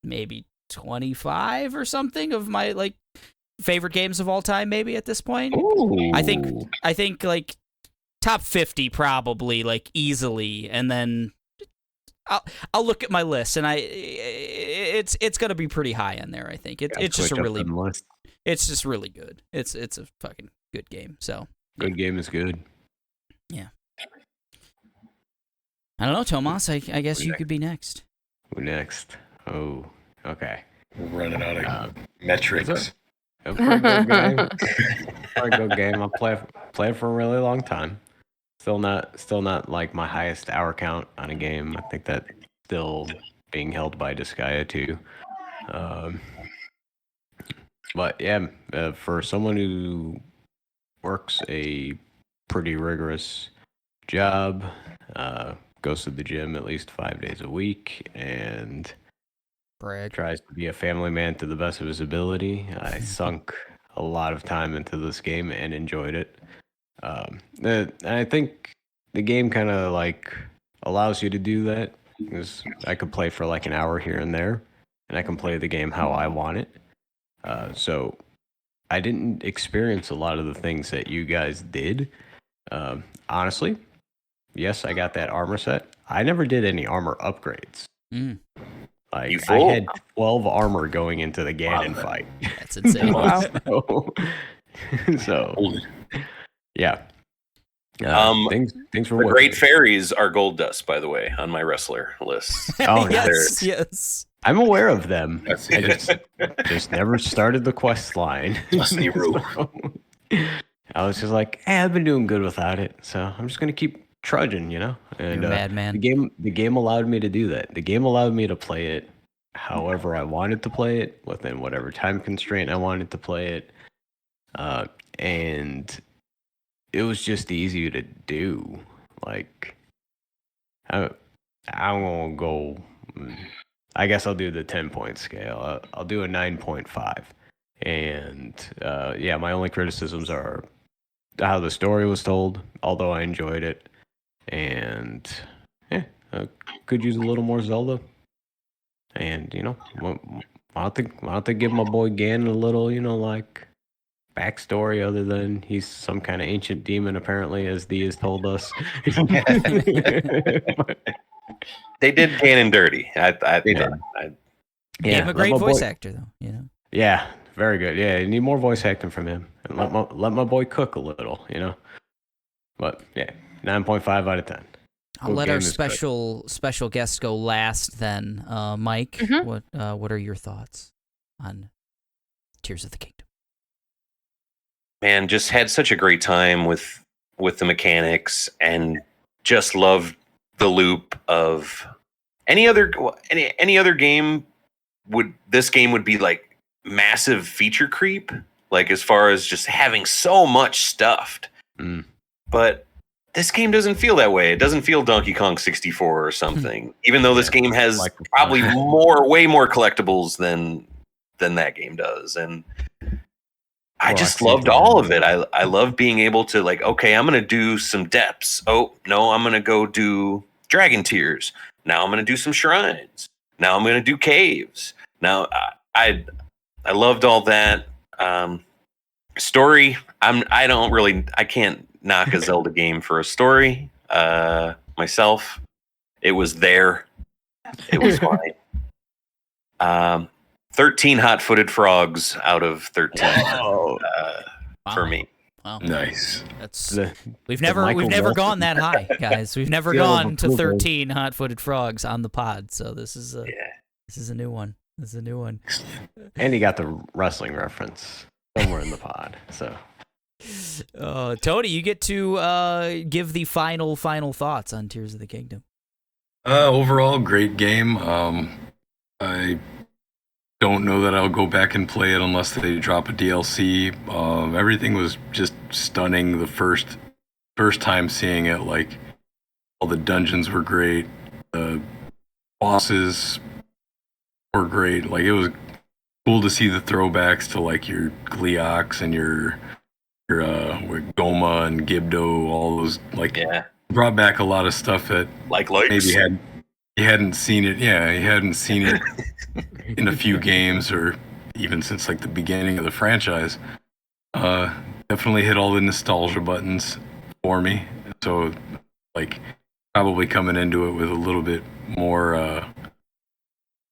maybe 25 or something of my like favorite games of all time, maybe at this point. Ooh. I think like top 50 probably, like easily, and then I'll look at my list, and it's gonna be pretty high in there. I think it's just really good. It's a fucking good game. So good game is good. Yeah. I don't know, Tomas. I guess you could be next. Who next? Oh, okay. We're running out of metrics. A pretty good game. Pretty good game. I played for a really long time. Still not like my highest hour count on a game. I think that's still being held by Disgaea too. But yeah, for someone who works a pretty rigorous job, goes to the gym at least 5 days a week, and tries to be a family man to the best of his ability, I sunk a lot of time into this game and enjoyed it. And I think the game kind of like allows you to do that, because I could play for like an hour here and there, and I can play the game how I want it. So I didn't experience a lot of the things that you guys did. Honestly, yes, I got that armor set. I never did any armor upgrades. Like, I had 12 armor going into the Ganon fight. That's insane. Wow. So yeah. Things were The working. Great Fairies are gold dust, by the way, on my wrestler list. Oh, yes. I'm aware of them. That's I it. just never started the quest line. So, I was just like, hey, I've been doing good without it, so I'm just gonna keep trudging, And You're a madman. the game allowed me to do that. The game allowed me to play it however I wanted to play it, within whatever time constraint I wanted to play it, and it was just easy to do. Like, I'm gonna go. I guess I'll do the 10-point scale. I'll do a 9.5. And yeah, my only criticisms are how the story was told, although I enjoyed it. And yeah, I could use a little more Zelda. And, why don't they give my boy Ganon a little, like, backstory other than he's some kind of ancient demon, apparently, as Dee has told us. They did Ganon dirty. They did. Gave him a great voice actor, though. Yeah, very good. Yeah, you need more voice acting from him. And let my boy cook a little, But yeah, 9.5 out of 10. I'll let our special guest go last then. Mike, what are your thoughts on Tears of the Kingdom? Man, just had such a great time with the mechanics, and just loved the loop of any other game. This game would be like massive feature creep, like as far as just having so much stuffed. But this game doesn't feel that way. It doesn't feel Donkey Kong 64 or something, even though this game has probably way more collectibles than that game does. And I just loved all of it. I love being able to, like, okay, I'm going to do some depths. Oh, no, I'm going to go do Dragon Tears. Now I'm going to do some shrines. Now I'm going to do caves. Now I loved all that. Story, I can't knock a Zelda game for a story. Myself, it was there. It was fine. 13 hot-footed frogs out of 13 for me. Wow. Nice. We've never gone that high, guys. We've never gone to 13 hot-footed frogs on the pod. So this is a new one. This is a new one. And he got the wrestling reference somewhere in the pod. So, Tony, you get to give the final thoughts on Tears of the Kingdom. Overall, great game. I don't know that I'll go back and play it unless they drop a DLC. Everything was just stunning the first time seeing it. Like, all the dungeons were great. The bosses were great. Like, it was cool to see the throwbacks to like your Gleox and your Goma and Gibdo, all those like brought back a lot of stuff that maybe you hadn't seen it. Yeah, you hadn't seen it in a few games or even since like the beginning of the franchise. Definitely hit all the nostalgia buttons for me. So like probably coming into it with a little bit more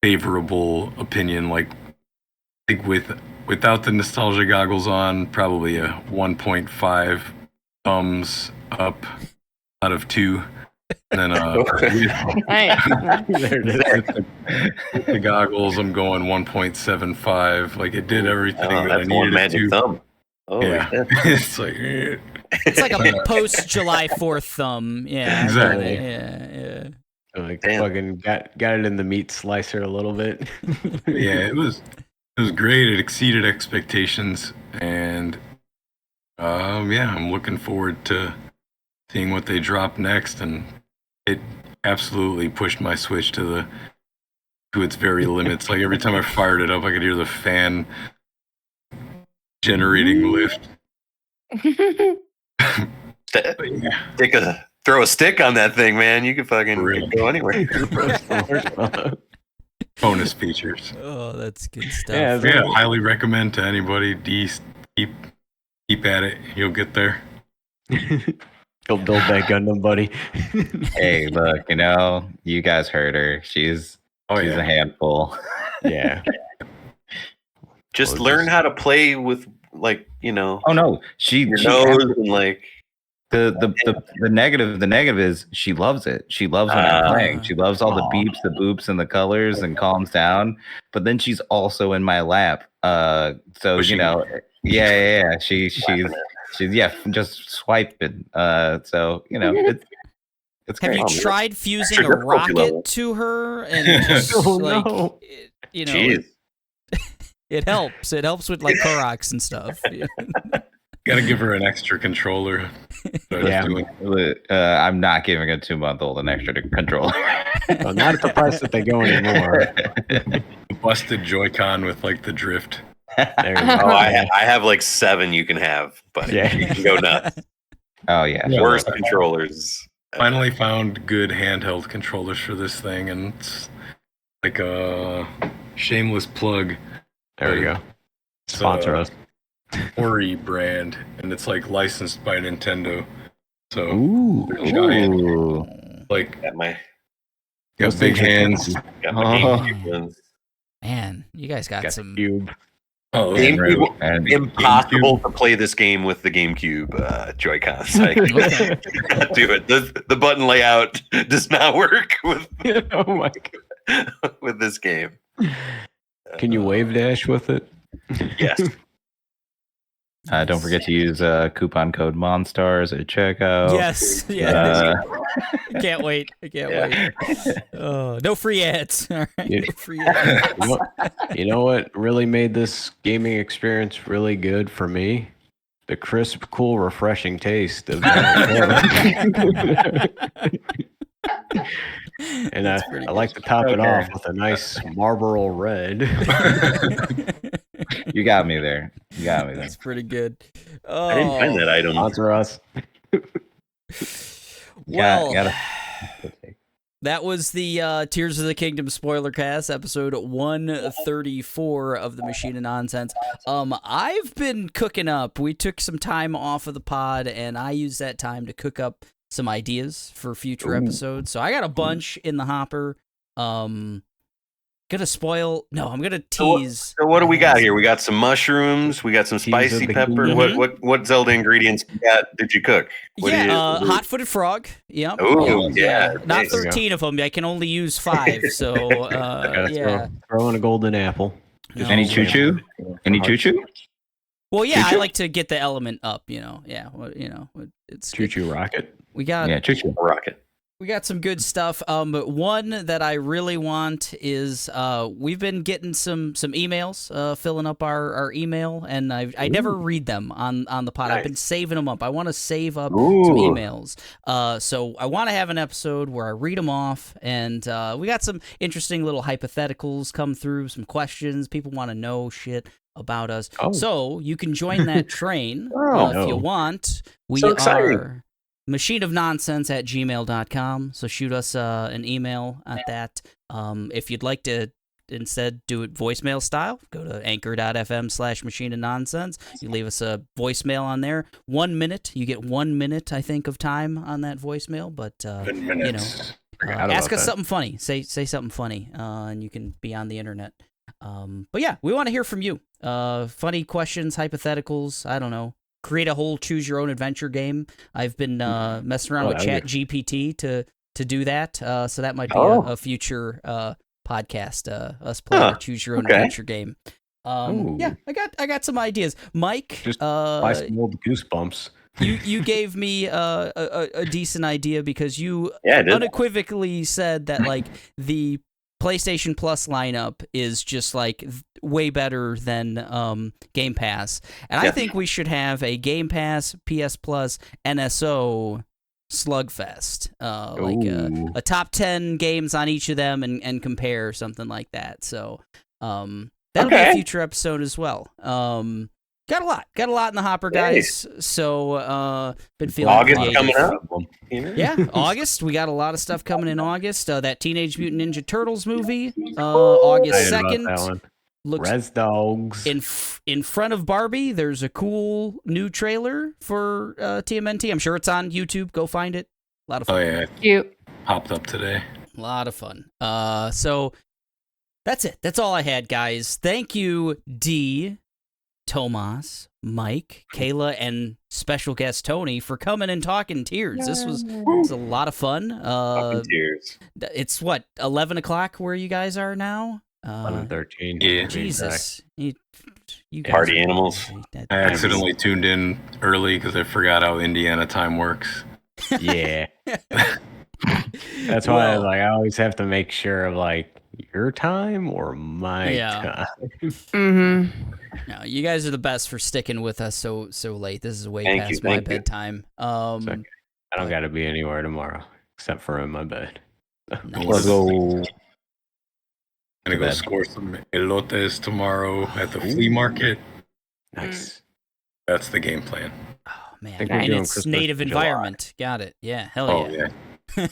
favorable opinion. Like I think without the nostalgia goggles on, probably a 1.5 thumbs up out of 2. And then with the goggles, I'm going 1.75. Like it did everything that I needed it to. Thumb. Oh yeah, it's like like a post July 4th thumb. Yeah, exactly. Yeah. Like fucking got it in the meat slicer a little bit. Yeah, it was great. It exceeded expectations, and I'm looking forward to seeing what they drop next. And it absolutely pushed my Switch to its very limits. Like every time I fired it up, I could hear the fan generating lift. Throw a stick on that thing, man. You can fucking go anywhere. Bonus features. Oh, that's good stuff. Yeah, highly recommend to anybody. Keep at it. You'll get there. Go build that Gundam, buddy. Hey, look, you guys heard her. She's a handful. Yeah. Just learn how to play with, like, Oh no, she nose and like. The negative is she loves it. She loves when I'm playing. She loves all the beeps, the boops, and the colors, and calms down. But then she's also in my lap. So she's just swiping. So it's Have great. you tried fusing a rocket to her and just Jeez. It helps. It helps with like Koroks and stuff. Gotta give her an extra controller. I'm not giving a 2-month-old an extra controller. Well, not at the price that they go anymore. Busted Joy-Con with like the drift. There you go. Oh, I have like 7 you can have, but you can go nuts. Oh yeah. Worst controllers. Finally found good handheld controllers for this thing, and it's like a shameless plug. There you go. Sponsor us. Ori brand, and it's like licensed by Nintendo. So giant, like got big hands. Got my GameCube ones. Man, you guys got some. Cube. Oh, Impossible to play this game with the GameCube Joy-Cons. I can't do it. The button layout does not work with. Oh my god. With this game. Can you wave dash with it? Yes. Don't forget to use coupon code MONSTARS at checkout. Yes. Yeah. I can't wait. No free ads. All right. No free ads. You know what really made this gaming experience really good for me? The crisp, cool, refreshing taste of And I like to top it off with a nice Marlboro Red. You got me there. That's pretty good. Oh, I didn't find that item. Sponsor us. Well, that was the Tears of the Kingdom Spoilercast, episode 134 of the Machine of Nonsense. I've been cooking up. We took some time off of the pod, and I used that time to cook up some ideas for future episodes. So I got a bunch in the hopper. I'm gonna tease. So what do we got here? We got some mushrooms. We got some spicy pepper. Mm-hmm. What Zelda ingredients did you cook? Hot-footed frog. Yep. Oh, yeah. Not 13 of them. I can only use 5. So throw in a golden apple. Any choo-choo? Well, yeah, I like to get the element up. Yeah. It's choo-choo rocket. We got choo-choo rocket. We got some good stuff. One that I really want is we've been getting some emails, filling up our email, and I never read them on the pod. Nice. I've been saving them up. I want to save up Ooh. some emails. So I want to have an episode where I read them off, and we got some interesting little hypotheticals come through, some questions. People want to know shit about us. Oh. So you can join that train if you want. We So exciting. are machineofnonsense@gmail.com. So shoot us an email at that. If you'd like to instead do it voicemail style, go to anchor.fm/machineofnonsense. You leave us a voicemail on there. 1 minute. You get 1 minute, I think, of time on that voicemail. But, you know, ask us something funny. Say something funny, and you can be on the internet. But yeah, we want to hear from you. Funny questions, hypotheticals, I don't know. Create a whole choose your own adventure game. I've been messing around with ChatGPT to do that. So that might be a future podcast. Us playing a choose your own adventure game. Yeah, I got some ideas. Mike, Just buy some old Goosebumps. you gave me a decent idea because you I did. unequivocally said that like the PlayStation Plus lineup is just like way better than Game Pass, and I think we should have a Game Pass, PS Plus, NSO slugfest, like a top 10 games on each of them, and compare something like that. So that'll be a future episode as well. Got a lot in the hopper, guys. So been feeling August creative. coming up. Yeah, August. We got a lot of stuff coming in August. That Teenage Mutant Ninja Turtles movie, August 2nd. Looks Res Dogs. in front of Barbie. There's a cool new trailer for TMNT. I'm sure it's on YouTube. Go find it. A lot of fun. Oh yeah, Cute. popped up today. A lot of fun. So that's it. That's all I had, guys. Thank you, D, Tomas, Mike, Kayla, and special guest Tony for coming and talking Tears. This was a lot of fun. Tears. It's what, 11 o'clock where you guys are now? 11:13. Yeah. Jesus. You guys Party are animals. crazy. I accidentally tuned in early because I forgot how Indiana time works. Yeah. That's why I always have to make sure of like your time or my time. Mm-hmm. No, you guys are the best for sticking with us so late. This is way Thank past you, my thank you. bedtime. I don't got to be anywhere tomorrow except for in my bed. Nice. Let's go. Gonna go score some elotes tomorrow at the flea market. Nice. That's the game plan. Oh man, think we're and doing it's Christmas native in July. environment. Got it. Yeah, hell Oh yeah. yeah.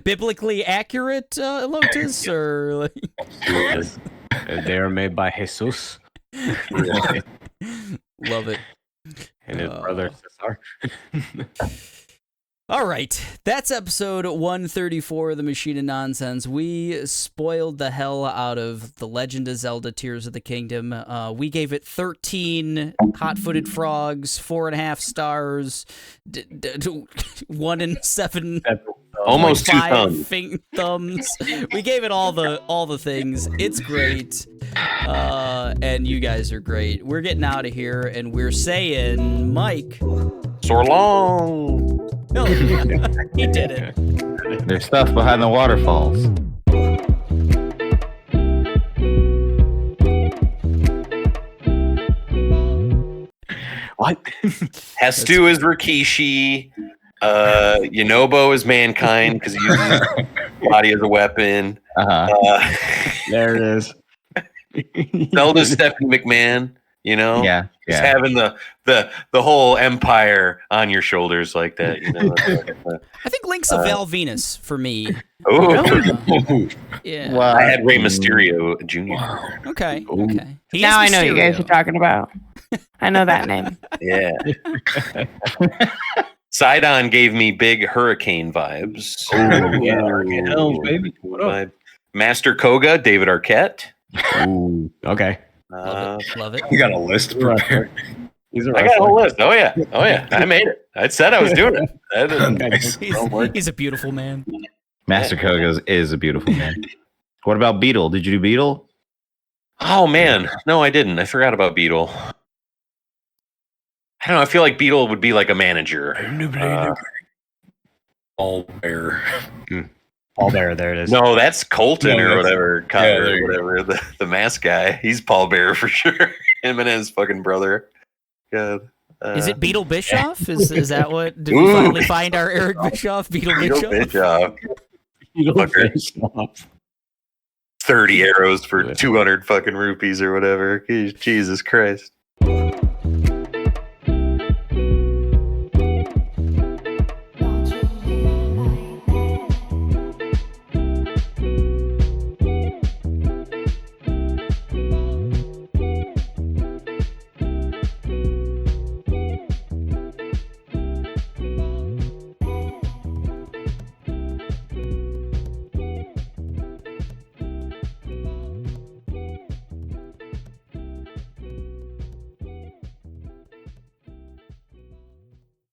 Biblically accurate elotes or like... Yes. They are made by Jesus Love it. and his brother Cesar. All right, that's episode 134 of the Machine of Nonsense. We spoiled the hell out of The Legend of Zelda Tears of the Kingdom. We gave it 13 hot-footed frogs, 4.5 stars, 1 and 7. Almost 2 5 thumbs. thumbs. We gave it all the things. It's great. And you guys are great. We're getting out of here, and we're saying, Mike. So long. He did it. There's stuff behind the waterfalls. What? Hestu is Rikishi. Yonobo is mankind because he uses his body as a weapon. There it is. Zelda's Stephanie McMahon. You know, Yeah. just having the whole empire on your shoulders like that. You know, I think Link's a Val Venus for me. oh, Yeah. Well, I had Rey Mysterio Jr. Okay. Ooh. Okay. He Now I is know you guys are Mysterio. talking about. I know that name. Yeah. Sidon gave me big hurricane vibes. Yeah, Hurricane Helms, baby. What up? My Master Koga, David Arquette. Ooh, okay. Love it. You got a list prepared. He's a I got a wrestler. whole list. Oh yeah. I made it. I said I was doing it. That is- Nice. He's a beautiful man. Master Koga is a beautiful man. What about Beetle? Did you do Beetle? Oh man, no, I didn't. I forgot about Beetle. I don't know. I feel like Beetle would be like a manager. Paul Bear. Paul Bear, there it is. No, that's Colton No, or that's- whatever. yeah, Connor there or you whatever. The mask guy. He's Paul Bear for sure. Him and his fucking brother. God. Is it Beetle Bischoff? Is that what? Did Ooh. we finally find our Eric Bischoff? Beetle Beetle Bischoff? Bischoff. 30 arrows for 200 fucking rupees or whatever. Jesus Christ.